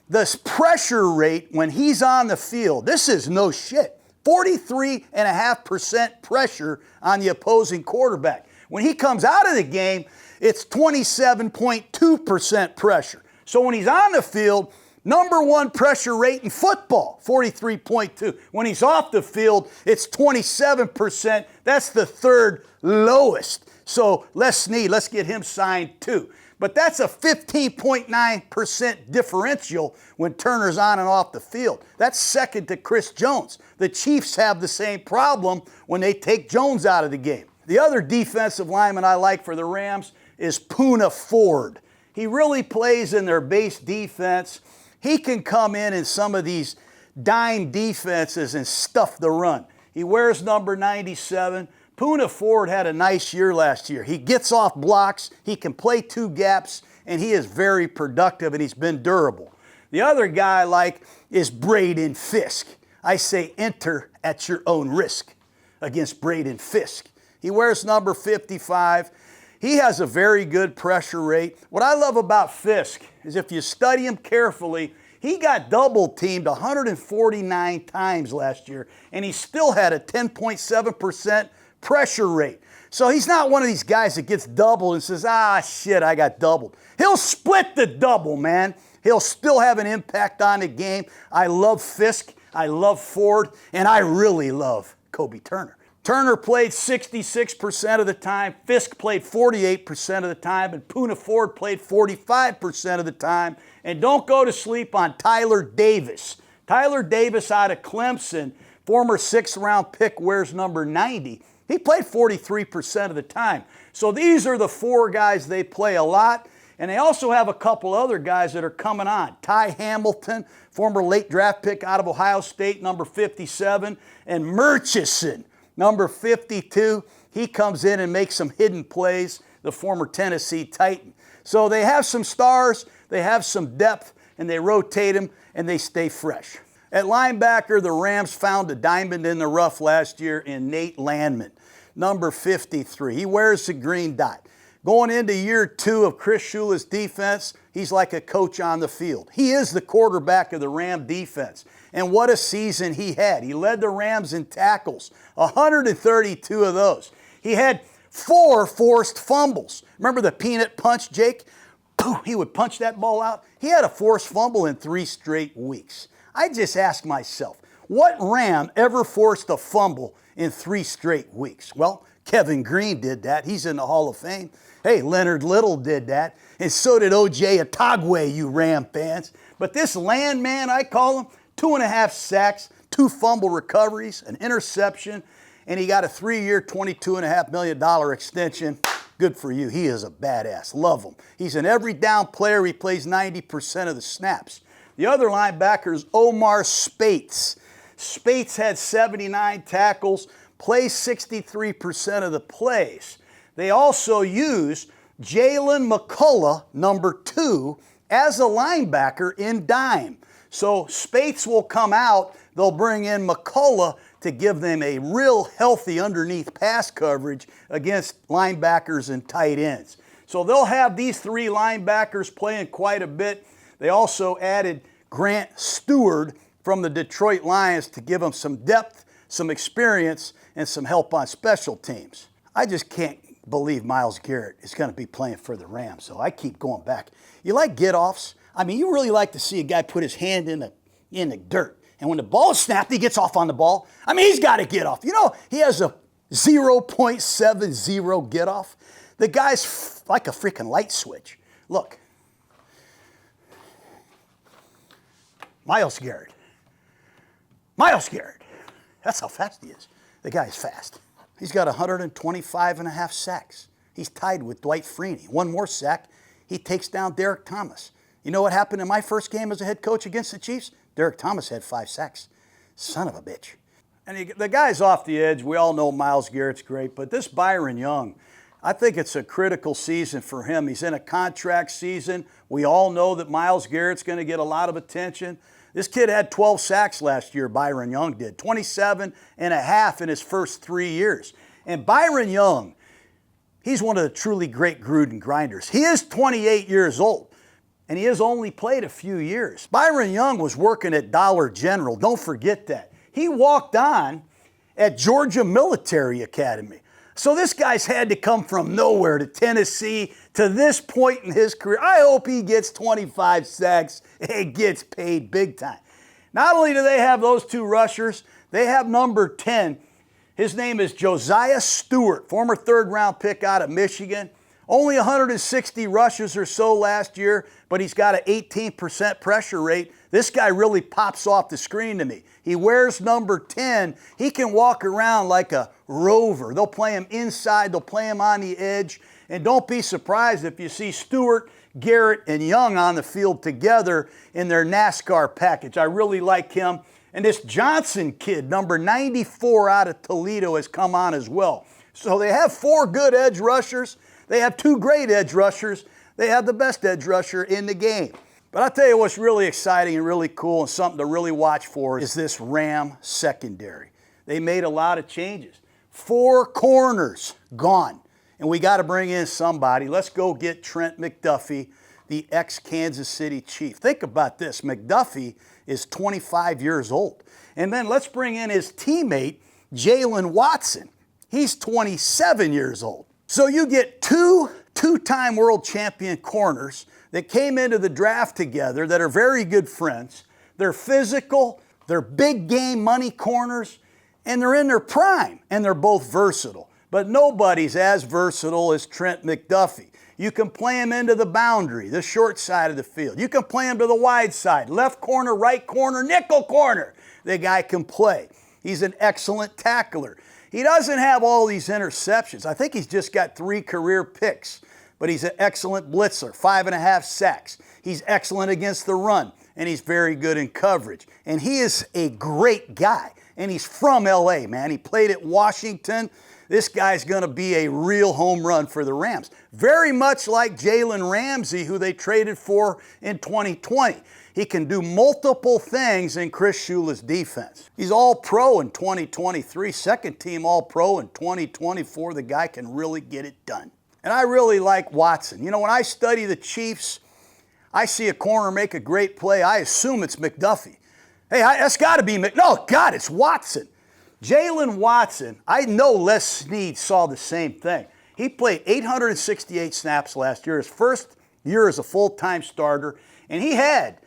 Speaker 1: the pressure rate when he's on the field, this is no shit. 43.5% pressure on the opposing quarterback. When he comes out of the game, it's 27.2% pressure. So when he's on the field, number one pressure rate in football, 43.2. When he's off the field, it's 27%. That's the third lowest. So let's get him signed too. But that's a 15.9% differential when Turner's on and off the field. That's second to Chris Jones. The Chiefs have the same problem when they take Jones out of the game. The other defensive lineman I like for the Rams is Poona Ford. He really plays in their base defense. He can come in some of these dime defenses and stuff the run. He wears number 97. Poona Ford had a nice year last year. He gets off blocks, he can play two gaps, and he is very productive, and he's been durable. The other guy I like is Braden Fisk. I say enter at your own risk against Braden Fisk. He wears number 55. He has a very good pressure rate. What I love about Fisk is if you study him carefully, he got double teamed 149 times last year, and he still had a 10.7% pressure rate. So he's not one of these guys that gets doubled and says, shit, I got doubled. He'll split the double, man. He'll still have an impact on the game. I love Fisk, I love Ford, and I really love Kobe Turner. Turner played 66% of the time, Fisk played 48% of the time, and Poona Ford played 45% of the time. And don't go to sleep on Tyler Davis. Tyler Davis out of Clemson, former 6th-round pick, wears number 90. He played 43% of the time. So these are the four guys they play a lot. And they also have a couple other guys that are coming on. Ty Hamilton, former late draft pick out of Ohio State, number 57. And Murchison, number 52. He comes in and makes some hidden plays, the former Tennessee Titan. So they have some stars, they have some depth, and they rotate them, and they stay fresh. At linebacker, the Rams found a diamond in the rough last year in Nate Landman, number 53. He wears the green dot. Going into year 2 of Chris Shula's defense, he's like a coach on the field. He is the quarterback of the Ram defense. And what a season he had. He led the Rams in tackles, 132 of those. He had 4 forced fumbles. Remember the peanut punch, Jake? He would punch that ball out. He had a forced fumble in 3 straight weeks. I just ask myself, what Ram ever forced a fumble in 3 straight weeks? Well, Kevin Green did that. He's in the Hall of Fame. Hey, Leonard Little did that. And so did O.J. Atogwe, you Ram fans. But this Landman, I call him, 2.5 sacks, 2 fumble recoveries, an interception, and he got a 3-year, $22.5 million extension. Good for you. He is a badass. Love him. He's an every down player. He plays 90% of the snaps. The other linebacker is Omar Spates. Spates had 79 tackles, plays 63% of the plays. They also use Jalen McCullough, number 2, as a linebacker in dime. So Spates will come out. They'll bring in McCullough to give them a real healthy underneath pass coverage against linebackers and tight ends. So they'll have these 3 linebackers playing quite a bit. They also added Grant Stewart from the Detroit Lions to give them some depth, some experience, and some help on special teams. I just can't believe Myles Garrett is going to be playing for the Rams, so I keep going back. You like get-offs? I mean, you really like to see a guy put his hand in the dirt. And when the ball is snapped, he gets off on the ball. I mean, he's got to get off. You know, he has a 0.70 get off. The guy's like a freaking light switch. Look. Myles Garrett. Myles Garrett. That's how fast he is. The guy's fast. He's got 125.5 sacks. He's tied with Dwight Freeney. 1 more sack, he takes down Derek Thomas. You know what happened in my first game as a head coach against the Chiefs? Derek Thomas had 5 sacks. Son of a bitch. And the guy's off the edge. We all know Myles Garrett's great, but this Byron Young, I think it's a critical season for him. He's in a contract season. We all know that Myles Garrett's going to get a lot of attention. This kid had 12 sacks last year, Byron Young did. 27.5 in his first 3 years. And Byron Young, he's one of the truly great Gruden grinders. He is 28 years old, and he has only played a few years. Byron Young was working at Dollar General. Don't forget that. He walked on at Georgia Military Academy. So this guy's had to come from nowhere to Tennessee to this point in his career. I hope he gets 25 sacks and gets paid big time. Not only do they have those 2 rushers, they have number 10. His name is Josiah Stewart, former 3rd-round pick out of Michigan. Only 160 rushes or so last year, but he's got an 18% pressure rate. This guy really pops off the screen to me. He wears number 10. He can walk around like a rover. They'll play him inside. They'll play him on the edge. And don't be surprised if you see Stewart, Garrett, and Young on the field together in their NASCAR package. I really like him. And this Johnson kid, number 94 out of Toledo, has come on as well. So they have 4 good edge rushers. They have 2 great edge rushers. They have the best edge rusher in the game. But I'll tell you what's really exciting and really cool and something to really watch for is this Ram secondary. They made a lot of changes. 4 corners gone. And we got to bring in somebody. Let's go get Trent McDuffie, the ex-Kansas City Chief. Think about this. McDuffie is 25 years old. And then let's bring in his teammate, Jalen Watson. He's 27 years old. So you get 2 two-time world champion corners that came into the draft together that are very good friends. They're physical, they're big game money corners, and they're in their prime, and they're both versatile. But nobody's as versatile as Trent McDuffie. You can play him into the boundary, the short side of the field. You can play him to the wide side, left corner, right corner, nickel corner. The guy can play. He's an excellent tackler. He doesn't have all these interceptions. I think he's just got 3 career picks. but he's an excellent blitzer, 5.5 sacks. He's excellent against the run, and he's very good in coverage. And he is a great guy, and he's from LA, man. He played at Washington. This guy's going to be a real home run for the Rams. Very much like Jalen Ramsey, who they traded for in 2020. He can do multiple things in Chris Shula's defense. He's all-pro in 2023, second team all-pro in 2024. The guy can really get it done. And I really like Watson. You know, when I study the Chiefs, I see a corner make a great play. I assume it's McDuffie. Hey, that's got to be no, God, it's Watson. Jalen Watson, I know Les Snead saw the same thing. He played 868 snaps last year, his first year as a full-time starter, and he had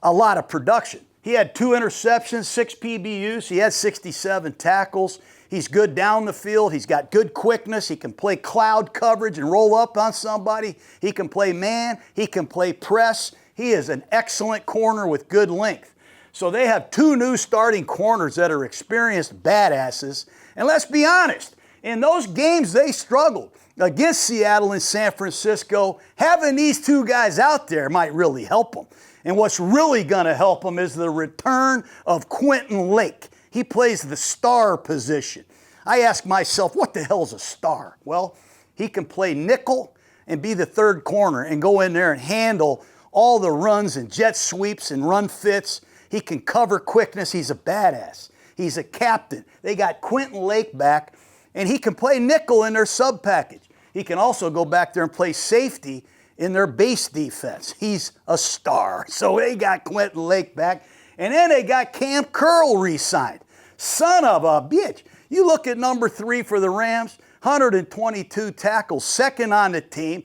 Speaker 1: a lot of production. He had 2 interceptions, 6 PBUs. He had 67 tackles. He's good down the field. He's got good quickness. He can play cloud coverage and roll up on somebody. He can play man. He can play press. He is an excellent corner with good length. So they have 2 new starting corners that are experienced badasses. And let's be honest, in those games they struggled against Seattle and San Francisco. Having these 2 guys out there might really help them. And what's really going to help them is the return of Quentin Lake. He plays the star position. I ask myself, what the hell's a star? Well, he can play nickel and be the 3rd corner and go in there and handle all the runs and jet sweeps and run fits. He can cover quickness. He's a badass. He's a captain. They got Quentin Lake back, and he can play nickel in their sub package. He can also go back there and play safety in their base defense. He's a star. So they got Quentin Lake back, and then they got Cam Curl re-signed. Son of a bitch. You look at number 3 for the Rams, 122 tackles, second on the team.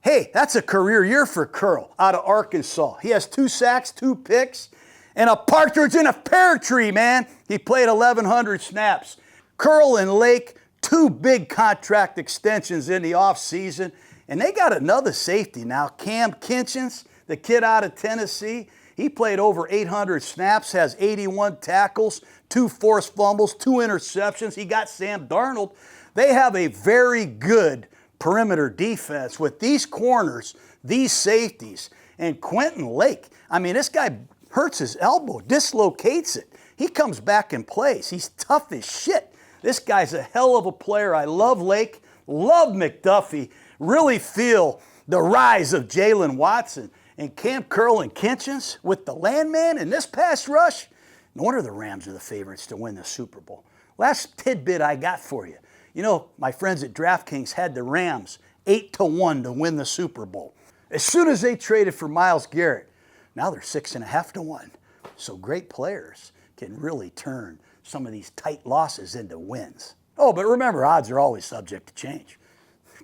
Speaker 1: Hey, that's a career year for Curl out of Arkansas. He has 2 sacks, 2 picks, and a partridge in a pear tree, man. He played 1,100 snaps. Curl and Lake, 2 big contract extensions in the offseason. And they got another safety now, Cam Kinchins, the kid out of Tennessee. He played over 800 snaps, has 81 tackles, 2 forced fumbles, 2 interceptions. He got Sam Darnold. They have a very good perimeter defense with these corners, these safeties, and Quentin Lake. I mean, this guy hurts his elbow, dislocates it. He comes back and plays. He's tough as shit. This guy's a hell of a player. I love Lake, love McDuffie. Really feel the rise of Jalen Watson and Cam Curl and Kinchins with the landman and this pass rush. No wonder the Rams are the favorites to win the Super Bowl. Last tidbit I got for you. You know, my friends at DraftKings had the Rams 8-1 to win the Super Bowl. As soon as they traded for Myles Garrett, now they're 6.5-1. So great players can really turn some of these tight losses into wins. Oh, but remember, odds are always subject to change.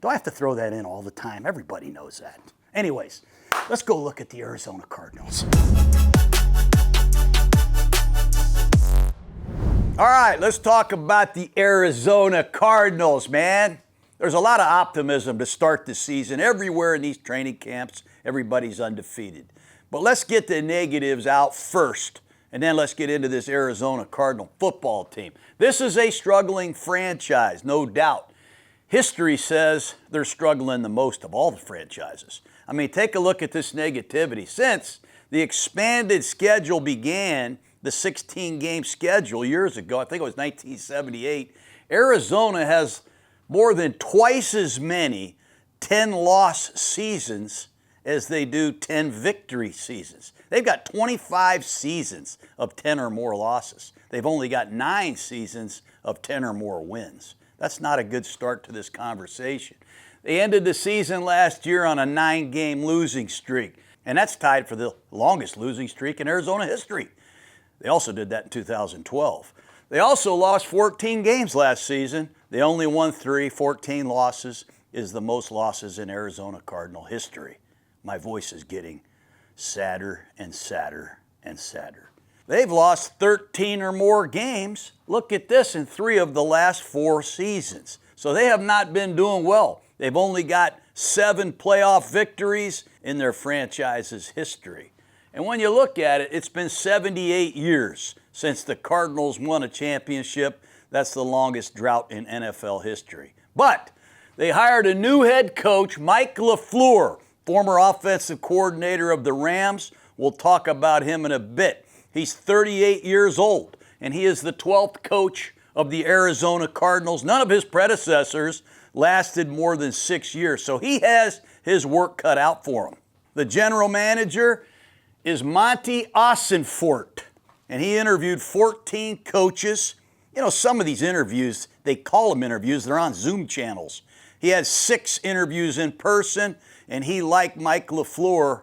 Speaker 1: Do I have to throw that in all the time? Everybody knows that. Anyways, let's go look at the Arizona Cardinals. All right, let's talk about the Arizona Cardinals, man. There's a lot of optimism to start the season. Everywhere in these training camps, everybody's undefeated. But let's get the negatives out first, and then let's get into this Arizona Cardinal football team. This is a struggling franchise, no doubt. History says they're struggling the most of all the franchises. I mean, take a look at this negativity. Since the expanded schedule began, the 16-game schedule years ago, I think it was 1978, Arizona has more than twice as many 10-loss seasons as they do 10 victory seasons. They've got 25 seasons of 10 or more losses. They've only got 9 seasons of 10 or more wins. That's not a good start to this conversation. They ended the season last year on a 9-game losing streak, and that's tied for the longest losing streak in Arizona history. They also did that in 2012. They also lost 14 games last season. They only won 3. 14 losses is the most losses in Arizona Cardinal history. My voice is getting sadder and sadder and sadder. They've lost 13 or more games. Look at this, in 3 of the last 4 seasons. So they have not been doing well. They've only got 7 playoff victories in their franchise's history. And when you look at it, it's been 78 years since the Cardinals won a championship. That's the longest drought in NFL history. But They hired a new head coach, Mike LaFleur, former offensive coordinator of the Rams. We'll talk about him in a bit. He's 38 years old, and he is the 12th coach of the Arizona Cardinals. None of his predecessors lasted more than 6 years, so he has his work cut out for him. The general manager is Monty Ossenfort, and he interviewed 14 coaches. You know, some of these interviews, they call them interviews, they're on Zoom channels. He had 6 interviews in person, and he liked Mike LaFleur,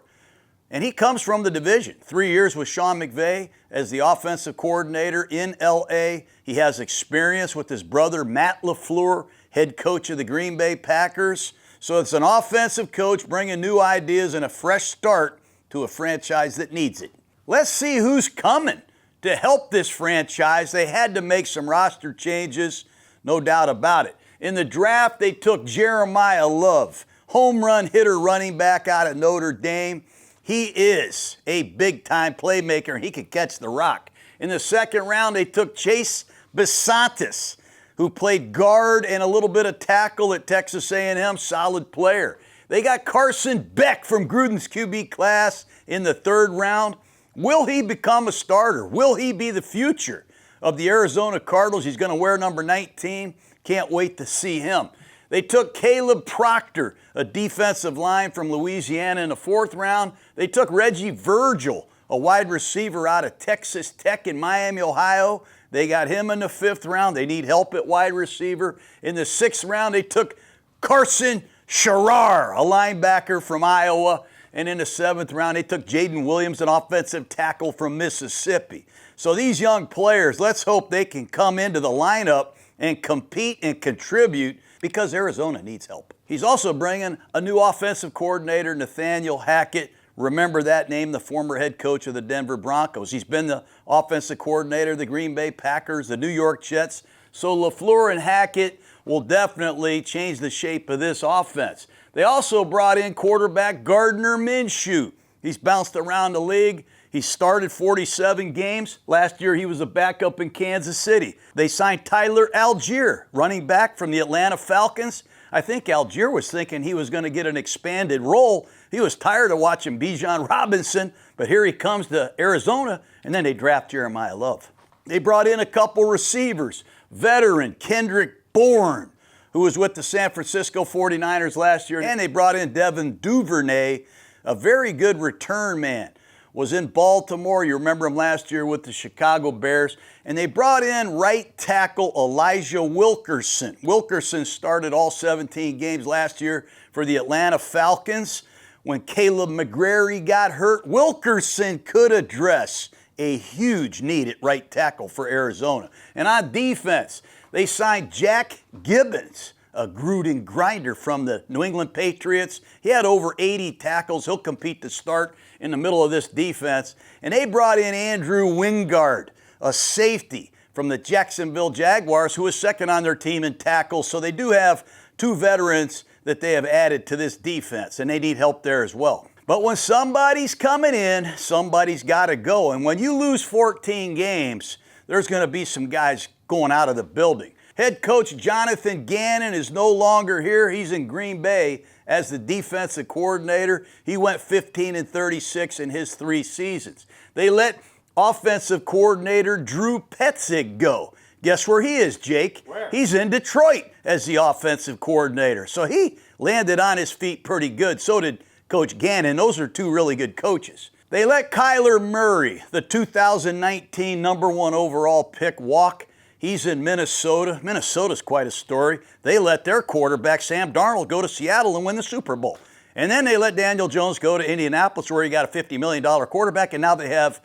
Speaker 1: and he comes from the division. 3 years with Sean McVay as the offensive coordinator in L.A. He has experience with his brother, Matt LaFleur, head coach of the Green Bay Packers. So it's an offensive coach bringing new ideas and a fresh start to a franchise that needs it. Let's see who's coming to help this franchise. They had to make some roster changes, no doubt about it. In the draft, they took Jeremiah Love, home run hitter running back out of Notre Dame. He is a big-time playmaker, and he can catch the rock. In the second round, they took Chase Bisontis, who played guard and a little bit of tackle at Texas A&M, solid player. They got Carson Beck from Gruden's QB class in the third round. Will he become a starter? Will he be the future of the Arizona Cardinals? He's going to wear number 19. Can't wait to see him. They took Caleb Proctor, a defensive line from Louisiana, in the fourth round. They took Reggie Virgil, a wide receiver out of Texas Tech in Miami, Ohio. They got him in the fifth round. They need help at wide receiver. In the sixth round, they took Carson Sherrar, a linebacker from Iowa. And in the seventh round, they took Jaden Williams, an offensive tackle from Mississippi. So these young players, let's hope they can come into the lineup and compete and contribute, because Arizona needs help. He's also bringing a new offensive coordinator, Nathaniel Hackett. Remember that name, the former head coach of the Denver Broncos. He's been the offensive coordinator of the Green Bay Packers, the New York Jets. So LaFleur and Hackett will definitely change the shape of this offense. They also brought in quarterback Gardner Minshew. He's bounced around the league. He started 47 games. Last year, he was a backup in Kansas City. They signed Tyler Algier, running back from the Atlanta Falcons. I think Algier was thinking he was going to get an expanded role. He was tired of watching Bijan Robinson, but here he comes to Arizona, and then they draft Jeremiah Love. They brought in a couple receivers. Veteran Kendrick Bourne, who was with the San Francisco 49ers last year, and they brought in Devin Duvernay, a very good return man. Was in Baltimore. You remember him last year with the Chicago Bears. And they brought in right tackle Elijah Wilkerson. Wilkerson started all 17 games last year for the Atlanta Falcons. When Caleb McGrary got hurt, Wilkerson could address a huge need at right tackle for Arizona. And on defense, they signed Jack Gibbons, a Gruden grinder from the New England Patriots. He had over 80 tackles. He'll compete to start in the middle of this defense. And they brought in Andrew Wingard, a safety from the Jacksonville Jaguars, who is second on their team in tackles. So they do have 2 veterans that they have added to this defense, and they need help there as well. But when somebody's coming in, somebody's got to go. And when you lose 14 games, there's going to be some guys going out of the building. Head coach Jonathan Gannon is no longer here. He's in Green Bay as the defensive coordinator. He went 15-36 in his 3 seasons. They let offensive coordinator Drew Petzig go. Guess where he is, Jake?
Speaker 2: Where?
Speaker 1: He's in Detroit as the offensive coordinator. So he landed on his feet pretty good. So did Coach Gannon. Those are 2 really good coaches. They let Kyler Murray, the 2019 number 1 overall pick, walk. He's in Minnesota. Minnesota's quite a story. They let their quarterback, Sam Darnold, go to Seattle and win the Super Bowl. And then they let Daniel Jones go to Indianapolis, where he got a $50 million quarterback, and now they have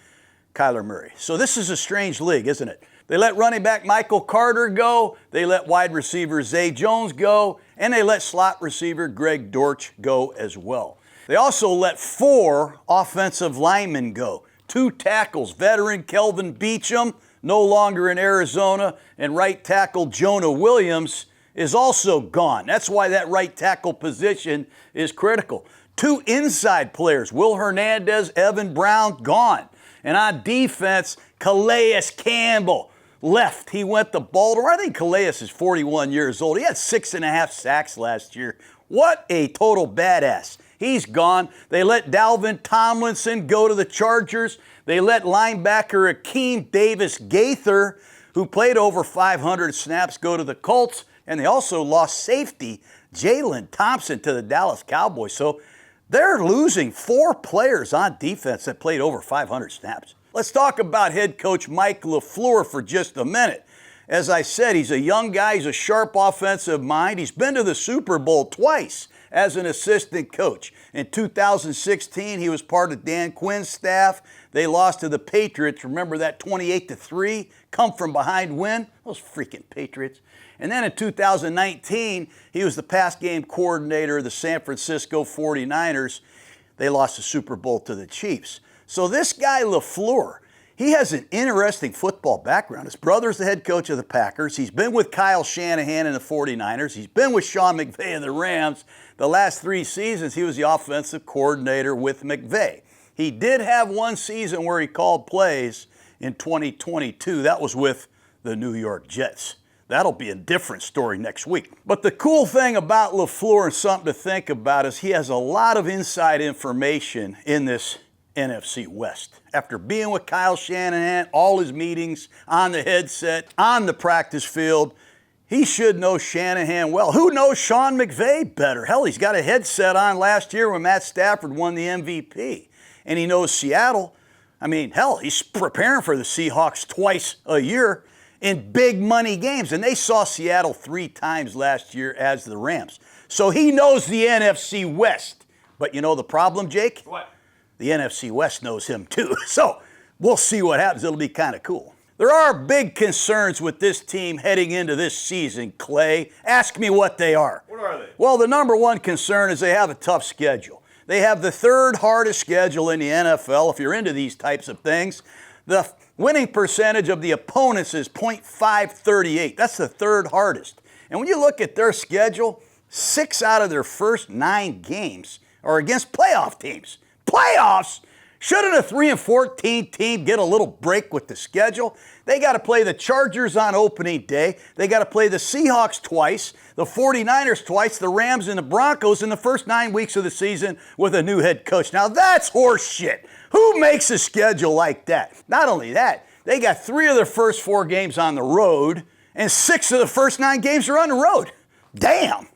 Speaker 1: Kyler Murray. So this is a strange league, isn't it? They let running back Michael Carter go. They let wide receiver Zay Jones go. And they let slot receiver Greg Dortch go as well. They also let 4 offensive linemen go. 2 tackles, veteran Kelvin Beachum, no longer in Arizona, and right tackle Jonah Williams is also gone. That's why that right tackle position is critical. 2 inside players, Will Hernandez, Evan Brown, gone. And on defense, Calais Campbell, left. He went to Baltimore. I think Calais is 41 years old. He had 6.5 sacks last year. What a total badass. He's gone. They let Dalvin Tomlinson go to the Chargers. They let linebacker Akeem Davis-Gaither, who played over 500 snaps, go to the Colts. And they also lost safety Jalen Thompson to the Dallas Cowboys. So they're losing 4 players on defense that played over 500 snaps. Let's talk about head coach Mike LaFleur for just a minute. As I said, he's a young guy. He's a sharp offensive mind. He's been to the Super Bowl twice as an assistant coach. In 2016, he was part of Dan Quinn's staff. They lost to the Patriots. Remember that 28-3 come from behind win? Those freaking Patriots. And then in 2019, he was the pass game coordinator of the San Francisco 49ers. They lost the Super Bowl to the Chiefs. So this guy LaFleur, he has an interesting football background. His brother's the head coach of the Packers. He's been with Kyle Shanahan and the 49ers. He's been with Sean McVay and the Rams. The last 3 seasons, he was the offensive coordinator with McVay. He did have one season where he called plays in 2022. That was with the New York Jets. That'll be a different story next week. But the cool thing about LaFleur, and something to think about, is he has a lot of inside information in this NFC West. After being with Kyle Shanahan, all his meetings, on the headset, on the practice field, he should know Shanahan well. Who knows Sean McVay better? Hell, he's got a headset on last year when Matt Stafford won the MVP. And he knows Seattle. I mean, hell, he's preparing for the Seahawks twice a year in big money games. And they saw Seattle 3 times last year as the Rams. So he knows the NFC West. But you know the problem, Jake?
Speaker 2: What?
Speaker 1: The NFC West knows him too. So we'll see what happens. It'll be kind of cool. There are big concerns with this team heading into this season, Clay. Ask me what they are.
Speaker 2: What are they?
Speaker 1: Well, the number one concern is they have a tough schedule. They have the 3rd hardest schedule in the NFL, if you're into these types of things. The winning percentage of the opponents is .538. That's the 3rd hardest. And when you look at their schedule, 6 out of their first 9 games are against playoff teams. Playoffs? Shouldn't a 3-14 team get a little break with the schedule? They got to play the Chargers on opening day. They got to play the Seahawks twice, the 49ers twice, the Rams and the Broncos in the first 9 weeks of the season with a new head coach. Now that's horse shit. Who makes a schedule like that? Not only that, they got 3 of their first 4 games on the road, and 6 of the first 9 games are on the road. Damn.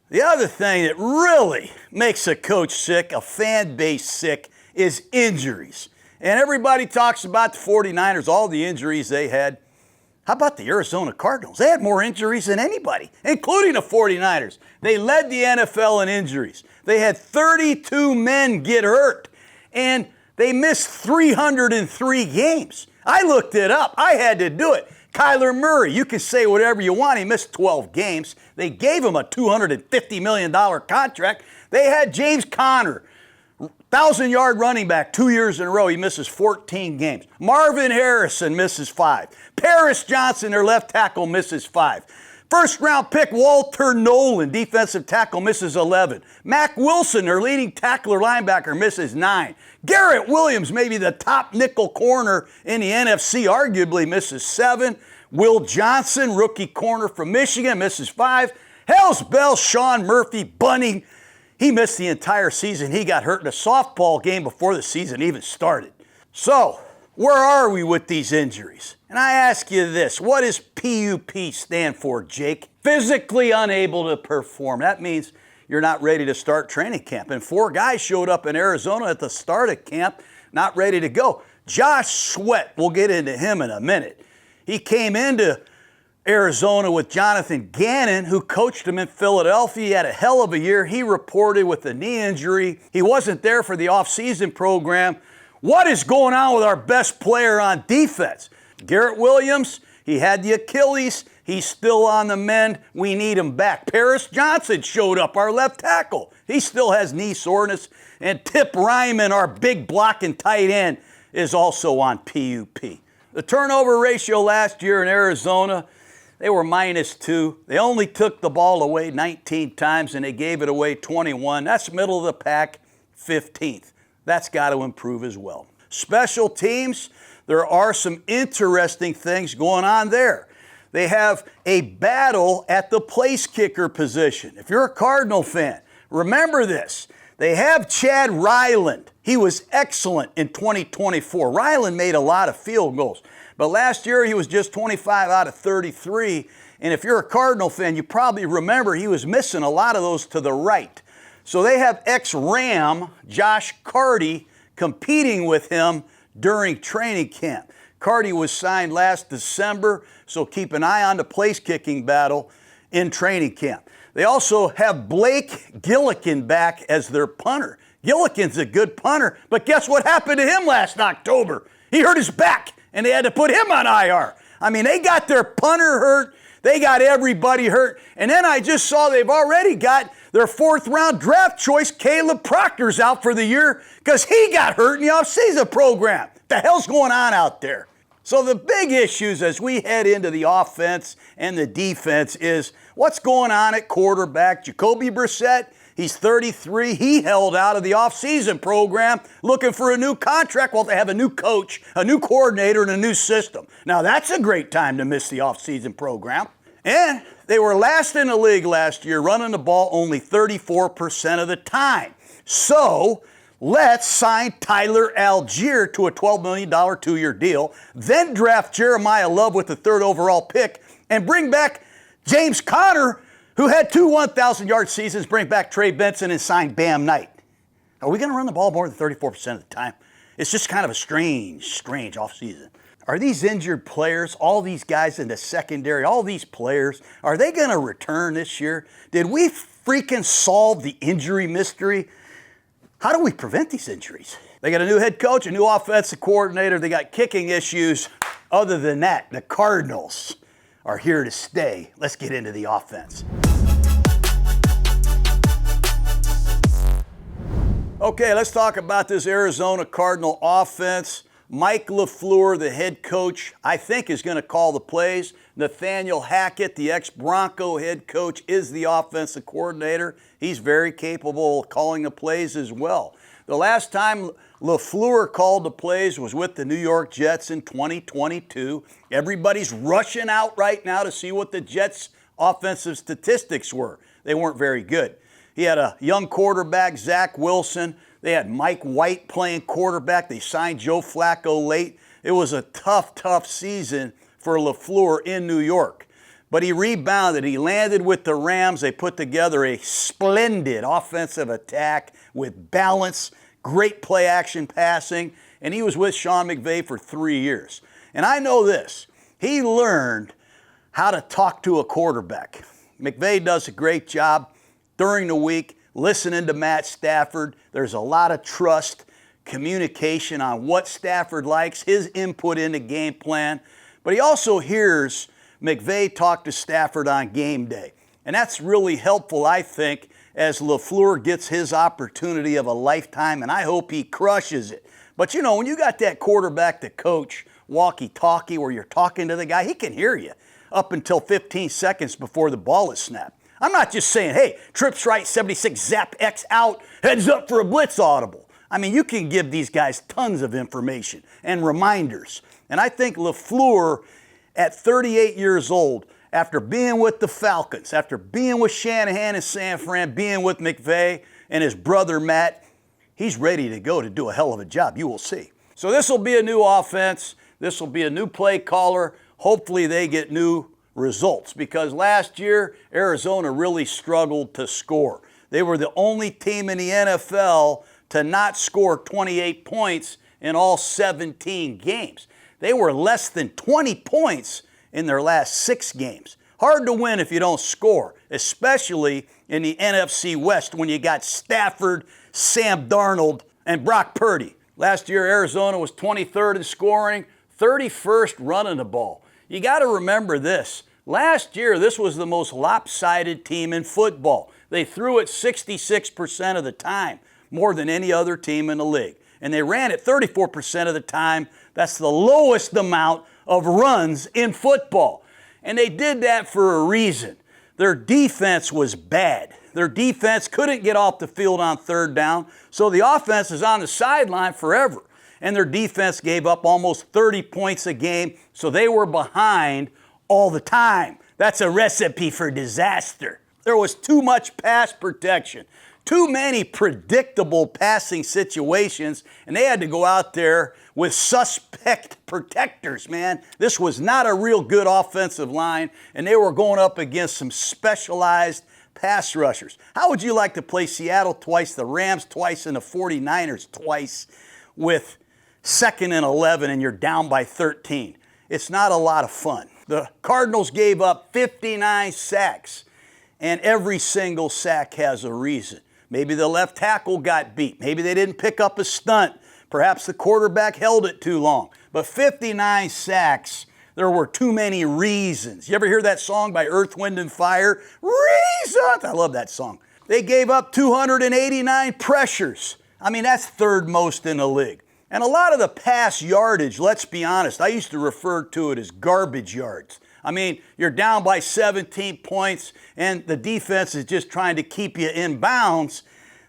Speaker 1: The other thing that really makes a coach sick, a fan base sick, is injuries. And everybody talks about the 49ers, all the injuries they had. How about the Arizona Cardinals? They had more injuries than anybody, including the 49ers. They led the NFL in injuries. They had 32 men get hurt, and they missed 303 games. I looked it up. I had to do it. Kyler Murray, you can say whatever you want. He missed 12 games. They gave him a $250 million contract. They had James Conner, 1,000-yard running back 2 years in a row. He misses 14 games. Marvin Harrison misses 5. Paris Johnson, their left tackle, misses 5. First-round pick Walter Nolan, defensive tackle, misses 11. Mack Wilson, their leading tackler linebacker, misses 9. Garrett Williams, maybe the top nickel corner in the NFC, arguably misses 7. Will Johnson, rookie corner from Michigan, misses 5. Hell's Bell, Sean Murphy, Bunny, he missed the entire season. He got hurt in a softball game before the season even started. So, where are we with these injuries? And I ask you this, what does PUP stand for, Jake? Physically unable to perform. That means you're not ready to start training camp. And 4 guys showed up in Arizona at the start of camp, not ready to go. Josh Sweat, we'll get into him in a minute. He came into Arizona with Jonathan Gannon, who coached him in Philadelphia. He had a hell of a year. He reported with a knee injury. He wasn't there for the offseason program. What is going on with our best player on defense? Garrett Williams, he had the Achilles. He's still on the mend. We need him back. Paris Johnson showed up, our left tackle. He still has knee soreness. And Tip Ryman, our big blocking tight end, is also on PUP. The turnover ratio last year in Arizona, they were -2. They only took the ball away 19 times, and they gave it away 21. That's middle of the pack, 15th. That's got to improve as well. Special teams, there are some interesting things going on there. They have a battle at the place kicker position. If you're a Cardinal fan, remember this. They have Chad Ryland. He was excellent in 2024. Ryland made a lot of field goals, but last year he was just 25 out of 33. And if you're a Cardinal fan, you probably remember he was missing a lot of those to the right. So they have ex-Ram Josh Carty competing with him during training camp. Carty was signed last December, so keep an eye on the place kicking battle in training camp. They also have Blake Gillikin back as their punter. Gillikin's a good punter, but guess what happened to him last October? He hurt his back, and they had to put him on IR. I mean, they got their punter hurt. They got everybody hurt. And then I just saw they've already got their 4th-round draft choice, Caleb Proctor's out for the year because he got hurt in the offseason program. What the hell's going on out there? So the big issues as we head into the offense and the defense is what's going on at quarterback. Jacoby Brissett, he's 33. He held out of the offseason program looking for a new contract. Well, they have a new coach, a new coordinator, and a new system. Now, that's a great time to miss the offseason program. And they were last in the league last year, running the ball only 34% of the time. So let's sign Tyler Algier to a $12 million 2-year deal, then draft Jeremiah Love with the 3rd overall pick, and bring back James Conner, who had 2 1,000-yard seasons, bring back Trey Benson and sign Bam Knight. Are we going to run the ball more than 34% of the time? It's just kind of a strange offseason. Are these injured players, all these guys in the secondary, all these players, are they going to return this year? Did we freaking solve the injury mystery? How do we prevent these injuries? They got a new head coach, a new offensive coordinator. They got kicking issues. Other than that, the Cardinals are here to stay. Let's get into the offense. Okay, let's talk about this Arizona Cardinal offense. Mike LaFleur, the head coach, I think is going to call the plays. Nathaniel Hackett, the ex-Bronco head coach, is the offensive coordinator. He's very capable of calling the plays as well. The last time LaFleur called the plays was with the New York Jets in 2022. Everybody's rushing out right now to see what the Jets' offensive statistics were. They weren't very good. He had a young quarterback, Zach Wilson. They had Mike White playing quarterback. They signed Joe Flacco late. It was a tough season for LaFleur in New York. But he rebounded. He landed with the Rams. They put together a splendid offensive attack with balance, great play action passing, and he was with Sean McVay for 3 years. And I know this. He learned how to talk to a quarterback. McVay does a great job during the week listening to Matt Stafford. There's a lot of trust, communication on what Stafford likes, his input in the game plan. But he also hears McVay talk to Stafford on game day. And that's really helpful, I think, as LaFleur gets his opportunity of a lifetime, and I hope he crushes it. But you know, when you got that quarterback to coach, walkie-talkie, where you're talking to the guy, he can hear you up until 15 seconds before the ball is snapped. I'm not just saying, hey, trips right, 76, zap X out, heads up for a blitz audible. I mean, you can give these guys tons of information and reminders. And I think LaFleur, at 38 years old, after being with the Falcons, after being with Shanahan and San Fran, being with McVay and his brother Matt, he's ready to go to do a hell of a job. You will see. So this will be a new offense. This will be a new play caller. Hopefully they get new results, because last year Arizona really struggled to score. They were the only team in the NFL to not score 28 points in all 17 games. They were less than 20 points in their last 6 games. Hard to win if you don't score, especially in the NFC West when you got Stafford, Sam Darnold, and Brock Purdy. Last year Arizona was 23rd in scoring, 31st running the ball. You got to remember this. Last year, this was the most lopsided team in football. They threw it 66% of the time, more than any other team in the league. And they ran it 34% of the time. That's the lowest amount of runs in football. And they did that for a reason. Their defense was bad. Their defense couldn't get off the field on 3rd down, so the offense is on the sideline forever. and their defense gave up almost 30 points a game, so they were behind all the time. That's a recipe for disaster. There was too much pass protection, too many predictable passing situations, and they had to go out there with suspect protectors, man. This was not a real good offensive line, and they were going up against some specialized pass rushers. How would you like to play Seattle twice, the Rams twice, and the 49ers twice with 2nd and 11 and you're down by 13? It's not a lot of fun. The Cardinals gave up 59 sacks, and every single sack has a reason. Maybe the left tackle got beat. Maybe they didn't pick up a stunt. Perhaps the quarterback held it too long. But 59 sacks, there were too many reasons. You ever hear that song by Earth, Wind, and Fire? Reasons! I love that song. They gave up 289 pressures. I mean, that's 3rd most in the league. And a lot of the pass yardage, let's be honest, I used to refer to it as garbage yards. I mean, you're down by 17 points and the defense is just trying to keep you in bounds.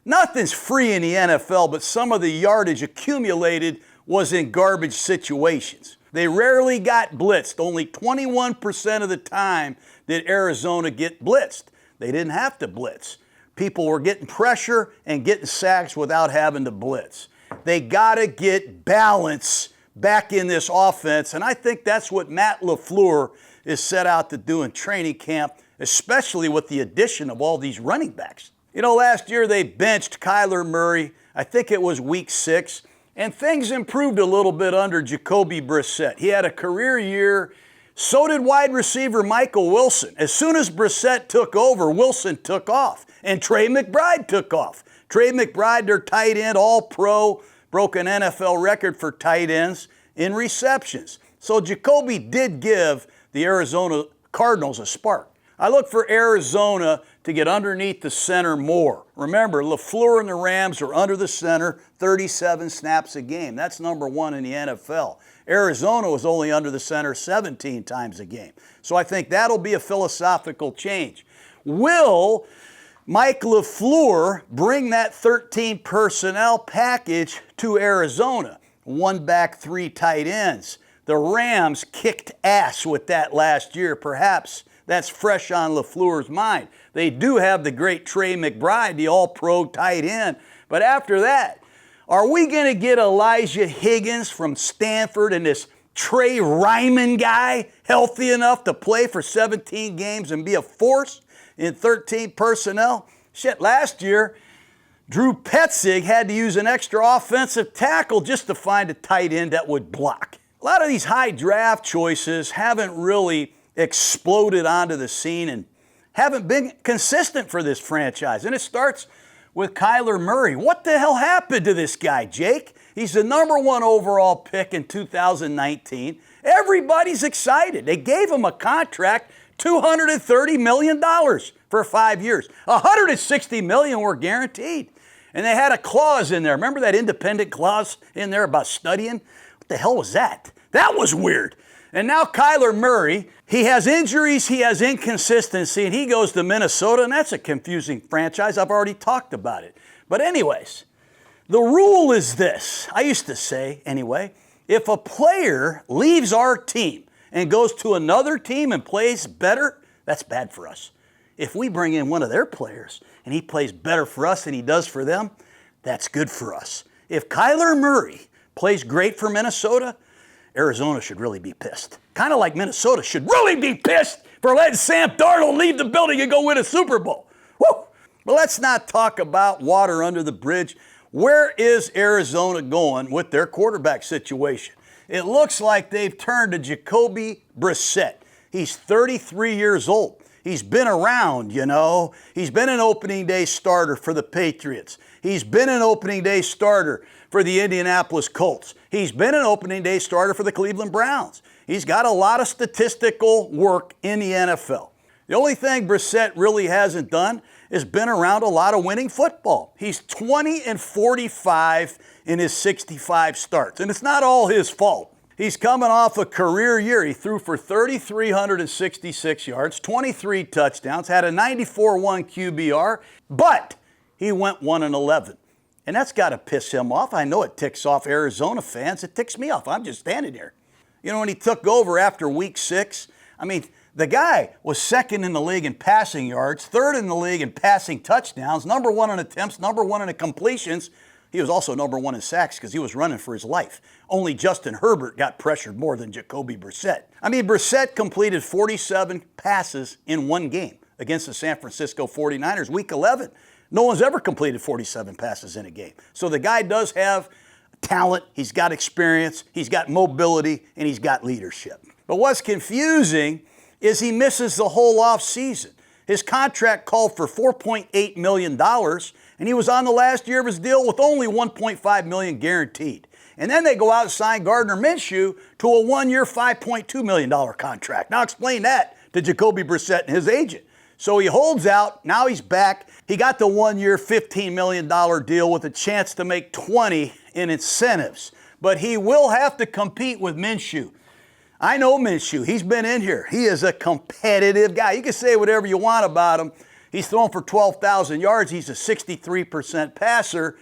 Speaker 1: Nothing's free in the NFL, but some of the yardage accumulated was in garbage situations. They rarely got blitzed. Only 21% of the time did Arizona get blitzed. They didn't have to blitz. People were getting pressure and getting sacks without having to blitz. They got to get balance back in this offense, and I think that's what Matt LaFleur is set out to do in training camp, especially with the addition of all these running backs. You know, last year they benched Kyler Murray. I think it was week 6, and things improved a little bit under Jacoby Brissett. He had a career year. So did wide receiver Michael Wilson. As soon as Brissett took over, Wilson took off, and Trey McBride took off. Trey McBride, their tight end, all-pro, broke an NFL record for tight ends in receptions. So Jacoby did give the Arizona Cardinals a spark. I look for Arizona to get underneath the center more. Remember, LaFleur and the Rams are under the center 37 snaps a game. That's number 1 in the NFL. Arizona was only under the center 17 times a game. So I think that'll be a philosophical change. Will Mike LaFleur bring that 13 personnel package to Arizona? 1 back, 3 tight ends. The Rams kicked ass with that last year. Perhaps that's fresh on LaFleur's mind. They do have the great Trey McBride, the all-pro tight end. But after that, are we going to get Elijah Higgins from Stanford and this Trey Ryman guy healthy enough to play for 17 games and be a force in 13 personnel? Shit, last year, Drew Petzig had to use an extra offensive tackle just to find a tight end that would block. A lot of these high draft choices haven't really exploded onto the scene and haven't been consistent for this franchise. And it starts with Kyler Murray. What the hell happened to this guy, Jake? He's the number 1 overall pick in 2019. Everybody's excited. They gave him a contract, $230 million for 5 years. $160 million were guaranteed. And they had a clause in there. Remember that independent clause in there about studying? What the hell was that? That was weird. And now Kyler Murray, he has injuries, he has inconsistency, and he goes to Minnesota, and that's a confusing franchise. I've already talked about it. But anyways, the rule is this. I used to say, anyway, if a player leaves our team and goes to another team and plays better, that's bad for us. If we bring in one of their players and he plays better for us than he does for them, that's good for us. If Kyler Murray plays great for Minnesota, Arizona should really be pissed. Kind of like Minnesota should really be pissed for letting Sam Darnold leave the building and go win a Super Bowl. Woo! But let's not talk about water under the bridge. Where is Arizona going with their quarterback situation? It looks like they've turned to Jacoby Brissett. He's 33 years old. He's been around, you know. He's been an opening day starter for the Patriots. He's been an opening day starter for the Indianapolis Colts. He's been an opening day starter for the Cleveland Browns. He's got a lot of statistical work in the NFL. The only thing Brissett really hasn't done is been around a lot of winning football. He's 20-45 in his 65 starts, and it's not all his fault. He's coming off a career year. He threw for 3,366 yards, 23 touchdowns, had a 94-1 QBR, but he went 1-11. And that's got to piss him off. I know it ticks off Arizona fans. It ticks me off. I'm just standing here. You know, when he took over after week 6, I mean, the guy was second in the league in passing yards, third in the league in passing touchdowns, number 1 in attempts, number 1 in completions. He was also number 1 in sacks because he was running for his life. Only Justin Herbert got pressured more than Jacoby Brissett. I mean, Brissett completed 47 passes in one game against the San Francisco 49ers, week 11. No one's ever completed 47 passes in a game. So the guy does have talent, he's got experience, he's got mobility, and he's got leadership. But what's confusing is he misses the whole offseason. His contract called for $4.8 million, and he was on the last year of his deal with only $1.5 million guaranteed. And then they go out and sign Gardner Minshew to a 1-year, $5.2 million contract. Now explain that to Jacoby Brissett and his agent. So he holds out, now he's back. He got the 1-year, $15 million deal with a chance to make $20 in incentives. But he will have to compete with Minshew. I know Minshew. He's been in here. He is a competitive guy. You can say whatever you want about him. He's thrown for 12,000 yards. He's a 63% passer,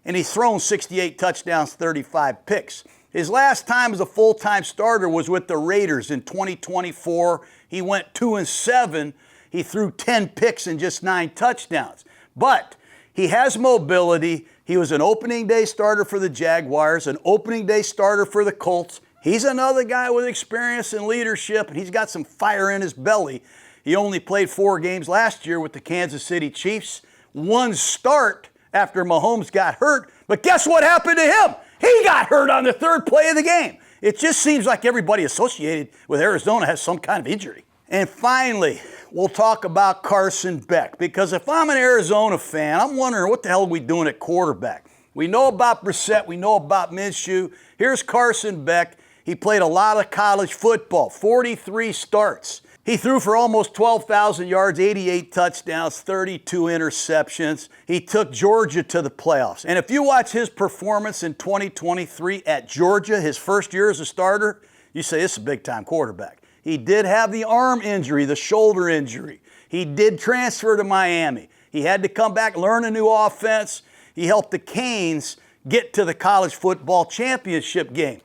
Speaker 1: and he's thrown 68 touchdowns, 35 picks. His last time as a full-time starter was with the Raiders in 2024. He went 2-7. He threw 10 picks and just 9 touchdowns. But he has mobility. He was an opening day starter for the Jaguars, an opening day starter for the Colts. He's another guy with experience and leadership, and he's got some fire in his belly. He only played 4 games last year with the Kansas City Chiefs. 1 start after Mahomes got hurt. But guess what happened to him? He got hurt on the 3rd play of the game. It just seems like everybody associated with Arizona has some kind of injury. And finally, we'll talk about Carson Beck, because if I'm an Arizona fan, I'm wondering what the hell are we doing at quarterback? We know about Brissett. We know about Minshew. Here's Carson Beck. He played a lot of college football, 43 starts. He threw for almost 12,000 yards, 88 touchdowns, 32 interceptions. He took Georgia to the playoffs. And if you watch his performance in 2023 at Georgia, his first year as a starter, you say this is a big-time quarterback. He did have the arm injury, the shoulder injury. He did transfer to Miami. He had to come back, learn a new offense. He helped the Canes get to the college football championship game.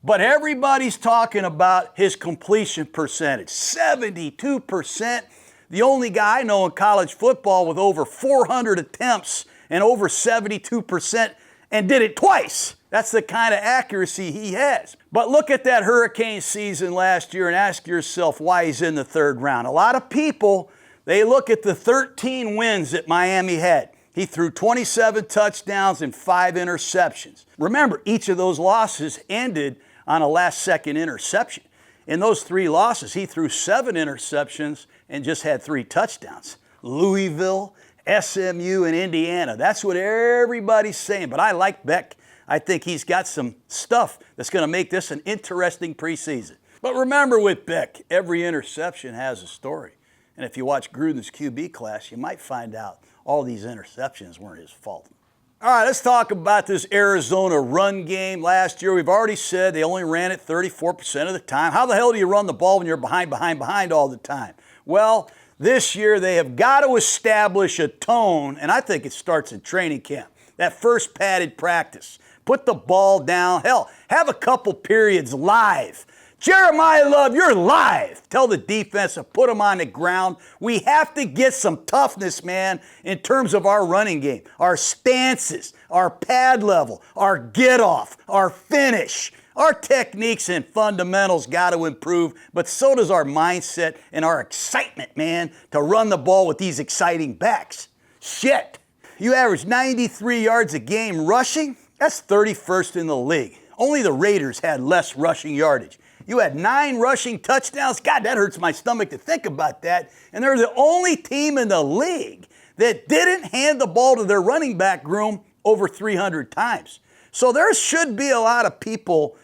Speaker 1: But everybody's talking about his completion percentage, 72%. The only guy I know in college football with over 400 attempts and over 72%, and did it twice. That's the kind of accuracy he has. But look at that Hurricane season last year and ask yourself why he's in the 3rd round. A lot of people, they look at the 13 wins that Miami had. He threw 27 touchdowns and 5 interceptions. Remember, each of those losses ended on a last-second interception. In those 3 losses, he threw 7 interceptions and just had 3 touchdowns. Louisville, SMU, and Indiana. That's what everybody's saying. But I like Beck. I think he's got some stuff that's going to make this an interesting preseason. But remember with Beck, every interception has a story. And if you watch Gruden's QB class, you might find out all these interceptions weren't his fault. All right, let's talk about this Arizona run game. Last year, we've already said they only ran it 34% of the time. How the hell do you run the ball when you're behind all the time? Well, this year they have got to establish a tone, and I think it starts in training camp. That first padded practice. Put the ball down. Hell, have a couple periods live. Jeremiah Love, you're live. Tell the defense to put them on the ground. We have to get some toughness, man, in terms of our running game. Our stances, our pad level, our get off, our finish. Our techniques and fundamentals got to improve, but so does our mindset and our excitement, man, to run the ball with these exciting backs. Shit. You average 93 yards a game rushing? That's 31st in the league. Only the Raiders had less rushing yardage. You had 9 rushing touchdowns. God, that hurts my stomach to think about that. And they're the only team in the league that didn't hand the ball to their running back room over 300 times. So there should be a lot of people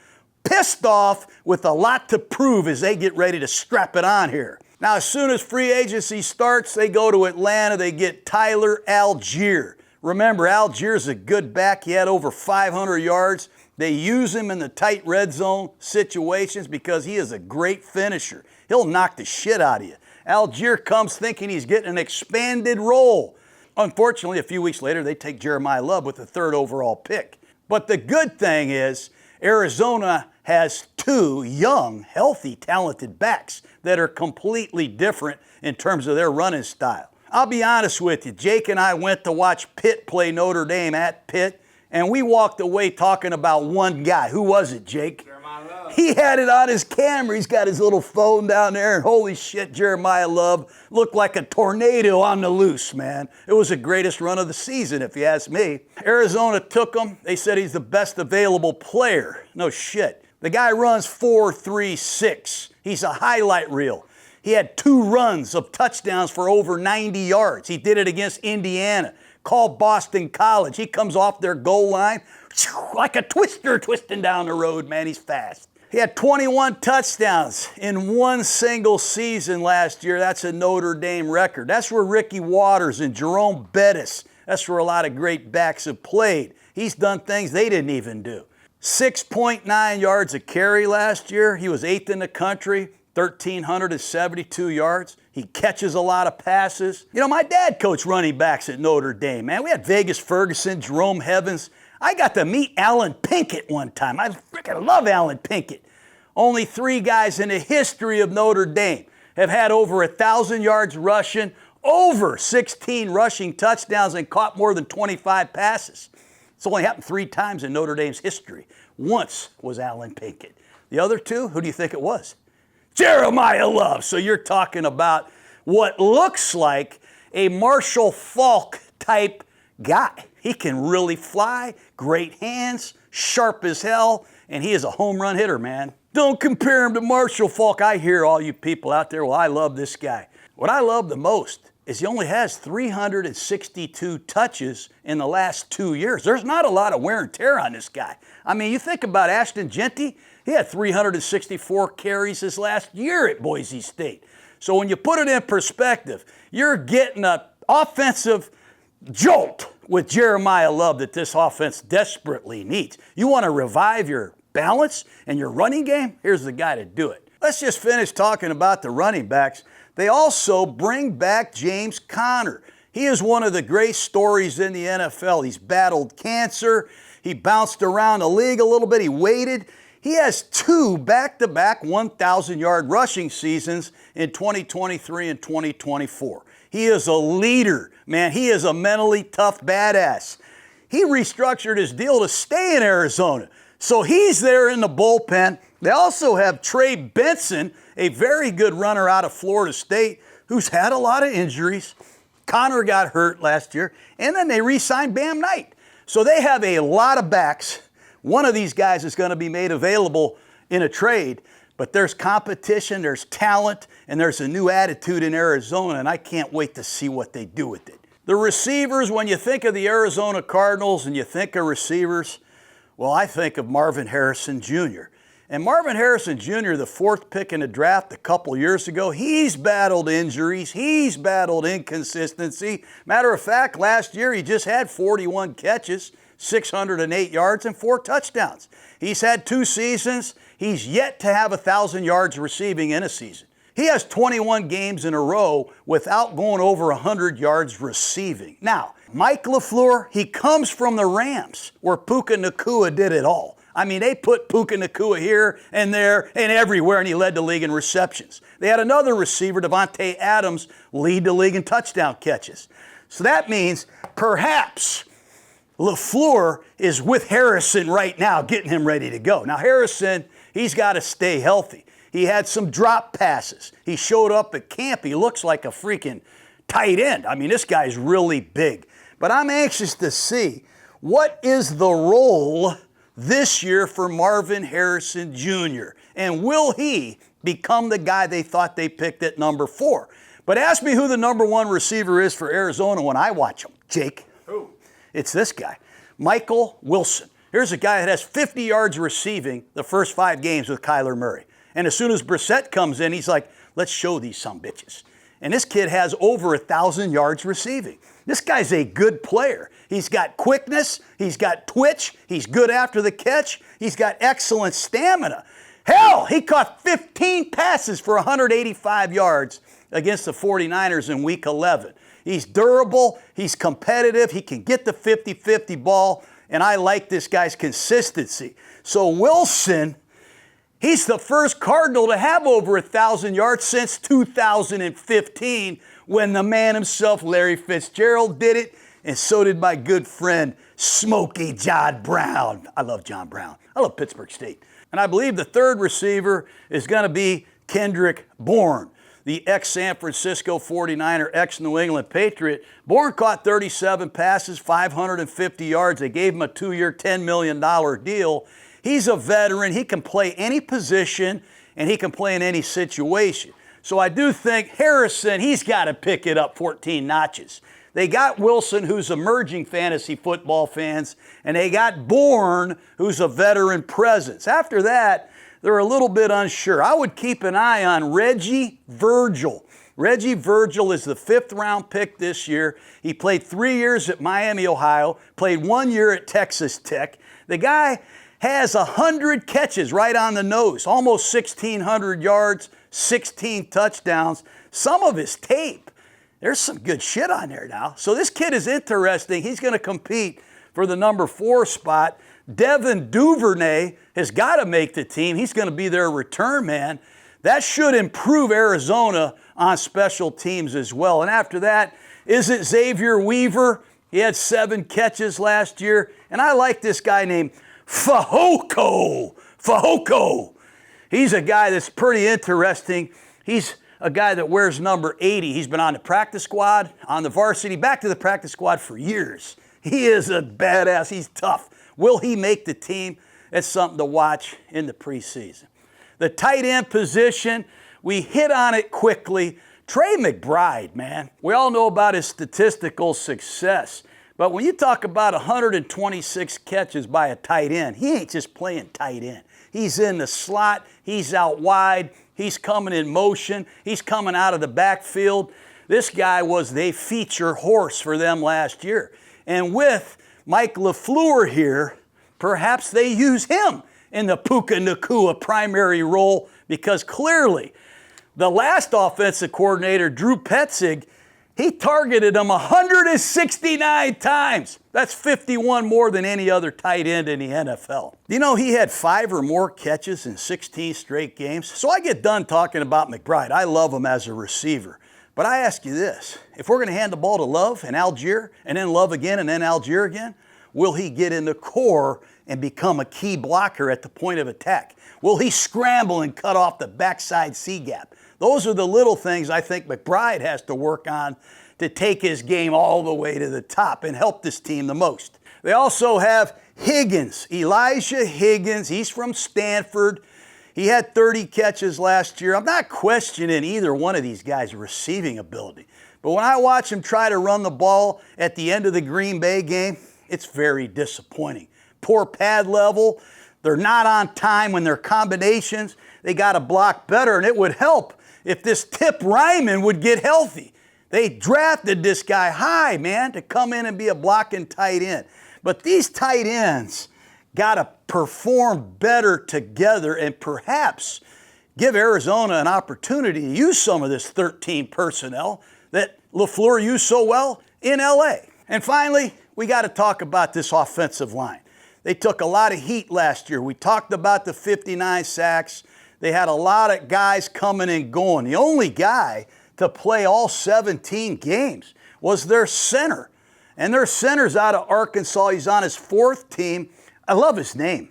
Speaker 1: pissed off with a lot to prove as they get ready to strap it on here. Now, as soon as free agency starts, they go to Atlanta. They get Tyler Algier. Remember, Algier's a good back. He had over 500 yards. They use him in the tight red zone situations because he is a great finisher. He'll knock the shit out of you. Algier comes thinking he's getting an expanded role. Unfortunately, a few weeks later, they take Jeremiah Love with the 3rd overall pick. But the good thing is Arizona has 2 young, healthy, talented backs that are completely different in terms of their running style. I'll be honest with you, Jake and I went to watch Pitt play Notre Dame at Pitt, and we walked away talking about one guy. Who was it, Jake?
Speaker 2: Jeremiah Love.
Speaker 1: He had it on his camera. He's got his little phone down there, and holy shit, Jeremiah Love looked like a tornado on the loose, man. It was the greatest run of the season, if you ask me. Arizona took him. They said he's the best available player. No shit. The guy runs 4.36. He's a highlight reel. He had 2 runs of touchdowns for over 90 yards. He did it against Indiana. Called Boston College. He comes off their goal line like a twister twisting down the road, man. He's fast. He had 21 touchdowns in one single season last year. That's a Notre Dame record. That's where Ricky Waters and Jerome Bettis, that's where a lot of great backs have played. He's done things they didn't even do. 6.9 yards a carry last year. He was 8th in the country. 1,372 yards. He catches a lot of passes. You know, my dad coached running backs at Notre Dame, man. We had Vegas Ferguson, Jerome Evans. I got to meet Alan Pinkett one time. I freaking love Alan Pinkett. Only 3 guys in the history of Notre Dame have had over 1,000 yards rushing, over 16 rushing touchdowns, and caught more than 25 passes. It's only happened 3 times in Notre Dame's history. Once was Alan Pinkett. The other 2, who do you think it was? Jeremiah Love. So you're talking about what looks like a Marshall Faulk type guy. He can really fly, great hands, sharp as hell, and he is a home run hitter, man. Don't compare him to Marshall Faulk. I hear all you people out there, well, I love this guy. What I love the most is he only has 362 touches in the last 2 years. There's not a lot of wear and tear on this guy. I mean, you think about Ashton Genty, he had 364 carries his last year at Boise State. So when you put it in perspective, you're getting an offensive jolt with Jeremiah Love that this offense desperately needs. You want to revive your balance and your running game? Here's the guy to do it. Let's just finish talking about the running backs. They also bring back James Conner. He is one of the great stories in the NFL. He's battled cancer. He bounced around the league a little bit. He waited. He has 2 back-to-back 1,000-yard rushing seasons in 2023 and 2024. He is a leader, man. He is a mentally tough badass. He restructured his deal to stay in Arizona. So he's there in the bullpen. They also have Trey Benson, a very good runner out of Florida State, who's had a lot of injuries. Conner got hurt last year, and then they re-signed Bam Knight. So they have a lot of backs. One of these guys is going to be made available in a trade, but there's competition, there's talent, and there's a new attitude in Arizona, and I can't wait to see what they do with it. The receivers, when you think of the Arizona Cardinals and you think of receivers, well, I think of Marvin Harrison Jr. And Marvin Harrison Jr., the 4th pick in the draft a couple years ago, he's battled injuries. He's battled inconsistency. Matter of fact, last year he just had 41 catches, 608 yards, and 4 touchdowns. He's had 2 seasons. He's yet to have 1,000 yards receiving in a season. He has 21 games in a row without going over 100 yards receiving. Now, Mike LaFleur, he comes from the Rams, where Puka Nacua did it all. I mean, they put Puka Nacua here and there and everywhere, and he led the league in receptions. They had another receiver, Devontae Adams, lead the league in touchdown catches. So that means perhaps LaFleur is with Harrison right now, getting him ready to go. Now, Harrison, he's got to stay healthy. He had some drop passes. He showed up at camp. He looks like a freaking tight end. I mean, this guy's really big. But I'm anxious to see what is the role this year for Marvin Harrison Jr. And will he become the guy they thought they picked at number 4? But ask me who the number 1 receiver is for Arizona when I watch him. Jake.
Speaker 2: Who?
Speaker 1: It's this guy, Michael Wilson. Here's a guy that has 50 yards receiving the first 5 games with Kyler Murray. And as soon as Brissett comes in, he's like, let's show these sumbitches. And this kid has over 1,000 yards receiving. This guy's a good player. He's got quickness. He's got twitch. He's good after the catch. He's got excellent stamina. Hell, he caught 15 passes for 185 yards against the 49ers in Week 11. He's durable, he's competitive, he can get the 50-50 ball, and I like this guy's consistency. So Wilson, he's the first Cardinal to have over 1,000 yards since 2015 when the man himself, Larry Fitzgerald, did it, and so did my good friend, Smokey John Brown. I love John Brown. I love Pittsburgh State. And I believe the third receiver is going to be Kendrick Bourne, the ex-San Francisco 49er, ex-New England Patriot. Bourne caught 37 passes, 550 yards. They gave him a 2-year, $10 million deal. He's a veteran. He can play any position, and he can play in any situation. So I do think Harrison, he's got to pick it up 14 notches. They got Wilson, who's emerging fantasy football fans, and they got Bourne, who's a veteran presence. After that, they're a little bit unsure. I would keep an eye on Reggie Virgil. Reggie Virgil is the 5th-round pick this year. He played 3 years at Miami, Ohio, played 1 year at Texas Tech. The guy has 100 catches right on the nose, almost 1,600 yards, 16 touchdowns. Some of his tape, there's some good shit on there now. So this kid is interesting. He's going to compete for the number 4 spot. Devin Duvernay has got to make the team. He's going to be their return man. That should improve Arizona on special teams as well. And after that, is it Xavier Weaver? He had 7 catches last year. And I like this guy named Fehoko. He's a guy that's pretty interesting. He's a guy that wears number 80. He's been on the practice squad, on the varsity, back to the practice squad for years. He is a badass. He's tough. Will he make the team? That's something to watch in the preseason. The tight end position, we hit on it quickly. Trey McBride, man. We all know about his statistical success. But when you talk about 126 catches by a tight end, he ain't just playing tight end. He's in the slot. He's out wide. He's coming in motion. He's coming out of the backfield. This guy was the feature horse for them last year. And with Mike LaFleur here, perhaps they use him in the Puka Nacua primary role because clearly the last offensive coordinator, Drew Petzing, he targeted him 169 times. That's 51 more than any other tight end in the NFL. You know, he had 5 or more catches in 16 straight games. So I get done talking about McBride. I love him as a receiver. But I ask you this, if we're going to hand the ball to Love and Algier, and then Love again, and then Algier again, will he get in the core and become a key blocker at the point of attack? Will he scramble and cut off the backside C-gap? Those are the little things I think McBride has to work on to take his game all the way to the top and help this team the most. They also have Higgins, Elijah Higgins. He's from Stanford. He had 30 catches last year. I'm not questioning either one of these guys' receiving ability. But when I watch him try to run the ball at the end of the Green Bay game, it's very disappointing. Poor pad level. They're not on time when they're combinations. They got to block better, and it would help if this Tip Ryman would get healthy. They drafted this guy high, man, to come in and be a blocking tight end. But these tight ends got to perform better together and perhaps give Arizona an opportunity to use some of this 13 personnel that LaFleur used so well in LA. And finally, we got to talk about this offensive line. They took a lot of heat last year. We talked about the 59 sacks. They had a lot of guys coming and going. The only guy to play all 17 games was their center. And their center's out of Arkansas. He's on his 4th team. I love his name,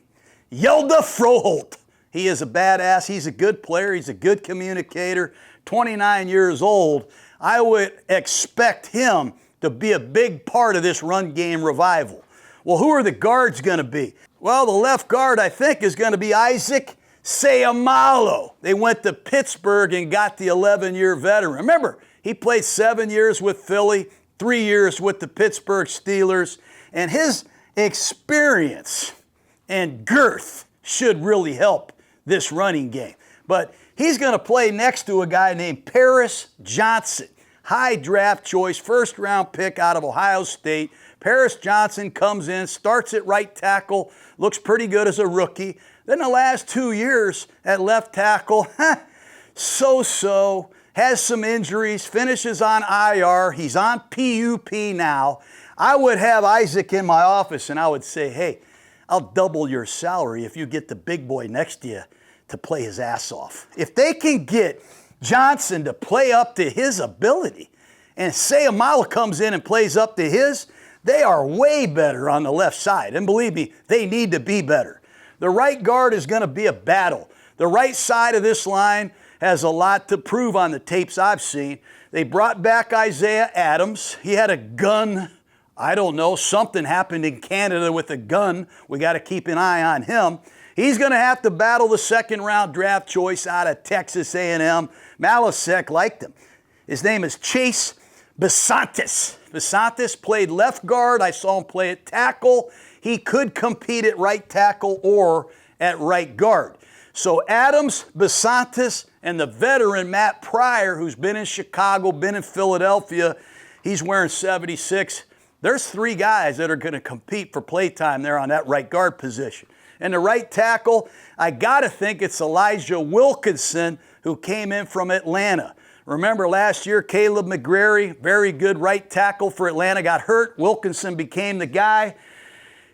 Speaker 1: Yelda Froholt. He is a badass. He's a good player. He's a good communicator. 29 years old. I would expect him to be a big part of this run game revival. Well, who are the guards going to be? Well, the left guard, I think, is going to be Isaac Seumalo. They went to Pittsburgh and got the 11-year veteran. Remember, he played 7 years with Philly, 3 years with the Pittsburgh Steelers, and his experience and girth should really help this running game. But he's going to play next to a guy named Paris Johnson, high draft choice, 1st-round pick out of Ohio State. Paris Johnson comes in, starts at right tackle, looks pretty good as a rookie. Then the last 2 years at left tackle, so-so. has some injuries, finishes on IR. He's on PUP now. I would have Isaac in my office and I would say, hey, I'll double your salary if you get the big boy next to you to play his ass off. If they can get Johnson to play up to his ability and Seahamawks comes in and plays up to his, they are way better on the left side. And believe me, they need to be better. The right guard is going to be a battle. The right side of this line has a lot to prove on the tapes I've seen. They brought back Isaiah Adams. He had a gun. I don't know, something happened in Canada with a gun. We got to keep an eye on him. He's going to have to battle the second-round draft choice out of Texas A&M. Malasek liked him. His name is Chase Besantis. Besantis played left guard. I saw him play at tackle. He could compete at right tackle or at right guard. So Adams, Besantis, and the veteran Matt Pryor, who's been in Chicago, been in Philadelphia, he's wearing 76. There's three guys that are going to compete for playtime there on that right guard position. And the right tackle, I got to think it's Elijah Wilkinson, who came in from Atlanta. Remember last year, Caleb McGrary, very good right tackle for Atlanta, got hurt. Wilkinson became the guy.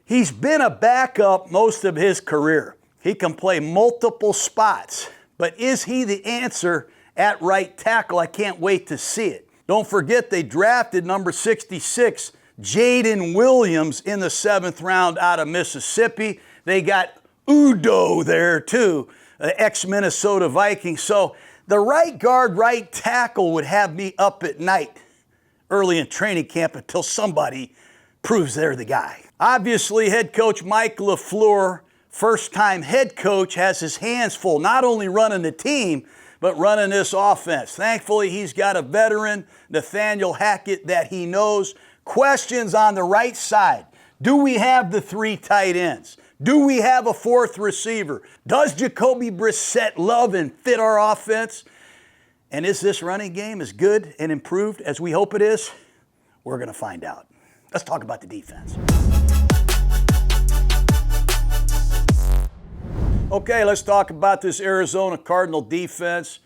Speaker 1: He's been a backup most of his career. He can play multiple spots. But is he the answer at right tackle? I can't wait to see it. Don't forget they drafted number 66, Jaden Williams, in the 7th round out of Mississippi. They got Udo there too, ex-Minnesota Viking. So the right guard, right tackle would have me up at night early in training camp until somebody proves they're the guy. Obviously, head coach Mike LaFleur, first-time head coach, has his hands full, not only running the team, but running this offense. Thankfully, he's got a veteran, Nathaniel Hackett, that he knows. Questions on the right side. Do we have the 3 tight ends? Do we have a 4th receiver? Does Jacoby Brissett love and fit our offense? And is this running game as good and improved as we hope it is? We're going to find out. Let's talk about the defense. Okay, let's talk about this Arizona Cardinal defense.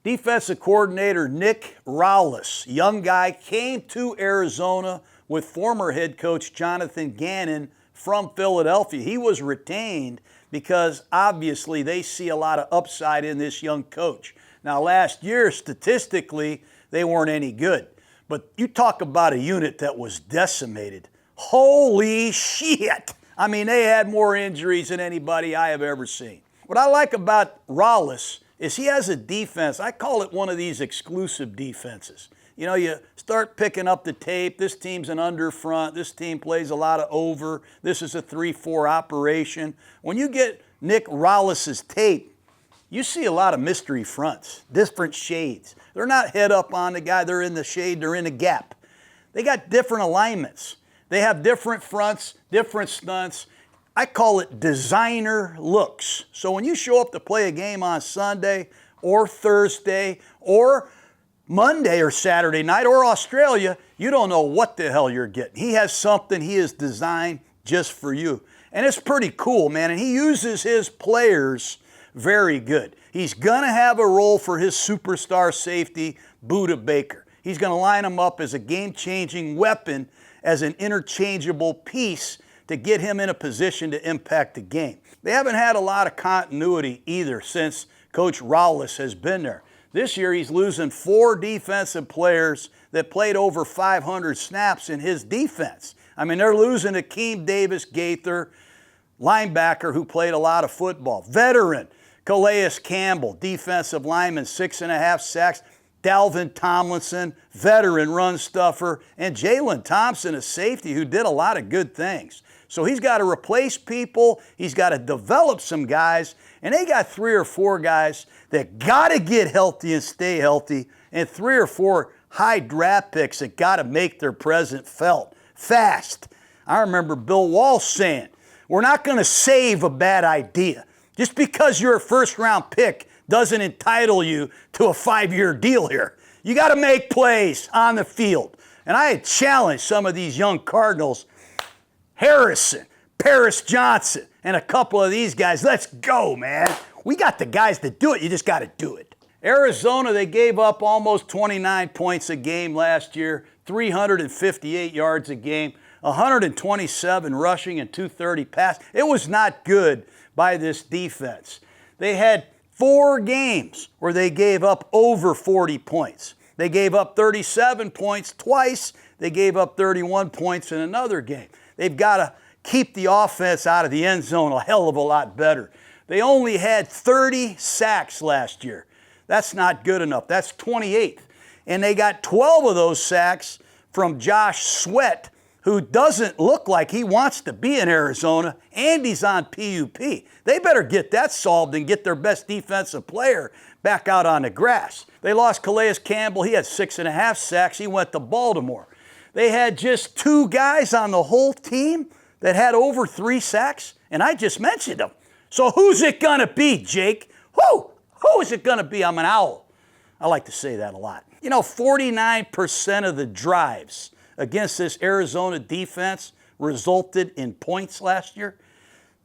Speaker 1: Defensive coordinator Nick Rowles, young guy, came to Arizona with former head coach Jonathan Gannon from Philadelphia. He was retained because obviously they see a lot of upside in this young coach. Now last year, statistically, they weren't any good. But you talk about a unit that was decimated. Holy shit! I mean, they had more injuries than anybody I have ever seen. What I like about Rowles is he has a defense. I call it one of these exclusive defenses. You know, you start picking up the tape. This team's an under front. This team plays a lot of over. This is a 3-4 operation. When you get Nick Rowles' tape, you see a lot of mystery fronts, different shades. They're not head up on the guy. They're in the shade. They're in the gap. They got different alignments. They have different fronts, different stunts. I call it designer looks. So when you show up to play a game on Sunday or Thursday or Monday or Saturday night or Australia, you don't know what the hell you're getting. He has something he has designed just for you. And it's pretty cool, man. And he uses his players very good. He's going to have a role for his superstar safety, Budda Baker. He's going to line him up as a game-changing weapon, as an interchangeable piece to get him in a position to impact the game. They haven't had a lot of continuity either since Coach Rowles has been there. This year he's losing 4 defensive players that played over 500 snaps in his defense. I mean, they're losing Akeem Davis-Gaither, linebacker who played a lot of football. Veteran Calais Campbell, defensive lineman, 6.5 sacks. Dalvin Tomlinson, veteran run stuffer, and Jalen Thompson, a safety who did a lot of good things. So he's got to replace people. He's got to develop some guys, and they got 3 or 4 guys that got to get healthy and stay healthy, and 3 or 4 high draft picks that got to make their presence felt fast. I remember Bill Walsh saying, we're not going to save a bad idea. Just because you're a first-round pick doesn't entitle you to a 5-year deal here. You got to make plays on the field. And I had challenged some of these young Cardinals, Harrison, Paris Johnson, and a couple of these guys. Let's go, man. We got the guys to do it. You just got to do it. Arizona, they gave up almost 29 points a game last year, 358 yards a game, 127 rushing and 230 pass. It was not good by this defense. They had 4 games where they gave up over 40 points. They gave up 37 points twice. They gave up 31 points in another game. They've got to keep the offense out of the end zone a hell of a lot better. They only had 30 sacks last year. That's not good enough. That's 28th. And they got 12 of those sacks from Josh Sweat, who doesn't look like he wants to be in Arizona, and he's on PUP. They better get that solved and get their best defensive player back out on the grass. They lost Calais Campbell. He had 6.5 sacks. He went to Baltimore. They had just 2 guys on the whole team that had over 3 sacks, and I just mentioned them. So who's it going to be, Jake? Who is it going to be? I'm an owl. I like to say that a lot. 49% of the drives against this Arizona defense resulted in points last year.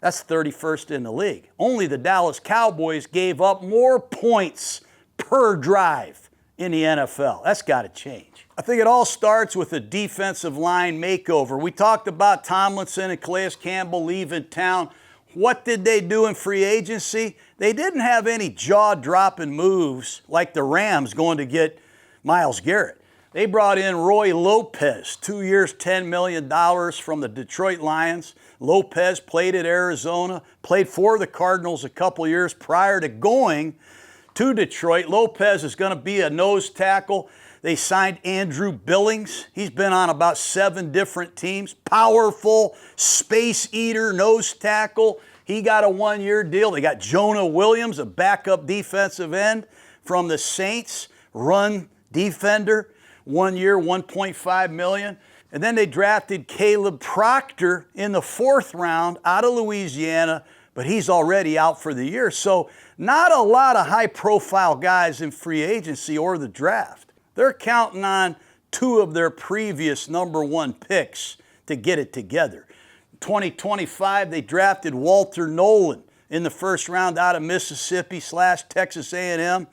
Speaker 1: That's 31st in the league. Only the Dallas Cowboys gave up more points per drive in the NFL. That's got to change. I think it all starts with a defensive line makeover. We talked about Tomlinson and Calais Campbell leaving town. What did they do in free agency? They didn't have any jaw-dropping moves like the Rams going to get Myles Garrett. They brought in Roy Lopez, 2 years, $10 million from the Detroit Lions. Lopez played at Arizona, played for the Cardinals a couple years prior to going to Detroit. Lopez is going to be a nose tackle. They signed Andrew Billings. He's been on about 7 different teams. Powerful, space eater, nose tackle. He got a 1-year deal. They got Jonah Williams, a backup defensive end from the Saints, run defender. 1 year, $1.5 million. And then they drafted Caleb Proctor in the 4th round out of Louisiana, but he's already out for the year. So not a lot of high-profile guys in free agency or the draft. They're counting on 2 of their previous number 1 picks to get it together. In 2025, they drafted Walter Nolan in the 1st round out of Mississippi / Texas A&M.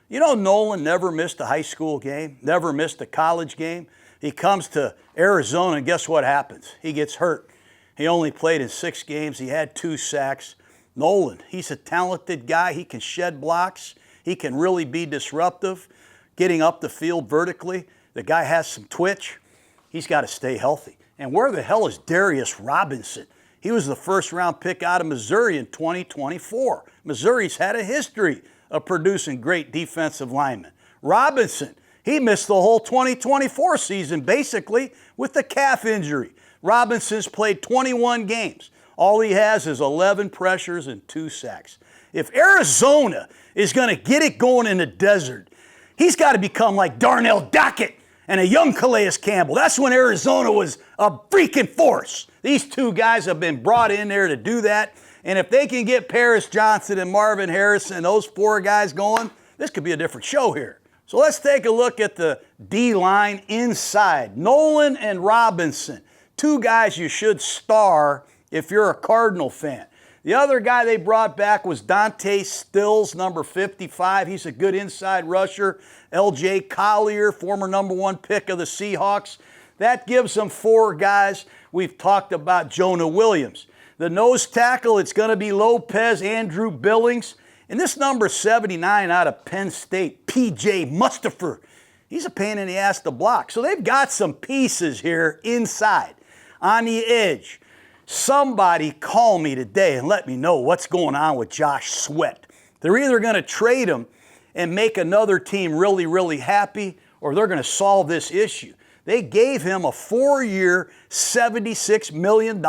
Speaker 1: Nolan never missed a high school game, never missed a college game. He comes to Arizona, and guess what happens? He gets hurt. He only played in 6 games. He had 2 sacks. Nolan, he's a talented guy. He can shed blocks. He can really be disruptive, getting up the field vertically. The guy has some twitch. He's got to stay healthy. And where the hell is Darius Robinson? He was the 1st-round pick out of Missouri in 2024. Missouri's had a history of producing great defensive linemen. Robinson, he missed the whole 2024 season basically with the calf injury. Robinson's played 21 games. All he has is 11 pressures and 2 sacks. If Arizona is going to get it going in the desert, he's got to become like Darnell Dockett and a young Calais Campbell. That's when Arizona was a freaking force. These 2 guys have been brought in there to do that. And if they can get Paris Johnson and Marvin Harrison, those 4 guys going, this could be a different show here. So let's take a look at the D-line inside. Nolan and Robinson, 2 guys you should star if you're a Cardinal fan. The other guy they brought back was Dante Stills, number 55. He's a good inside rusher. L.J. Collier, former number 1 pick of the Seahawks. That gives them 4 guys. We've talked about Jonah Williams. The nose tackle, it's going to be Lopez, Andrew Billings. And this number 79 out of Penn State, P.J. Mustafer. He's a pain in the ass to block. So they've got some pieces here inside. On the edge, somebody call me today and let me know what's going on with Josh Sweat. They're either going to trade him and make another team really, really happy, or they're going to solve this issue. They gave him a 4-year, $76 million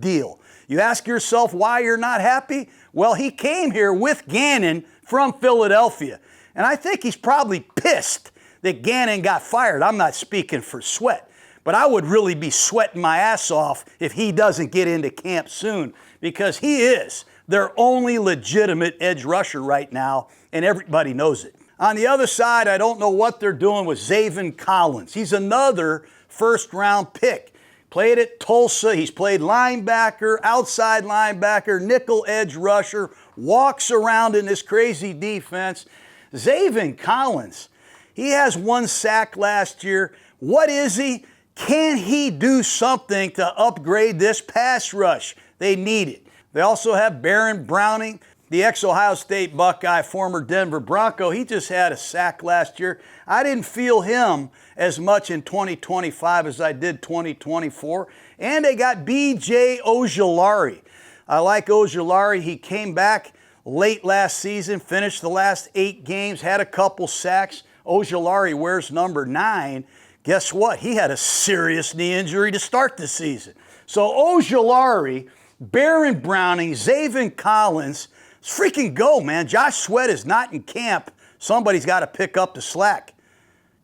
Speaker 1: deal. You ask yourself why you're not happy? Well, he came here with Gannon from Philadelphia. And I think he's probably pissed that Gannon got fired. I'm not speaking for Sweat, but I would really be sweating my ass off if he doesn't get into camp soon, because he is their only legitimate edge rusher right now, and everybody knows it. On the other side, I don't know what they're doing with Zaven Collins. He's another 1st-round pick. Played at Tulsa. He's played linebacker, outside linebacker, nickel edge rusher, walks around in this crazy defense. Zaven Collins, he has 1 sack last year. What is he? Can he do something to upgrade this pass rush? They need it. They also have Baron Browning, the ex-Ohio State Buckeye, former Denver Bronco. He just had a sack last year. I didn't feel him as much in 2025 as I did 2024. And they got B.J. Ojulari. I like Ojulari. He came back late last season, finished the last 8 games, had a couple sacks. Ojulari wears number 9. Guess what? He had a serious knee injury to start the season. So Ojulari, Baron Browning, Zaven Collins, let's freaking go, man. Josh Sweat is not in camp. Somebody's got to pick up the slack.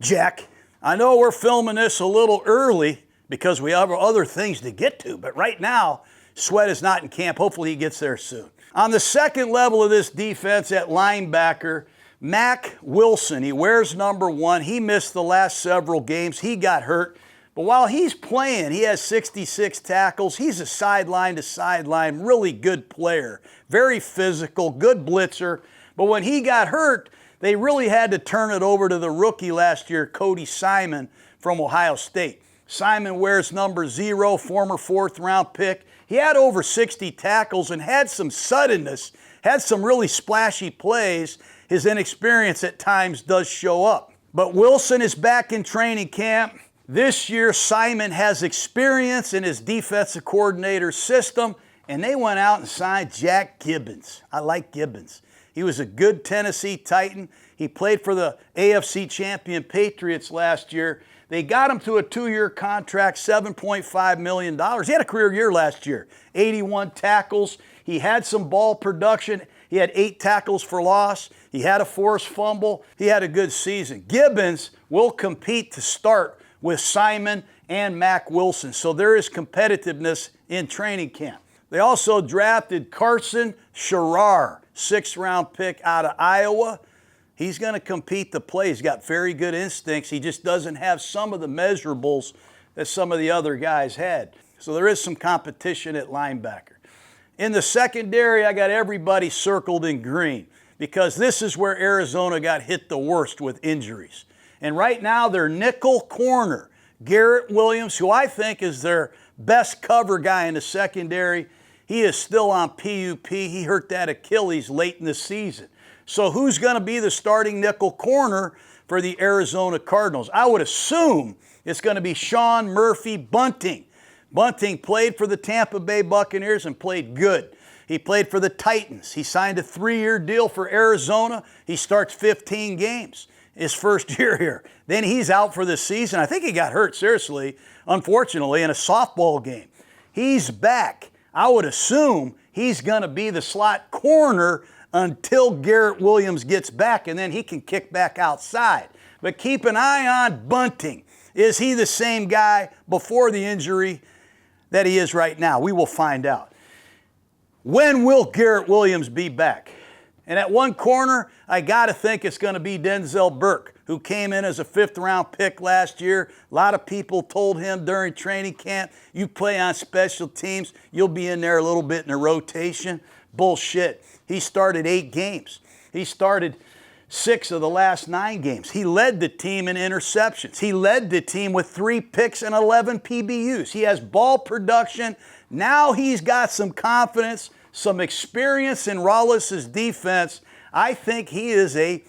Speaker 1: Jack, I know we're filming this a little early because we have other things to get to, but right now, Sweat is not in camp. Hopefully he gets there soon. On the second level of this defense at linebacker, Mack Wilson, he wears number 1. He missed the last several games. He got hurt. But while he's playing, he has 66 tackles. He's a sideline to sideline, really good player. Very physical, good blitzer. But when he got hurt, they really had to turn it over to the rookie last year, Cody Simon from Ohio State. Simon wears number 0, former 4th-round pick. He had over 60 tackles and had some suddenness, had some really splashy plays. His inexperience at times does show up. But Wilson is back in training camp. This year, Simon has experience in his defensive coordinator system, and they went out and signed Jack Gibbens. I like Gibbens. He was a good Tennessee Titan. He played for the AFC champion Patriots last year. They got him to a 2-year contract, $7.5 million. He had a career year last year, 81 tackles. He had some ball production. He had 8 tackles for loss. He had a forced fumble. He had a good season. Gibbons will compete to start with Simon and Mack Wilson. So there is competitiveness in training camp. They also drafted Carson Scherer, 6th-round pick out of Iowa. He's going to compete to play. He's got very good instincts. He just doesn't have some of the measurables that some of the other guys had. So there is some competition at linebacker. In the secondary, I got everybody circled in green because this is where Arizona got hit the worst with injuries. And right now, their nickel corner, Garrett Williams, who I think is their best cover guy in the secondary, he is still on PUP. He hurt that Achilles late in the season. So who's going to be the starting nickel corner for the Arizona Cardinals? I would assume it's going to be Sean Murphy Bunting. Bunting played for the Tampa Bay Buccaneers and played good. He played for the Titans. He signed a 3-year deal for Arizona. He starts 15 games his first year here. Then he's out for the season. I think he got hurt, seriously, unfortunately, in a softball game. He's back. I would assume he's going to be the slot corner until Garrett Williams gets back, and then he can kick back outside. But keep an eye on Bunting. Is he the same guy before the injury that he is right now? We will find out. When will Garrett Williams be back? And at one corner, I got to think it's going to be Denzel Burke, who came in as a 5th-round pick last year. A lot of people told him during training camp, you play on special teams, you'll be in there a little bit in a rotation. Bullshit. He started 8 games. He started 6 of the last 9 games. He led the team in interceptions. He led the team with 3 picks and 11 PBUs. He has ball production. Now he's got some confidence, some experience in Rollis's defense. I think he is a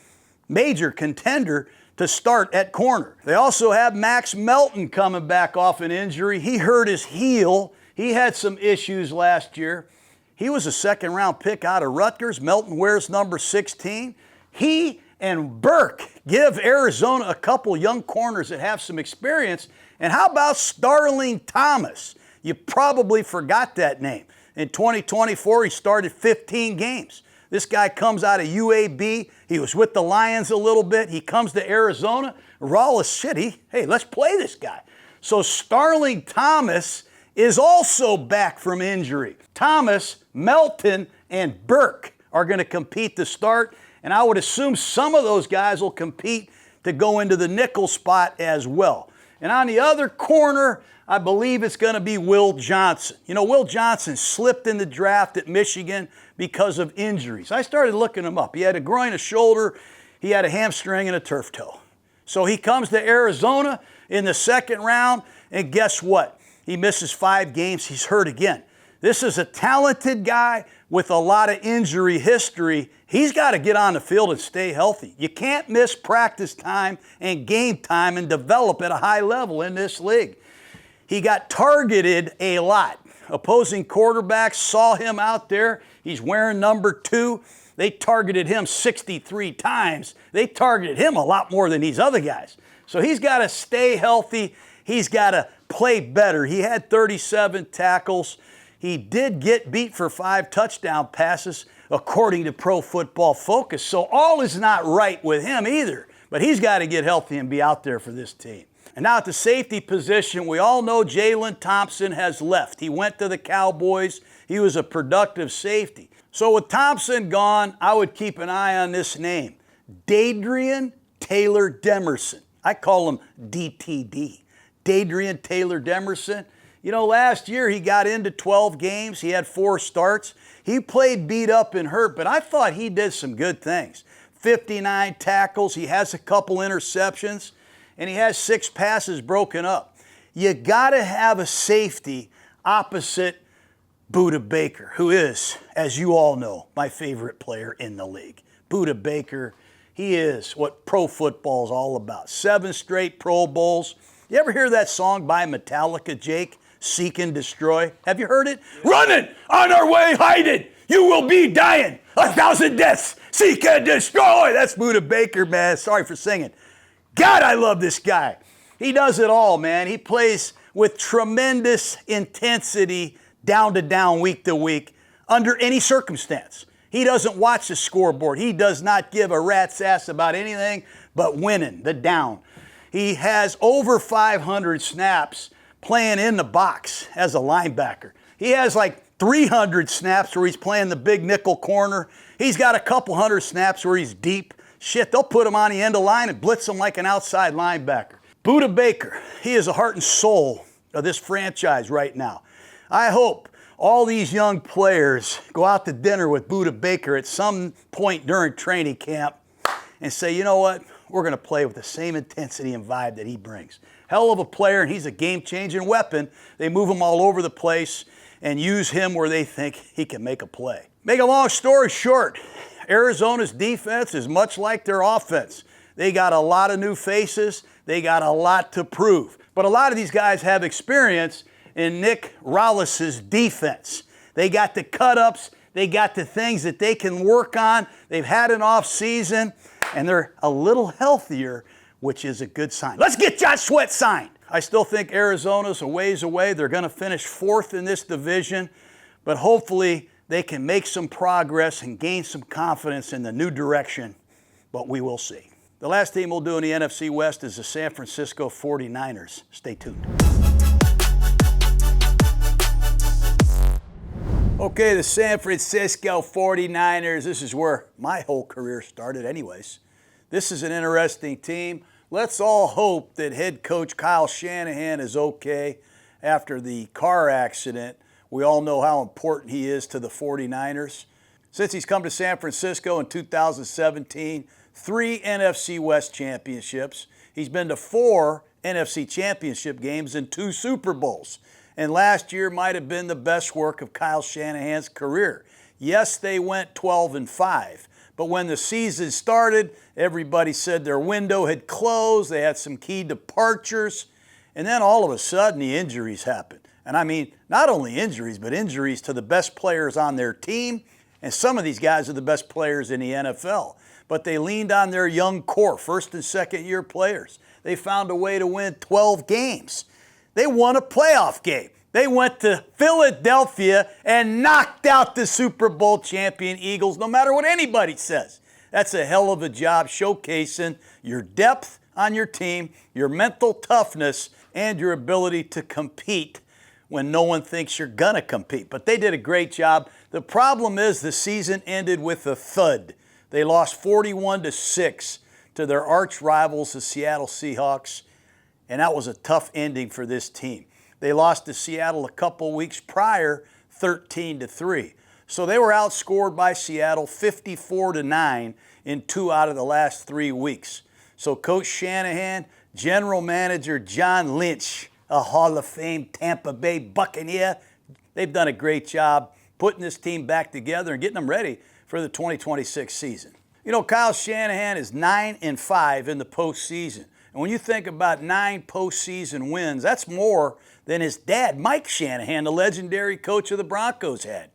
Speaker 1: major contender to start at corner. They also have Max Melton coming back off an injury. He hurt his heel. He had some issues last year. He was a 2nd-round pick out of Rutgers. Melton wears number 16. He and Burke give Arizona a couple young corners that have some experience. And how about Starling Thomas? You probably forgot that name. In 2024, he started 15 games. This guy comes out of UAB. He was with the Lions a little bit. He comes to Arizona. Rollis, hey, let's play this guy. So Starling Thomas is also back from injury. Thomas, Melton, and Burke are going to compete to start, and I would assume some of those guys will compete to go into the nickel spot as well. And on the other corner, I believe it's going to be Will Johnson. You know, Will Johnson slipped in the draft at Michigan because of injuries. I started looking him up. He had a groin, a shoulder. he had a hamstring and a turf toe. So he comes to Arizona in the second round, and guess what? He misses 5 games. He's hurt again. This is a talented guy with a lot of injury history. He's got to get on the field and stay healthy. You can't miss practice time and game time and develop at a high level in this league. He got targeted a lot. Opposing quarterbacks saw him out there. He's wearing number 2. They targeted him 63 times. They targeted him a lot more than these other guys. So he's got to stay healthy. He's got to play better. He had 37 tackles. He did get beat for 5 touchdown passes, according to Pro Football Focus. So all is not right with him either. But he's got to get healthy and be out there for this team. And now at the safety position, we all know Jalen Thompson has left. He went to the Cowboys. He was a productive safety. So with Thompson gone, I would keep an eye on this name, Dadrian Taylor Demerson. I call him DTD, Dadrian Taylor Demerson. You know, last year he got into 12 games. He had 4 starts. He played beat up and hurt, but I thought he did some good things. 59 tackles. He has a couple interceptions, and he has 6 passes broken up. You got to have a safety opposite Budda Baker, who is, as you all know, my favorite player in the league. Budda Baker, he is what pro football is all about. 7 straight Pro Bowls. You ever hear that song by Metallica, Jake? Seek and Destroy. Have you heard it? Yeah. Running on our way, hiding. You will be dying. 1,000 deaths. Seek and destroy. That's Budda Baker, man. Sorry for singing. God, I love this guy. He does it all, man. He plays with tremendous intensity, down to down, week to week, under any circumstance. He doesn't watch the scoreboard. He does not give a rat's ass about anything but winning, the down. He has over 500 snaps playing in the box as a linebacker. He has like 300 snaps where he's playing the big nickel corner. He's got a couple hundred snaps where he's deep. Shit, they'll put him on the end of line and blitz him like an outside linebacker. Budda Baker, he is the heart and soul of this franchise right now. I hope all these young players go out to dinner with Budda Baker at some point during training camp and say, you know what, we're going to play with the same intensity and vibe that he brings. Hell of a player, and he's a game-changing weapon. They move him all over the place and use him where they think he can make a play. Make a long story short, Arizona's defense is much like their offense. They got a lot of new faces. They got a lot to prove. But a lot of these guys have experience in Nick Rollis's defense. They got the cut-ups. They got the things that they can work on. They've had an off season, and they're a little healthier, which is a good sign. Let's get Josh Sweat signed. I still think Arizona's a ways away. They're going to finish 4th in this division, but hopefully they can make some progress and gain some confidence in the new direction, but we will see. The last team we'll do in the NFC West is the San Francisco 49ers. Stay tuned. Okay, the San Francisco 49ers. This is where my whole career started anyways. This is an interesting team. Let's all hope that head coach Kyle Shanahan is okay after the car accident. We all know how important he is to the 49ers. Since he's come to San Francisco in 2017, 3 NFC West championships. He's been to 4 NFC championship games and 2 Super Bowls. And last year might have been the best work of Kyle Shanahan's career. Yes, they went 12-5. But when the season started, everybody said their window had closed. They had some key departures. And then all of a sudden, the injuries happened. And I mean, not only injuries, but injuries to the best players on their team. And some of these guys are the best players in the NFL. But they leaned on their young core, first and second year players. They found a way to win 12 games. They won a playoff game. They went to Philadelphia and knocked out the Super Bowl champion Eagles, no matter what anybody says. That's a hell of a job showcasing your depth on your team, your mental toughness, and your ability to compete when no one thinks you're going to compete. But they did a great job. The problem is the season ended with a thud. They lost 41-6 to their arch rivals, the Seattle Seahawks, and that was a tough ending for this team. They lost to Seattle a couple weeks prior, 13-3. So they were outscored by Seattle 54-9 in 2 out of the last 3 weeks. So Coach Shanahan, General Manager John Lynch, a Hall of Fame Tampa Bay Buccaneer, they've done a great job putting this team back together and getting them ready for the 2026 season. You know, Kyle Shanahan is 9-5 in the postseason. And when you think about 9 postseason wins, that's more than his dad, Mike Shanahan, the legendary coach of the Broncos, had.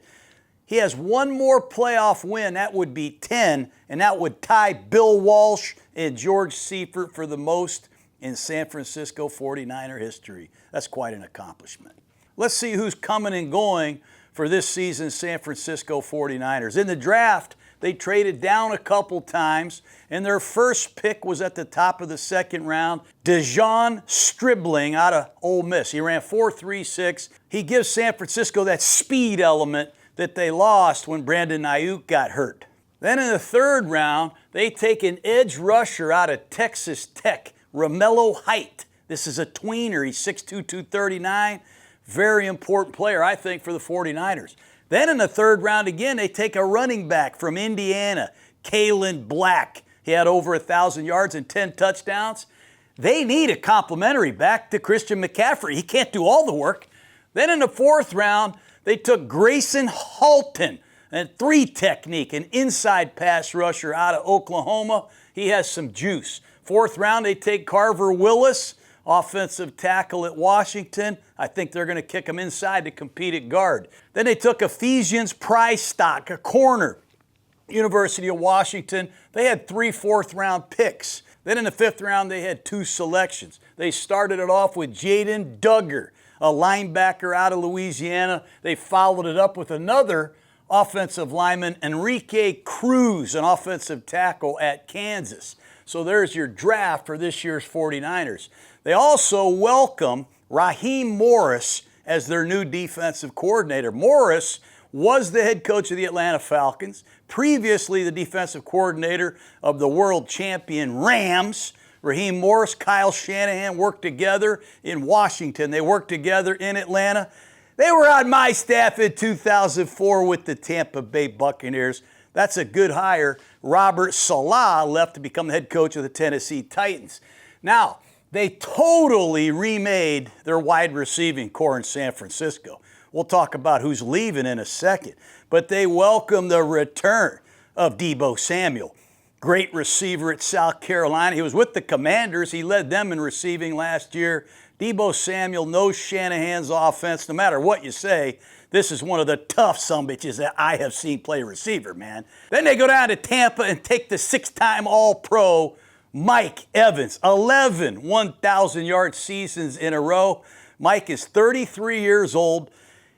Speaker 1: He has one more playoff win. That would be 10, and that would tie Bill Walsh and George Seifert for the most in San Francisco 49er history. That's quite an accomplishment. Let's see who's coming and going for this season's San Francisco 49ers. In the draft, they traded down a couple times, and their first pick was at the top of the second round. Dejon Stribling out of Ole Miss. He ran 4.36. He gives San Francisco that speed element that they lost when Brandon Ayuk got hurt. Then in the third round, they take an edge rusher out of Texas Tech, Romello Height. This is a tweener. He's 6'2", 239. Very important player, I think, for the 49ers. Then in the third round again, they take a running back from Indiana, Kalen Black. He had over 1,000 yards and 10 touchdowns. They need a complimentary back to Christian McCaffrey. He can't do all the work. Then in the fourth round, they took Grayson Halton, a 3 technique, an inside pass rusher out of Oklahoma. He has some juice. Fourth round, they take Carver Willis, offensive tackle at Washington. I think they're going to kick him inside to compete at guard. Then they took Ephesians Prystock, a corner, University of Washington. They had 3 fourth-round picks. Then in the fifth round, they had 2 selections. They started it off with Jaden Duggar, a linebacker out of Louisiana. They followed it up with another offensive lineman, Enrique Cruz, an offensive tackle at Kansas. So there's your draft for this year's 49ers. They also welcome Raheem Morris as their new defensive coordinator. Morris was the head coach of the Atlanta Falcons, previously the defensive coordinator of the world champion Rams. Raheem Morris, Kyle Shanahan worked together in Washington. They worked together in Atlanta. They were on my staff in 2004 with the Tampa Bay Buccaneers. That's a good hire. Robert Saleh left to become the head coach of the Tennessee Titans. Now, they totally remade their wide receiving core in San Francisco. We'll talk about who's leaving in a second. But they welcome the return of Deebo Samuel. Great receiver at South Carolina. He was with the Commanders. He led them in receiving last year. Deebo Samuel knows Shanahan's offense. No matter what you say, this is one of the tough sumbitches that I have seen play receiver, man. Then they go down to Tampa and take the 6-time All-Pro Mike Evans. 11 1,000-yard seasons in a row. Mike is 33 years old.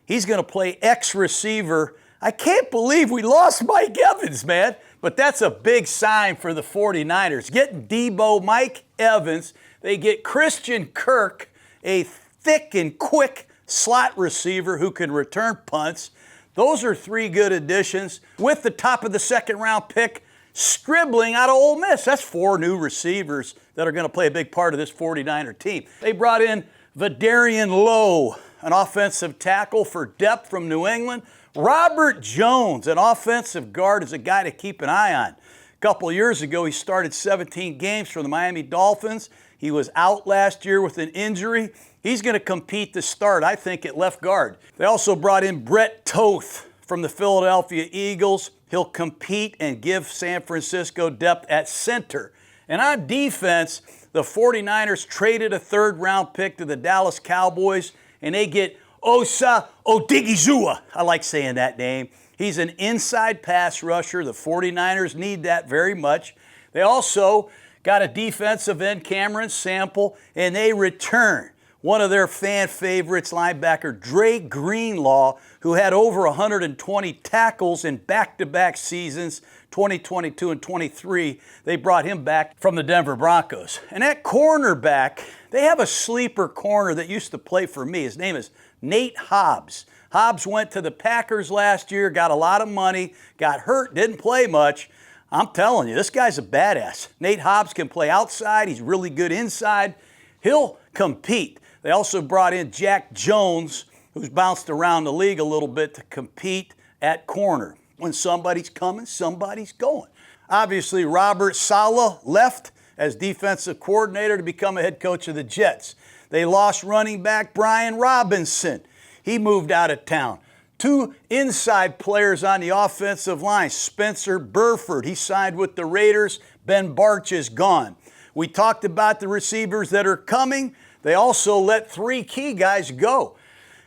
Speaker 1: He's going to play X-receiver. I can't believe we lost Mike Evans, man. But that's a big sign for the 49ers. Getting Deebo, Mike Evans. They get Christian Kirk, a thick and quick slot receiver who can return punts. Those are 3 good additions. With the top of the second round pick, Stribling out of Ole Miss. That's 4 new receivers that are going to play a big part of this 49er team. They brought in Vidarian Lowe, an offensive tackle for depth from New England. Robert Jones, an offensive guard, is a guy to keep an eye on. A couple of years ago, he started 17 games for the Miami Dolphins. He was out last year with an injury. He's going to compete to start, I think, at left guard. They also brought in Brett Toth from the Philadelphia Eagles. He'll compete and give San Francisco depth at center. And on defense, the 49ers traded a 3rd-round pick to the Dallas Cowboys, and they get Osa Odigizua. I like saying that name. He's an inside pass rusher. The 49ers need that very much. They also got a defensive end, Cameron Sample, and they return one of their fan favorites, linebacker Dre Greenlaw, who had over 120 tackles in back-to-back seasons, 2022 and 23. They brought him back from the Denver Broncos. And at cornerback, they have a sleeper corner that used to play for me. His name is Nate Hobbs. Hobbs went to the Packers last year, got a lot of money, got hurt, didn't play much. I'm telling you, this guy's a badass. Nate Hobbs can play outside. He's really good inside. He'll compete. They also brought in Jack Jones, who's bounced around the league a little bit, to compete at corner. When somebody's coming, somebody's going. Obviously, Robert Saleh left as defensive coordinator to become a head coach of the Jets. They lost running back Brian Robinson. He moved out of town. 2 inside players on the offensive line. Spencer Burford, he signed with the Raiders. Ben Barch is gone. We talked about the receivers that are coming. They also let 3 key guys go.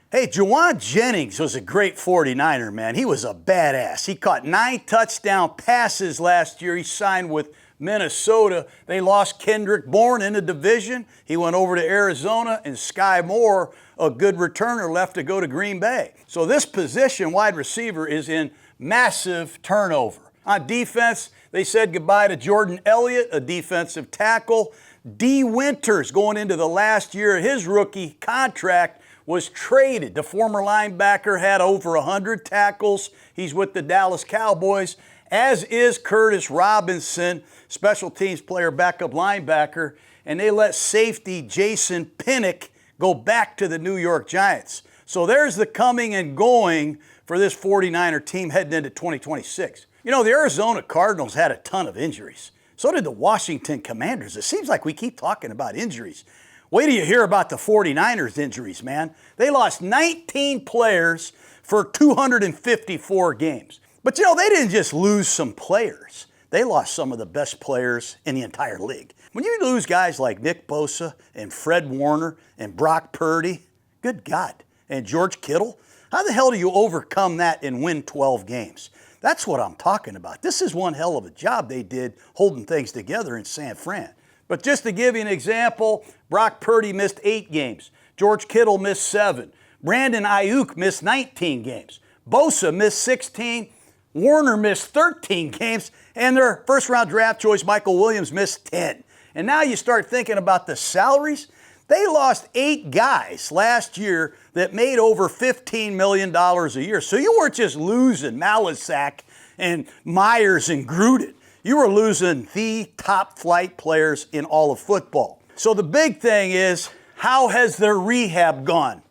Speaker 1: Hey, Jawan Jennings was a great 49er, man. He was a badass. He caught 9 touchdown passes last year. He signed with Minnesota. They lost Kendrick Bourne in the division. He went over to Arizona, and Sky Moore, a good returner, left to go to Green Bay. So this position, wide receiver, is in massive turnover. On defense, they said goodbye to Jordan Elliott, a defensive tackle. D. Winters, going into the last year of his rookie contract, was traded. The former linebacker had over 100 tackles. He's with the Dallas Cowboys, as is Curtis Robinson, special teams player, backup linebacker, and they let safety Jason Pinnock go back to the New York Giants. So there's the coming and going for this 49er team heading into 2026. You know, the Arizona Cardinals had a ton of injuries. So did the Washington Commanders. It seems like we keep talking about injuries. Wait till you hear about the 49ers injuries, man. They lost 19 players for 254 games. But you know, they didn't just lose some players. They lost some of the best players in the entire league. When you lose guys like Nick Bosa and Fred Warner and Brock Purdy, good God, and George Kittle, how the hell do you overcome that and win 12 games? That's what I'm talking about. This is one hell of a job they did holding things together in San Fran. But just to give you an example, Brock Purdy missed 8 games. George Kittle missed 7. Brandon Ayuk missed 19 games. Bosa missed 16. Warner missed 13 games. And their first-round draft choice, Michael Williams, missed 10. And now you start thinking about the salaries. They lost 8 guys last year that made over $15 million a year. So you weren't just losing Malisak and Myers and Gruden. You were losing the top flight players in all of football. So the big thing is, how has their rehab gone?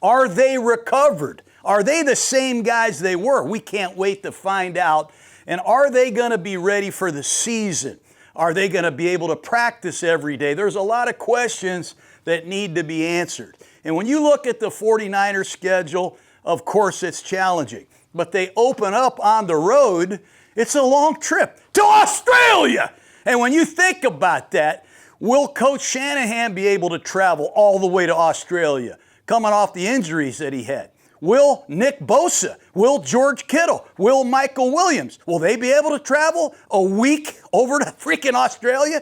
Speaker 1: Are they recovered? Are they the same guys they were? We can't wait to find out. And are they going to be ready for the season? Are they going to be able to practice every day? There's a lot of questions that need to be answered. And when you look at the 49ers schedule, of course it's challenging. But they open up on the road. It's a long trip to Australia. And when you think about that, will Coach Shanahan be able to travel all the way to Australia, coming off the injuries that he had? Will Nick Bosa, will George Kittle, will Michael Williams, will they be able to travel a week over to freaking Australia?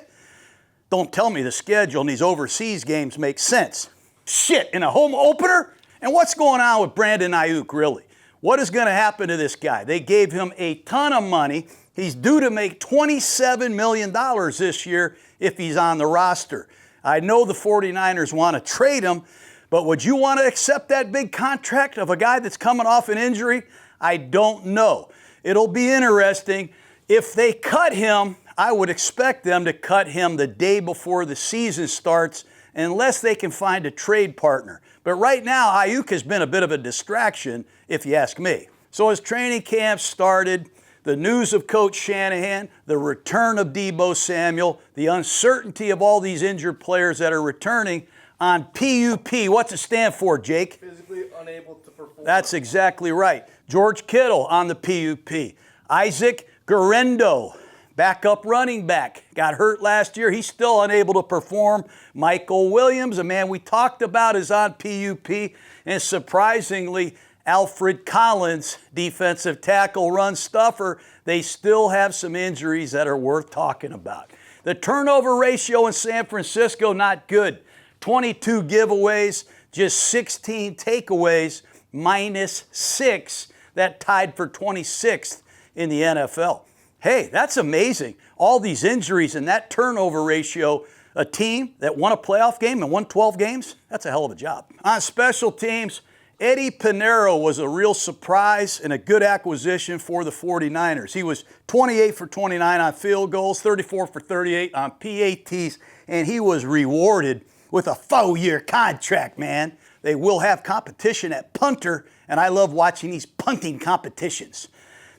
Speaker 1: Don't tell me the schedule in these overseas games makes sense. Shit, in a home opener? And what's going on with Brandon Ayuk, really? What is going to happen to this guy? They gave him a ton of money. He's due to make $27 million this year if he's on the roster. I know the 49ers want to trade him, but would you want to accept that big contract of a guy that's coming off an injury? I don't know. It'll be interesting. If they cut him, I would expect them to cut him the day before the season starts, unless they can find a trade partner. But right now, Ayuk has been a bit of a distraction, if you ask me. So as training camp started, the news of Coach Shanahan, the return of Deebo Samuel, the uncertainty of all these injured players that are returning on PUP. What's it stand for, Jake?
Speaker 2: Physically unable to perform.
Speaker 1: That's exactly right. George Kittle on the PUP. Isaac Guerrero, backup running back, got hurt last year. He's still unable to perform. Michael Williams, a man we talked about, is on PUP. And surprisingly, Alfred Collins, defensive tackle, run stuffer. They still have some injuries that are worth talking about. The turnover ratio in San Francisco, not good. 22 giveaways, just 16 takeaways, -6. That tied for 26th in the NFL. Hey, that's amazing. All these injuries and that turnover ratio, a team that won a playoff game and won 12 games, that's a hell of a job. On special teams, Eddie Pinheiro was a real surprise and a good acquisition for the 49ers. He was 28 for 29 on field goals, 34 for 38 on PATs, and he was rewarded with a 4-year contract, man. They will have competition at punter, and I love watching these punting competitions.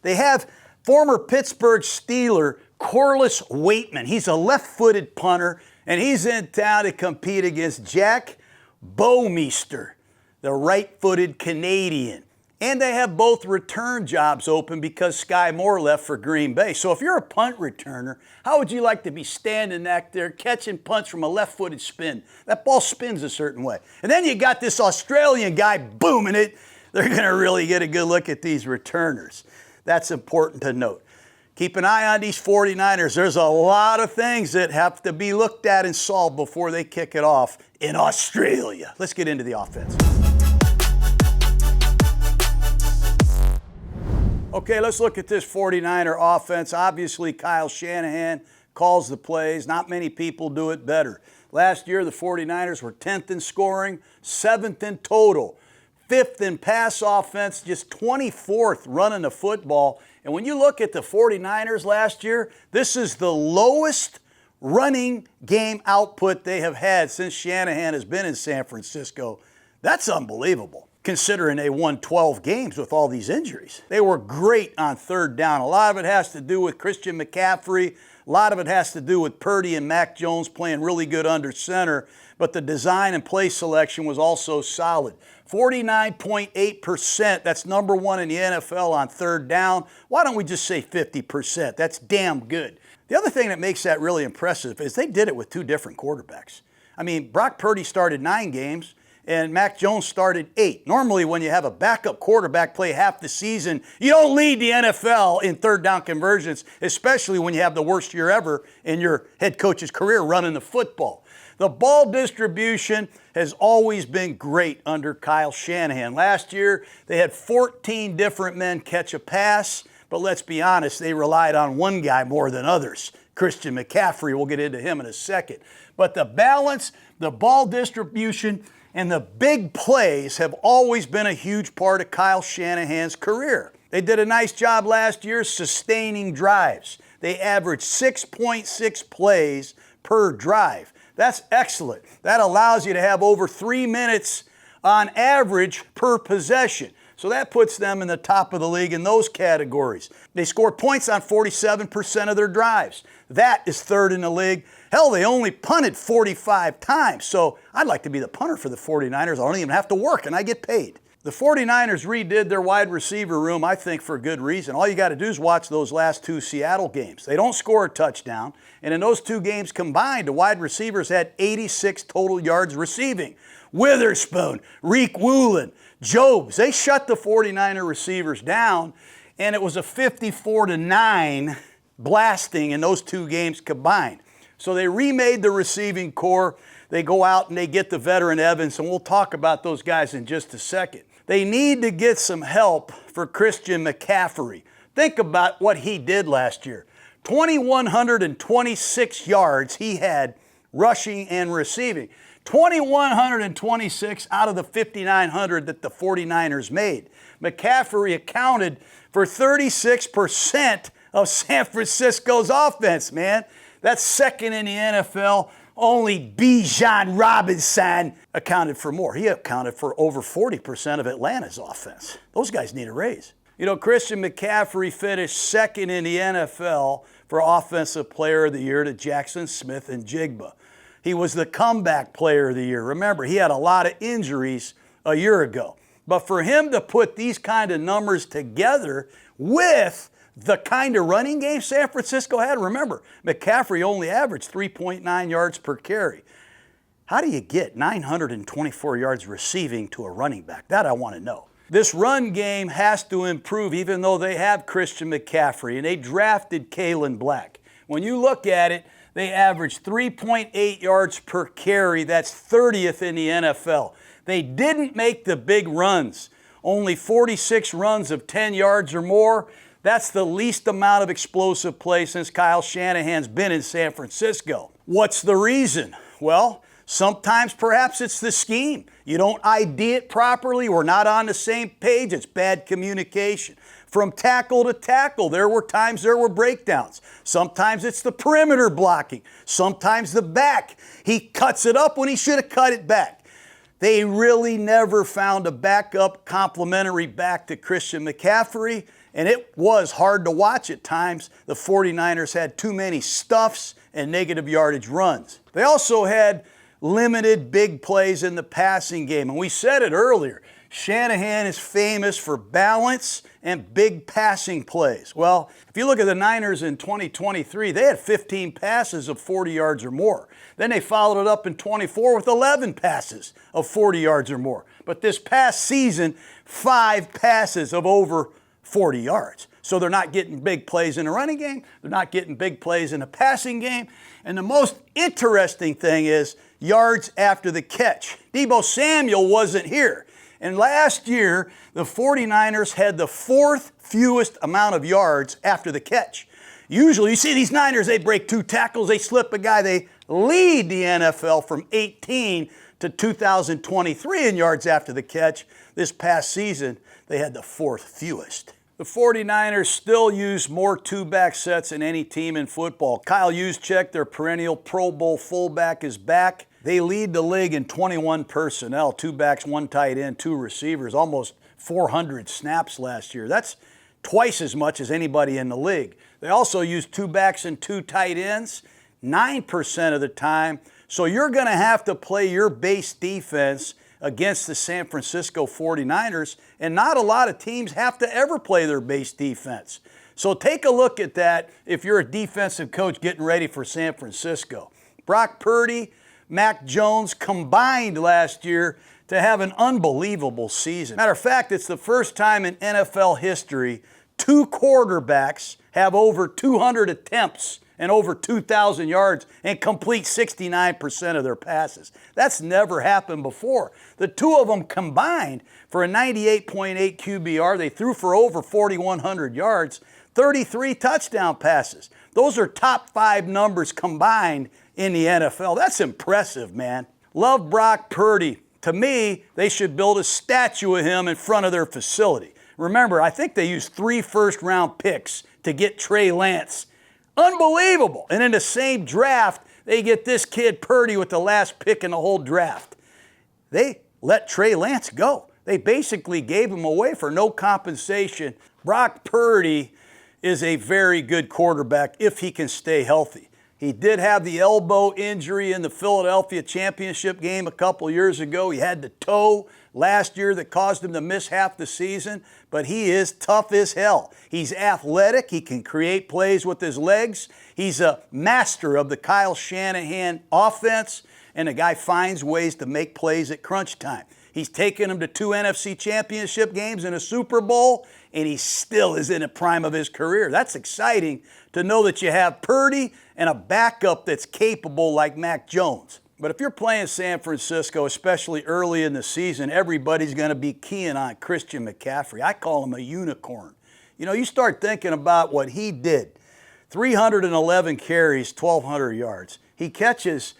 Speaker 1: They have former Pittsburgh Steeler Corliss Waitman. He's a left-footed punter, and he's in town to compete against Jack Bouwmeester, the right-footed Canadian. And they have both return jobs open because Sky Moore left for Green Bay. So if you're a punt returner, how would you like to be standing back there catching punts from a left-footed spin? That ball spins a certain way. And then you got this Australian guy booming it. They're going to really get a good look at these returners. That's important to note. Keep an eye on these 49ers. There's a lot of things that have to be looked at and solved before they kick it off in Australia. Let's get into the offense. Okay, let's look at this 49er offense. Obviously, Kyle Shanahan calls the plays. Not many people do it better. Last year, the 49ers were 10th in scoring, 7th in total, 5th in pass offense, just 24th running the football. And when you look at the 49ers last year, this is the lowest running game output they have had since Shanahan has been in San Francisco. That's unbelievable, considering they won 12 games with all these injuries. They were great on third down. A lot of it has to do with Christian McCaffrey. A lot of it has to do with Purdy and Mac Jones playing really good under center. But the design and play selection was also solid. 49.8%, that's number one in the NFL on third down. Why don't we just say 50%? That's damn good. The other thing that makes that really impressive is they did it with two different quarterbacks. I mean, Brock Purdy started 9 games, and Mac Jones started 8. Normally, when you have a backup quarterback play half the season, you don't lead the NFL in third down conversions, especially when you have the worst year ever in your head coach's career running the football. The ball distribution has always been great under Kyle Shanahan. Last year, they had 14 different men catch a pass, but let's be honest, they relied on one guy more than others, Christian McCaffrey. We'll get into him in a second. But the balance, the ball distribution, and the big plays have always been a huge part of Kyle Shanahan's career. They did a nice job last year sustaining drives. They averaged 6.6 plays per drive. That's excellent. That allows you to have over 3 minutes on average per possession. So that puts them in the top of the league in those categories. They scored points on 47% of their drives. That is third in the league. Hell, they only punted 45 times. So I'd like to be the punter for the 49ers. I don't even have to work and I get paid. The 49ers redid their wide receiver room, I think, for good reason. All you got to do is watch those last 2 Seattle games. They don't score a touchdown. And in those 2 games combined, the wide receivers had 86 total yards receiving. Witherspoon, Reek Woolen, Jobs, they shut the 49er receivers down, and it was a 54-9 blasting in those 2 games combined. So they remade the receiving core. They go out and they get the veteran Evans, and we'll talk about those guys in just a second. They need to get some help for Christian McCaffrey. Think about what he did last year. 2,126 yards he had rushing and receiving. 2,126 out of the 5,900 that the 49ers made. McCaffrey accounted for 36% of San Francisco's offense, man. That's second in the NFL. Only Bijan Robinson accounted for more. He accounted for over 40% of Atlanta's offense. Those guys need a raise. You know, Christian McCaffrey finished second in the NFL for Offensive Player of the Year to Jackson Smith and Jigba. He was the comeback player of the year. Remember, he had a lot of injuries a year ago. But for him to put these kind of numbers together with the kind of running game San Francisco had, remember, McCaffrey only averaged 3.9 yards per carry. How do you get 924 yards receiving to a running back? That I want to know. This run game has to improve even though they have Christian McCaffrey and they drafted Kalen Black. When you look at it, they averaged 3.8 yards per carry. That's 30th in the NFL. They didn't make the big runs. Only 46 runs of 10 yards or more. That's the least amount of explosive play since Kyle Shanahan's been in San Francisco. What's the reason? Well, sometimes perhaps it's the scheme. You don't ID it properly. We're not on the same page. It's bad communication. From tackle to tackle, there were times there were breakdowns. Sometimes it's the perimeter blocking. Sometimes the back. He cuts it up when he should have cut it back. They really never found a backup complementary back to Christian McCaffrey, and it was hard to watch at times. The 49ers had too many stuffs and negative yardage runs. They also had limited big plays in the passing game, and we said it earlier. Shanahan is famous for balance and big passing plays. Well, if you look at the Niners in 2023, they had 15 passes of 40 yards or more. Then they followed it up in 24 with 11 passes of 40 yards or more. But this past season, 5 passes of over 40 yards. So they're not getting big plays in the running game. They're not getting big plays in the passing game. And the most interesting thing is yards after the catch. Deebo Samuel wasn't here. And last year, the 49ers had the 4th fewest amount of yards after the catch. Usually, you see these Niners, they break 2 tackles, they slip a guy, they lead the NFL from 18 to 2023 in yards after the catch. This past season, they had the 4th fewest. The 49ers still use more 2-back sets than any team in football. Kyle Juszczyk, their perennial Pro Bowl fullback, is back. They lead the league in 21 personnel, 2 backs, 1 tight end, 2 receivers, almost 400 snaps last year. That's twice as much as anybody in the league. They also use 2 backs and 2 tight ends 9% of the time. So you're going to have to play your base defense against the San Francisco 49ers, and not a lot of teams have to ever play their base defense. So take a look at that if you're a defensive coach getting ready for San Francisco. Brock Purdy, Mac Jones combined last year to have an unbelievable season. Matter of fact, it's the first time in NFL history 2 quarterbacks have over 200 attempts and over 2,000 yards and complete 69% of their passes. That's never happened before. The 2 of them combined for a 98.8 QBR. They threw for over 4,100 yards, 33 touchdown passes. Those are top 5 numbers combined in the NFL. That's impressive, man. Love Brock Purdy. To me, they should build a statue of him in front of their facility. Remember, I think they used 3 first-round picks to get Trey Lance. Unbelievable. And in the same draft, they get this kid Purdy with the last pick in the whole draft. They let Trey Lance go. They basically gave him away for no compensation. Brock Purdy is a very good quarterback if he can stay healthy. He did have the elbow injury in the Philadelphia championship game a couple years ago. He had the toe last year that caused him to miss half the season, but he is tough as hell. He's athletic. He can create plays with his legs. He's a master of the Kyle Shanahan offense, and the guy finds ways to make plays at crunch time. He's taken him to 2 NFC championship games and a Super Bowl, and he still is in the prime of his career. That's exciting to know that you have Purdy and a backup that's capable like Mac Jones. But if you're playing San Francisco, especially early in the season, everybody's going to be keying on Christian McCaffrey. I call him a unicorn. You know, you start thinking about what he did. 311 carries, 1,200 yards. He catches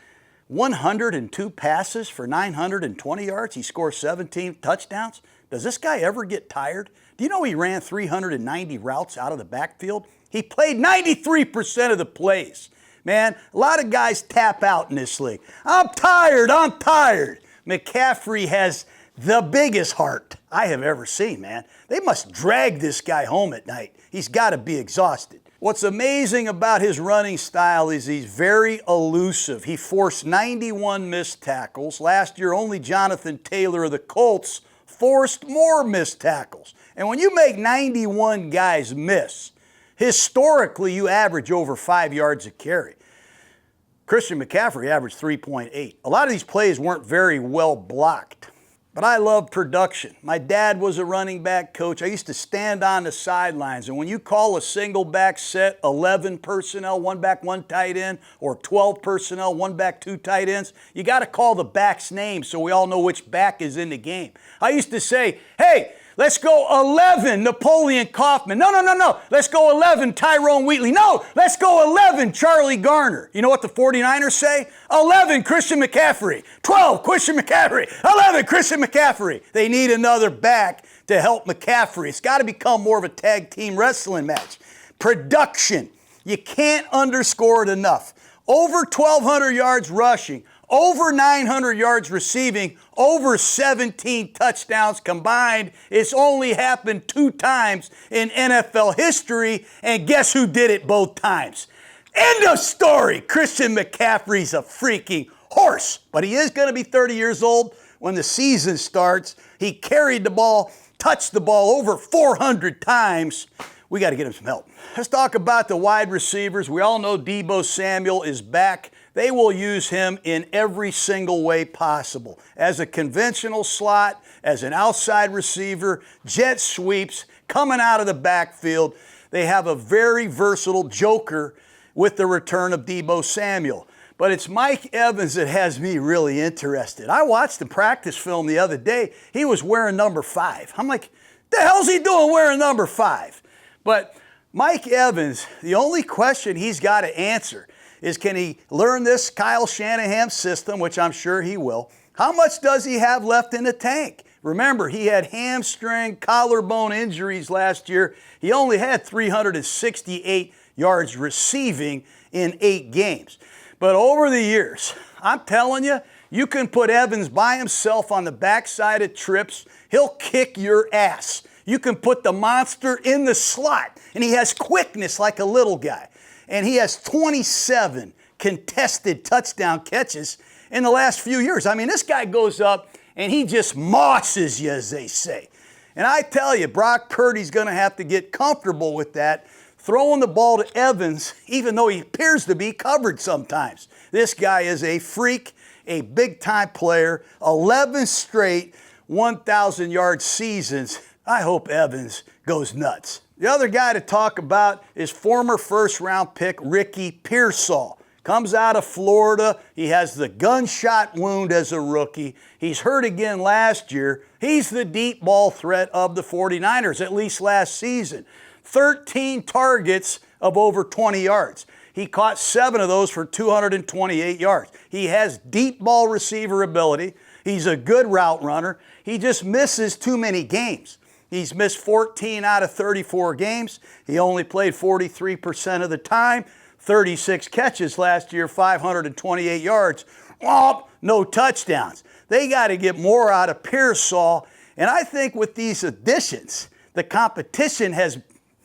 Speaker 1: 102 passes for 920 yards. He scores 17 touchdowns. Does this guy ever get tired? Do you know he ran 390 routes out of the backfield? He played 93% of the plays. Man, a lot of guys tap out in this league. I'm tired. McCaffrey has the biggest heart I have ever seen, man. They must drag this guy home at night. He's got to be exhausted. What's amazing about his running style is he's very elusive. He forced 91 missed tackles. Last year, only Jonathan Taylor of the Colts forced more missed tackles. And when you make 91 guys miss, historically, you average over 5 yards a carry. Christian McCaffrey averaged 3.8. A lot of these plays weren't very well blocked. But I love production. My dad was a running back coach. I used to stand on the sidelines, and when you call a single back set, 11 personnel, 1 back, 1 tight end, or 12 personnel, 1 back, 2 tight ends, you got to call the back's name so we all know which back is in the game. I used to say, hey, let's go 11, Napoleon Kaufman. No. Let's go 11, Tyrone Wheatley. No, let's go 11, Charlie Garner. You know what the 49ers say? 11, Christian McCaffrey. 12, Christian McCaffrey. 11, Christian McCaffrey. They need another back to help McCaffrey. It's got to become more of a tag team wrestling match. Production. You can't underscore it enough. Over 1,200 yards rushing. over 900 yards receiving, over 17 touchdowns combined. It's only happened 2 times in NFL history, and guess who did it both times? End of story. Christian McCaffrey's a freaking horse, but he is going to be 30 years old when the season starts. He carried the ball, touched the ball over 400 times. We got to get him some help. Let's talk about the wide receivers. We all know Deebo Samuel is back. They will use him in every single way possible. As a conventional slot, as an outside receiver, jet sweeps, coming out of the backfield. They have a very versatile joker with the return of Deebo Samuel. But it's Mike Evans that has me really interested. I watched the practice film the other day. He was wearing number 5. I'm like, the hell's he doing wearing number 5? But Mike Evans, the only question he's got to answer is, can he learn this Kyle Shanahan system, which I'm sure he will? How much does he have left in the tank? Remember, he had hamstring, collarbone injuries last year. He only had 368 yards receiving in 8 games. But over the years, I'm telling you, you can put Evans by himself on the backside of trips. He'll kick your ass. You can put the monster in the slot, and he has quickness like a little guy. And he has 27 contested touchdown catches in the last few years. I mean, this guy goes up, and he just mosses you, as they say. And I tell you, Brock Purdy's going to have to get comfortable with that, throwing the ball to Evans, even though he appears to be covered sometimes. This guy is a freak, a big-time player, 11 straight 1,000-yard seasons. I hope Evans goes nuts. The other guy to talk about is former first-round pick Ricky Pearsall. Comes out of Florida. He has the gunshot wound as a rookie. He's hurt again last year. He's the deep ball threat of the 49ers, at least last season. 13 targets of over 20 yards. He caught 7 of those for 228 yards. He has deep ball receiver ability. He's a good route runner. He just misses too many games. He's missed 14 out of 34 games. He only played 43% of the time. 36 catches last year, 528 yards. No touchdowns. They got to get more out of Pearsall. And I think with these additions, the competition has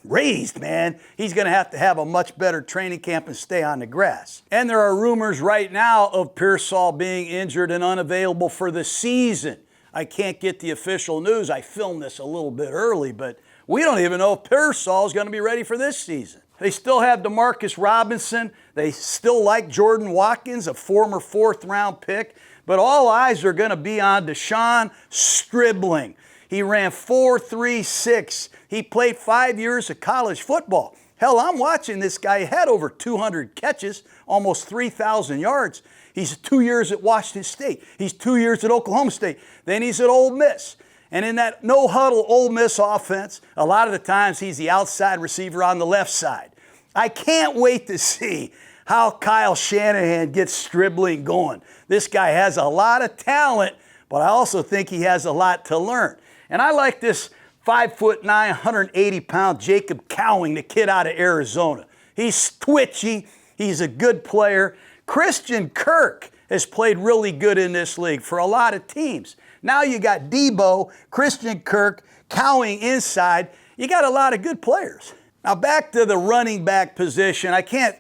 Speaker 1: raised, man. He's going to have a much better training camp and stay on the grass. And there are rumors right now of Pearsall being injured and unavailable for the season. I can't get the official news. I filmed this a little bit early, but we don't even know if Pearsall is going to be ready for this season. They still have Demarcus Robinson. They still like Jordan Watkins, a former 4th-round pick. But all eyes are going to be on Deshaun Stribling. He ran 4.36. He played 5 years of college football. Hell, I'm watching this guy. He had over 200 catches, almost 3,000 yards. He's 2 years at Washington State. He's 2 years at Oklahoma State. Then he's at Ole Miss. And in that no-huddle Ole Miss offense, a lot of the times he's the outside receiver on the left side. I can't wait to see how Kyle Shanahan gets Stribling going. This guy has a lot of talent, but I also think he has a lot to learn. And I like this 5'9", 180-pound Jacob Cowing, the kid out of Arizona. He's twitchy. He's a good player. Christian Kirk has played really good in this league for a lot of teams. Now you got Deebo, Christian Kirk, Cowing inside. You got a lot of good players. Now back to the running back position. I can't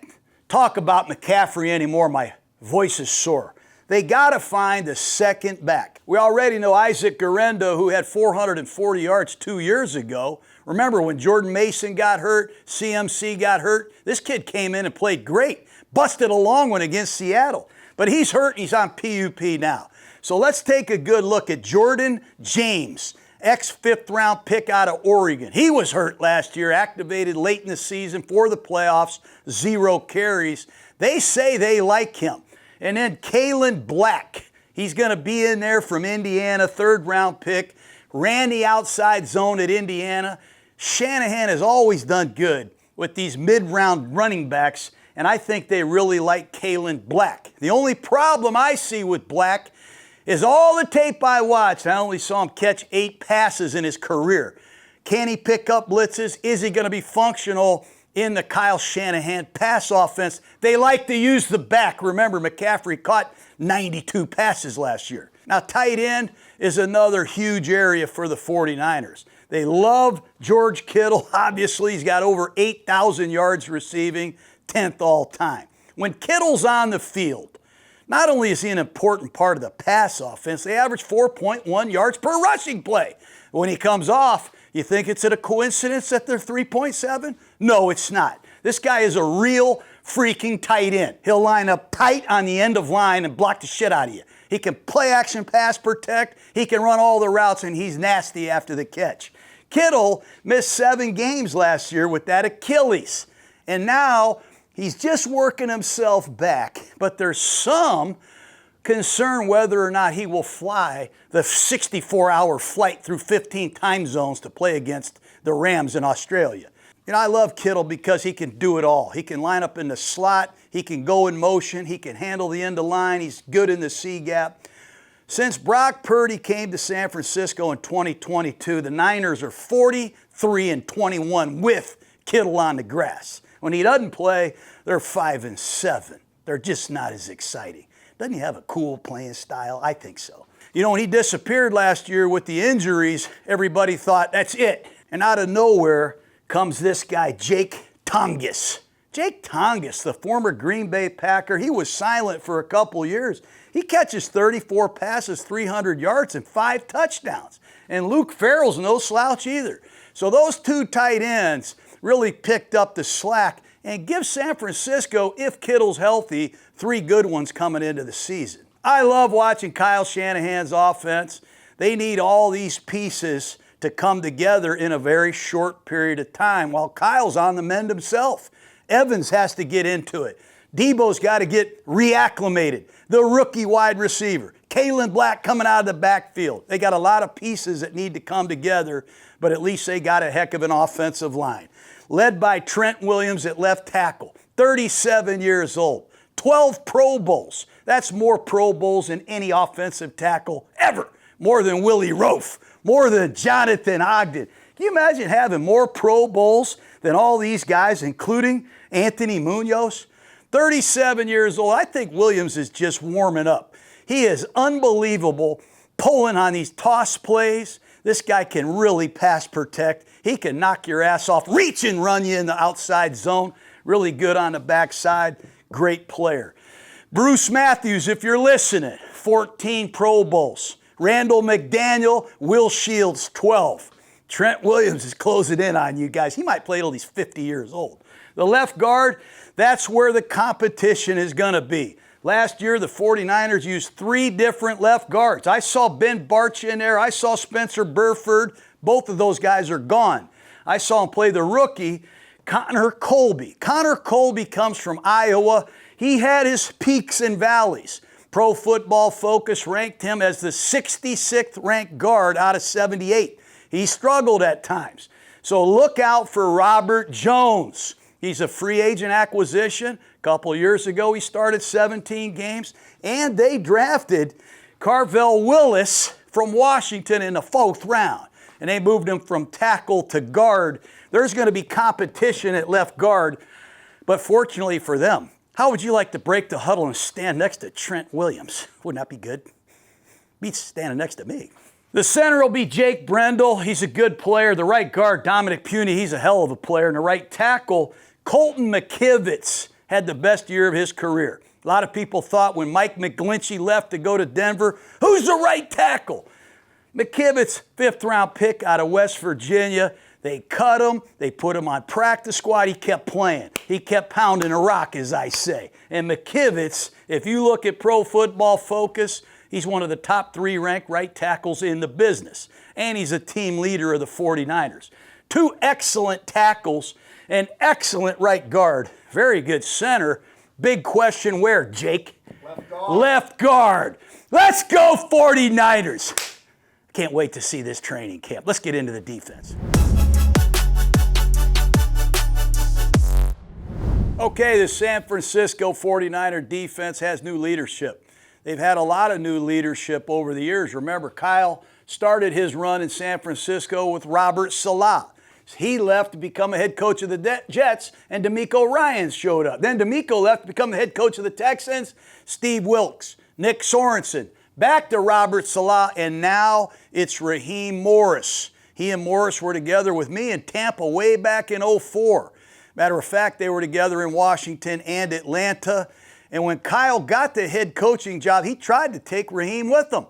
Speaker 1: talk about McCaffrey anymore. My voice is sore. They got to find a second back. We already know Isaac Guerendo, who had 440 yards 2 years ago. Remember when Jordan Mason got hurt, CMC got hurt? This kid came in and played great. Busted a long one against Seattle. But he's hurt and he's on PUP now. So let's take a good look at Jordan James, ex-5th-round pick out of Oregon. He was hurt last year, activated late in the season for the playoffs, 0 carries. They say they like him. And then Kalen Black, he's going to be in there from Indiana, 3rd-round pick, ran the outside zone at Indiana. Shanahan has always done good with these mid-round running backs, and I think they really like Kalen Black. The only problem I see with Black is all the tape I watched. I only saw him catch 8 passes in his career. Can he pick up blitzes? Is he going to be functional in the Kyle Shanahan pass offense. They like to use the back. Remember, McCaffrey caught 92 passes last year. Now, tight end is another huge area for the 49ers. They love George Kittle. Obviously, he's got over 8,000 yards receiving, 10th all time. When Kittle's on the field, not only is he an important part of the pass offense, they average 4.1 yards per rushing play. When he comes off, you think it's a coincidence that they're 3.7? No, it's not. This guy is a real freaking tight end. He'll line up tight on the end of line and block the shit out of you. He can play action pass protect. He can run all the routes, and he's nasty after the catch. Kittle missed 7 games last year with that Achilles. And now he's just working himself back. But there's some concern whether or not he will fly the 64-hour flight through 15 time zones to play against the Rams in Australia. You know, I love Kittle because he can do it all. He can line up in the slot. He can go in motion. He can handle the end of line. He's good in the C gap. Since Brock Purdy came to San Francisco in 2022, the Niners are 43-21 with Kittle on the grass. When he doesn't play, they're 5-7. They're just not as exciting. Doesn't he have a cool playing style? I think so. You know, when he disappeared last year with the injuries, everybody thought, that's it. And out of nowhere comes this guy, Jake Tonges. Jake Tonges, the former Green Bay Packer, he was silent for a couple years. He catches 34 passes, 300 yards, and 5 touchdowns. And Luke Farrell's no slouch either. So those 2 tight ends really picked up the slack and give San Francisco, if Kittle's healthy, 3 good ones coming into the season. I love watching Kyle Shanahan's offense. They need all these pieces to come together in a very short period of time while Kyle's on the mend himself. Evans has to get into it. Debo's got to get reacclimated. The rookie wide receiver. Kalen Black coming out of the backfield. They got a lot of pieces that need to come together, but at least they got a heck of an offensive line. Led by Trent Williams at left tackle, 37 years old, 12 Pro Bowls. That's more Pro Bowls than any offensive tackle ever. More than Willie Roaf, more than Jonathan Ogden. Can you imagine having more Pro Bowls than all these guys, including Anthony Munoz? 37 years old. I think Williams is just warming up. He is unbelievable pulling on these toss plays. This guy can really pass protect. He can knock your ass off, reach and run you in the outside zone. Really good on the backside. Great player. Bruce Matthews, if you're listening, 14 Pro Bowls. Randall McDaniel, Will Shields, 12. Trent Williams is closing in on you guys. He might play till he's 50 years old. The left guard, that's where the competition is going to be. Last year, the 49ers used 3 different left guards. I saw Ben Barch in there. I saw Spencer Burford. Both of those guys are gone. I saw him play the rookie, Connor Colby. Connor Colby comes from Iowa. He had his peaks and valleys. Pro Football Focus ranked him as the 66th ranked guard out of 78. He struggled at times. So look out for Robert Jones. He's a free agent acquisition. A couple years ago, he started 17 games. And they drafted Carvel Willis from Washington in the 4th round. And they moved him from tackle to guard. There's going to be competition at left guard. But fortunately for them, how would you like to break the huddle and stand next to Trent Williams? Wouldn't that be good? Beats standing next to me. The center will be Jake Brendel. He's a good player. The right guard, Dominic Puny, he's a hell of a player. And the right tackle, Colton McKivitz, had the best year of his career. A lot of people thought when Mike McGlinchey left to go to Denver, who's the right tackle? McKivitz, 5th round pick out of West Virginia. They cut him. They put him on practice squad. He kept playing. He kept pounding a rock, as I say. And McKivitz, if you look at Pro Football Focus, he's one of the top 3 ranked right tackles in the business. And he's a team leader of the 49ers. 2 excellent tackles, an excellent right guard, very good center. Big question where, Jake?
Speaker 2: Left guard.
Speaker 1: Left guard. Let's go 49ers. Can't wait to see this training camp. Let's get into the defense. Okay, the San Francisco 49er defense has new leadership. They've had a lot of new leadership over the years. Remember, Kyle started his run in San Francisco with Robert Salah. He left to become a head coach of the Jets, and DeMeco Ryans showed up. Then DeMeco left to become the head coach of the Texans. Steve Wilkes, Nick Sorensen, back to Robert Saleh, and now it's Raheem Morris. He and Morris were together with me in Tampa way back in 2004. Matter of fact, they were together in Washington and Atlanta. And when Kyle got the head coaching job, he tried to take Raheem with him.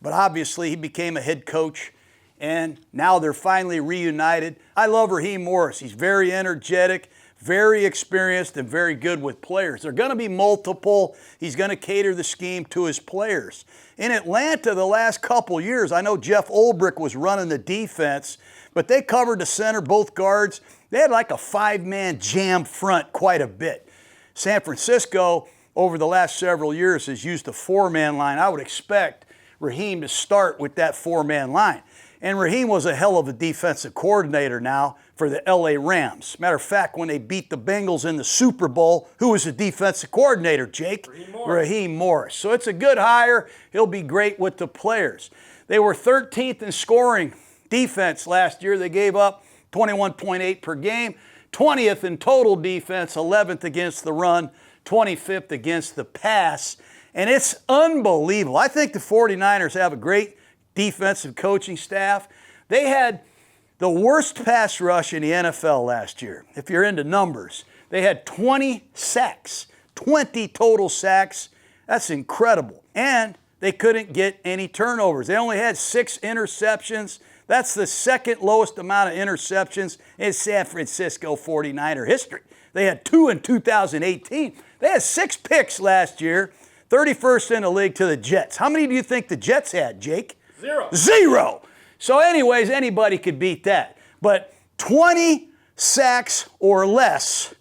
Speaker 1: But obviously, he became a head coach, and now they're finally reunited. I love Raheem Morris. He's very energetic, very experienced, and very good with players. They're going to be multiple. He's going to cater the scheme to his players. In Atlanta the last couple years, I know Jeff Ulbrich was running the defense, but they covered the center, both guards. They had like a five-man jam front quite a bit. San Francisco, over the last several years, has used a four-man line. I would expect Raheem to start with that four-man line. And Raheem was a hell of a defensive coordinator now for the LA Rams. Matter of fact, when they beat the Bengals in the Super Bowl, who was the defensive coordinator, Jake? Raheem Morris. So it's a good hire. He'll be great with the players. They were 13th in scoring defense last year. They gave up 21.8 per game, 20th in total defense, 11th against the run, 25th against the pass. And it's unbelievable. I think the 49ers have a great defensive coaching staff. They had the worst pass rush in the NFL last year. If you're into numbers, they had 20 sacks, 20 total sacks. That's incredible. And they couldn't get any turnovers. They only had 6 interceptions. That's the second lowest amount of interceptions in San Francisco 49er history. They had 2 in 2018. They had 6 picks last year, 31st in the league to the Jets. How many do you think the Jets had, Jake?
Speaker 2: 0.
Speaker 1: 0. So anyways, anybody could beat that. But 20 sacks or less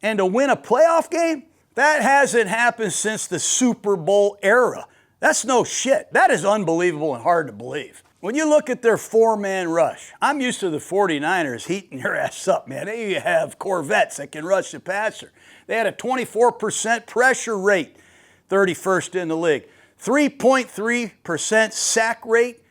Speaker 1: and to win a playoff game, that hasn't happened since the Super Bowl era. That's no shit. That is unbelievable and hard to believe. When you look at their four-man rush, I'm used to the 49ers heating your ass up, man. They have Corvettes that can rush the passer. They had a 24% pressure rate, 31st in the league. 3.3% sack rate,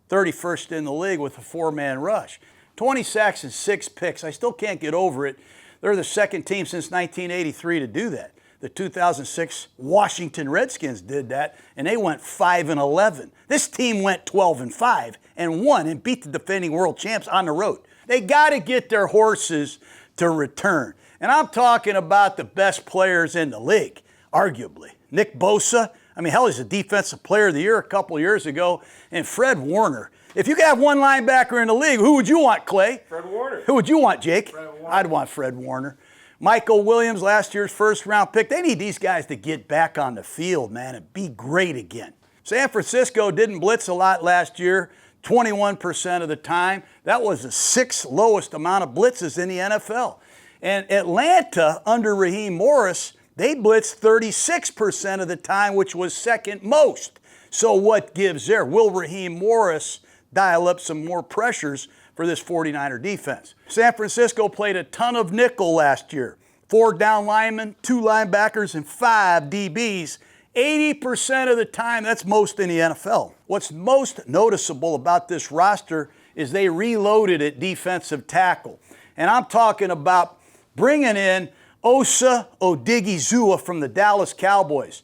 Speaker 1: 31st in the league with a four-man rush. 20 sacks and 6 picks. I still can't get over it. They're the second team since 1983 to do that. The 2006 Washington Redskins did that, and they went 5-11. This team went 12-5 and won and beat the defending world champs on the road. They got to get their horses to return. And I'm talking about the best players in the league, arguably. Nick Bosa, I mean, hell, he's a defensive player of the year a couple years ago. And Fred Warner. If you could have one linebacker in the league, who would you want, Clay?
Speaker 2: Fred Warner.
Speaker 1: Who would you want, Jake?
Speaker 2: Fred Warner.
Speaker 1: I'd want Fred Warner. Michael Williams, last year's first-round pick. They need these guys to get back on the field, man, and be great again. San Francisco didn't blitz a lot last year, 21% of the time. That was the 6th lowest amount of blitzes in the NFL. And Atlanta, under Raheem Morris, they blitzed 36% of the time, which was second most. So what gives there? Will Raheem Morris dial up some more pressures for this 49er defense? San Francisco played a ton of nickel last year. 4 down linemen, 2 linebackers, and 5 DBs. 80% of the time, that's most in the NFL. What's most noticeable about this roster is they reloaded at defensive tackle. And I'm talking about bringing in Osa Odigizua from the Dallas Cowboys.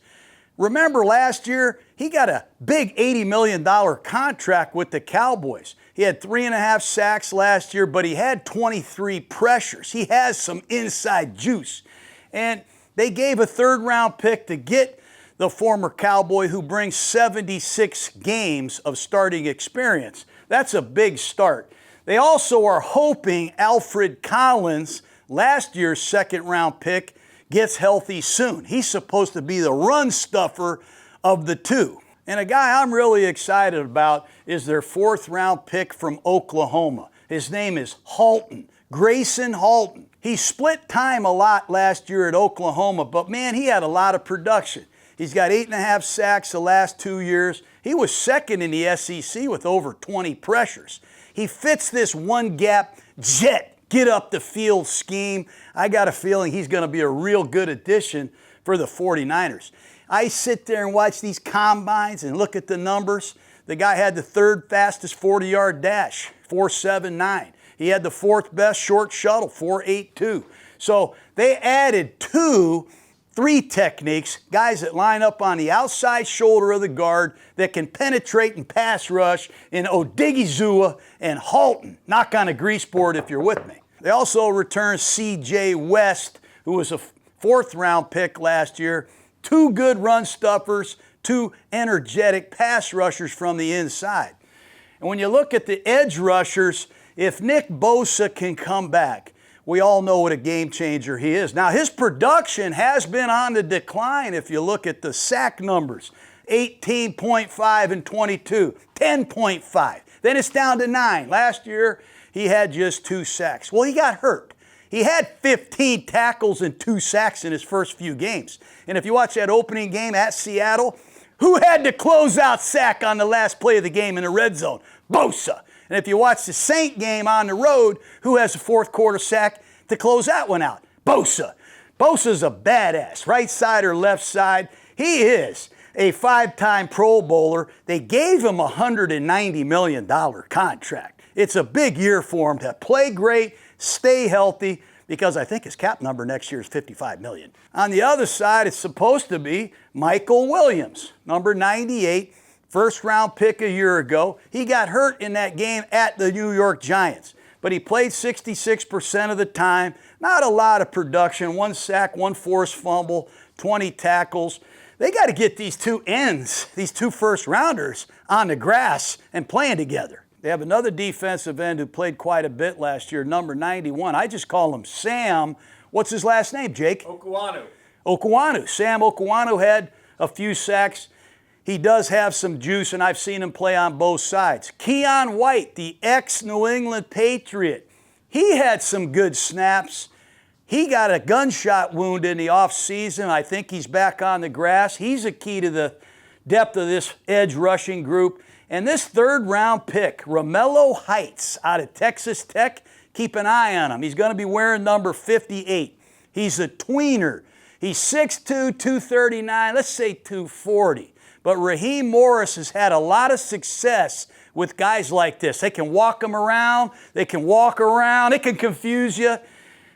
Speaker 1: Remember last year, he got a big $80 million contract with the Cowboys. He had 3.5 sacks last year, but he had 23 pressures. He has some inside juice. And they gave a 3rd-round pick to get the former Cowboy who brings 76 games of starting experience. That's a big start. They also are hoping Alfred Collins, last year's 2nd-round pick, gets healthy soon. He's supposed to be the run stuffer of the two. And a guy I'm really excited about is their 4th-round pick from Oklahoma. His name is Halton, Grayson Halton. He split time a lot last year at Oklahoma, but man, he had a lot of production. He's got 8.5 sacks the last 2 years. He was 2nd in the SEC with over 20 pressures. He fits this one-gap jet, get up the field scheme. I got a feeling he's going to be a real good addition for the 49ers. I sit there and watch these combines and look at the numbers. The guy had the 3rd fastest 40-yard dash, 4.79. He had the fourth best short shuttle, 4.82. So they added 3 techniques, guys that line up on the outside shoulder of the guard that can penetrate and pass rush in Odigizua and Halton. Knock on a grease board if you're with me. They also returned C.J. West, who was a 4th-round pick last year. 2 good run stuffers, 2 energetic pass rushers from the inside. And when you look at the edge rushers, if Nick Bosa can come back, we all know what a game changer he is. Now, his production has been on the decline if you look at the sack numbers. 18.5 and 22, 10.5. Then it's down to 9. Last year, he had just 2 sacks. Well, he got hurt. He had 15 tackles and 2 sacks in his first few games. And if you watch that opening game at Seattle, who had the closeout sack on the last play of the game in the red zone? Bosa. And if you watch the Saint game on the road, who has a 4th quarter sack to close that one out? Bosa. Bosa's a badass, right side or left side. He is a 5-time Pro Bowler. They gave him a $190 million contract. It's a big year for him to play great, stay healthy, because I think his cap number next year is $55 million. On the other side, it's supposed to be Michael Williams, number 98, 1st-round pick a year ago. He got hurt in that game at the New York Giants, but he played 66% of the time. Not a lot of production, 1 sack, 1 forced fumble, 20 tackles. They got to get these 2 ends, these 2 first-rounders, on the grass and playing together. They have another defensive end who played quite a bit last year, number 91. I just call him Sam. What's his last name, Jake? Okuanu. Sam Okuanu had a few sacks. He does have some juice, and I've seen him play on both sides. Keon White, the ex-New England Patriot, he had some good snaps. He got a gunshot wound in the offseason. I think he's back on the grass. He's a key to the depth of this edge rushing group. And this 3rd-round pick, Romello Heights out of Texas Tech, keep an eye on him. He's going to be wearing number 58. He's a tweener. He's 6'2", 239, let's say 240. But Raheem Morris has had a lot of success with guys like this. They can walk them around. They can walk around. They can confuse you.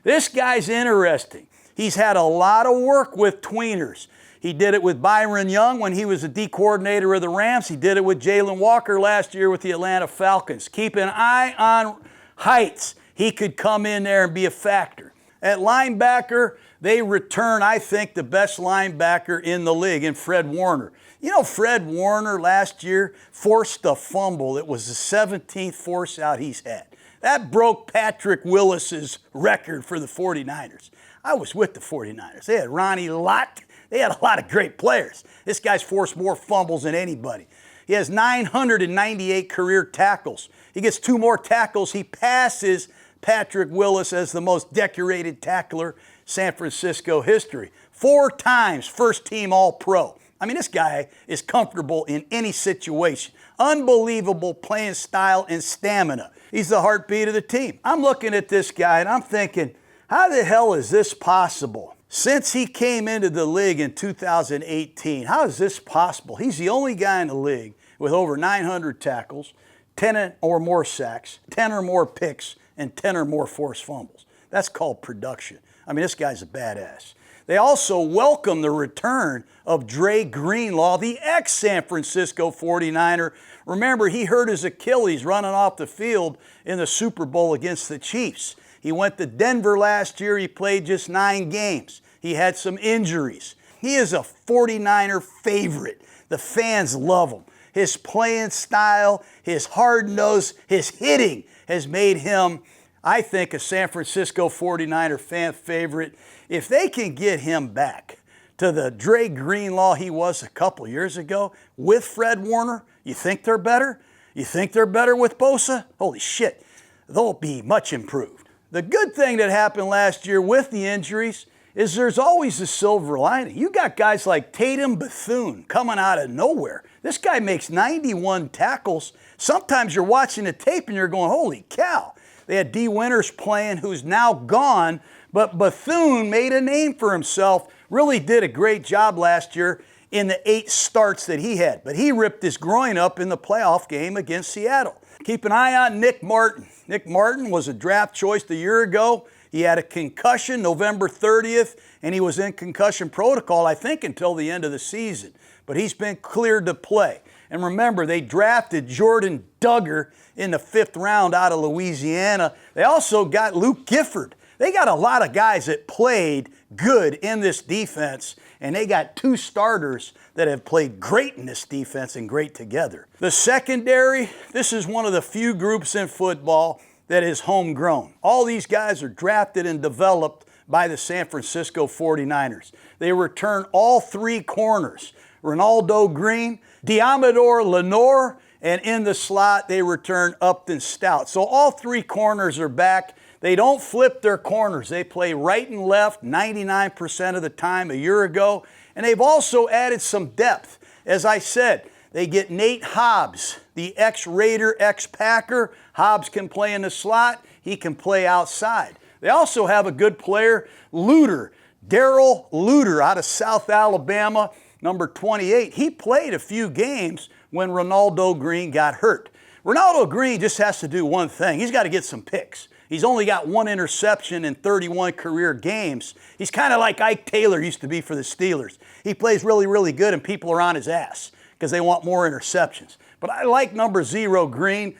Speaker 1: This guy's interesting. He's had a lot of work with tweeners. He did it with Byron Young when he was the D coordinator of the Rams. He did it with Jalen Walker last year with the Atlanta Falcons. Keep an eye on Heights. He could come in there and be a factor. At linebacker, they return, I think, the best linebacker in the league in Fred Warner. You know, Fred Warner last year forced a fumble. It was the 17th force out he's had. That broke Patrick Willis's record for the 49ers. I was with the 49ers. They had Ronnie Lott. They had a lot of great players. This guy's forced more fumbles than anybody. He has 998 career tackles. He gets 2 more tackles. He passes Patrick Willis as the most decorated tackler San Francisco history. 4 times first-team All-Pro. I mean, this guy is comfortable in any situation. Unbelievable playing style and stamina. He's the heartbeat of the team. I'm looking at this guy and I'm thinking, how the hell is this possible? Since he came into the league in 2018, how is this possible? He's the only guy in the league with over 900 tackles, 10 or more sacks, 10 or more picks, and 10 or more forced fumbles. That's called production. I mean, this guy's a badass. They also welcome the return of Dre Greenlaw, the ex-San Francisco 49er. Remember, he hurt his Achilles running off the field in the Super Bowl against the Chiefs. He went to Denver last year. He played just 9 games. He had some injuries. He is a 49er favorite. The fans love him. His playing style, his hard nose, his hitting has made him, I think, a San Francisco 49er fan favorite. If they can get him back to the Dre Greenlaw he was a couple years ago with Fred Warner, you think they're better? You think they're better with Bosa? Holy shit, they'll be much improved. The good thing that happened last year with the injuries is there's always a silver lining. You got guys like Tatum Bethune coming out of nowhere. This guy makes 91 tackles. Sometimes you're watching the tape and you're going, holy cow. They had D. Winters playing, who's now gone, but Bethune made a name for himself, really did a great job last year in the 8 starts that he had. But he ripped his groin up in the playoff game against Seattle. Keep an eye on Nick Martin. Nick Martin was a draft choice a year ago. He had a concussion November 30th, and he was in concussion protocol, I think, until the end of the season. But he's been cleared to play. And remember, they drafted Jordan Duggar in the 5th round out of Louisiana. They also got Luke Gifford. They got a lot of guys that played good in this defense, and they got 2 starters that have played great in this defense and great together. The secondary, this is one of the few groups in football that is homegrown. All these guys are drafted and developed by the San Francisco 49ers. They return all 3 corners, Ronaldo Green, Diamador Lenore, and in the slot they return Upton Stout. So all 3 corners are back. They don't flip their corners. They play right and left 99% of the time a year ago. And they've also added some depth. As I said, they get Nate Hobbs, the ex-Raider, ex-Packer. Hobbs can play in the slot. He can play outside. They also have a good player, Luter, Darrell Luter out of South Alabama, number 28. He played a few games when Ronaldo Green got hurt. Ronaldo Green just has to do one thing. He's got to get some picks. He's only got 1 interception in 31 career games. He's kind of like Ike Taylor used to be for the Steelers. He plays really, really good, and people are on his ass because they want more interceptions. But I like number 0, Green.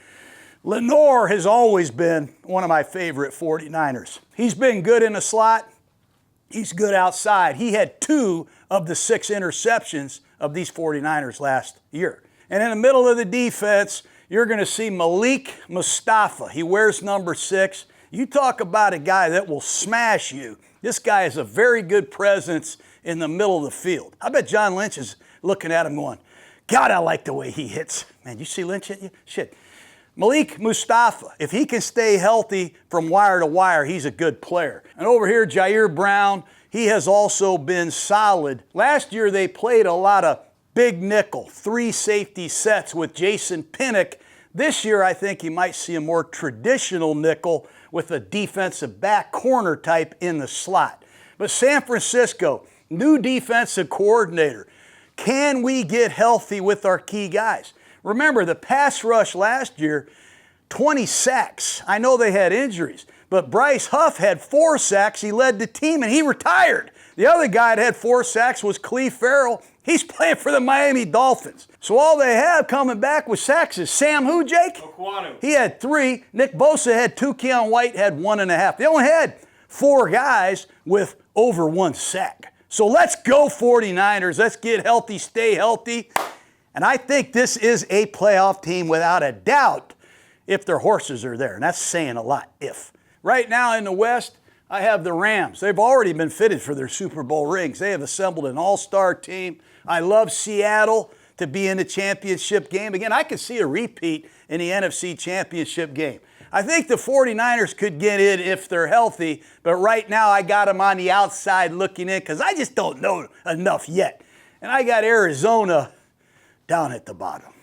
Speaker 1: Lenore has always been one of my favorite 49ers. He's been good in the slot. He's good outside. He had 2 of the 6 interceptions of these 49ers last year. And in the middle of the defense, you're going to see Malik Mustafa. He wears number 6. You talk about a guy that will smash you. This guy is a very good presence in the middle of the field. I bet John Lynch is looking at him going, God, I like the way he hits. Man, you see Lynch hit you? Shit. Malik Mustafa, if he can stay healthy from wire to wire, he's a good player. And over here, Jair Brown, he has also been solid. Last year, they played a lot of big nickel, 3 safety sets with Jason Pinnock. This year, I think you might see a more traditional nickel with a defensive back corner type in the slot. But San Francisco, new defensive coordinator. Can we get healthy with our key guys? Remember, the pass rush last year, 20 sacks. I know they had injuries, but Bryce Huff had 4 sacks. He led the team, and he retired. The other guy that had 4 sacks was Cleve Farrell. He's playing for the Miami Dolphins. So all they have coming back with sacks is Sam who, Jake?
Speaker 2: Okwanu.
Speaker 1: He had 3. Nick Bosa had 2. Keon White had 1.5. They only had 4 guys with over 1 sack. So let's go 49ers. Let's get healthy, stay healthy. And I think this is a playoff team without a doubt if their horses are there. And that's saying a lot, if. Right now in the West, I have the Rams. They've already been fitted for their Super Bowl rings. They have assembled an all-star team. I love Seattle to be in the championship game. Again, I could see a repeat in the NFC championship game. I think the 49ers could get in if they're healthy, but right now I got them on the outside looking in because I just don't know enough yet. And I got Arizona down at the bottom.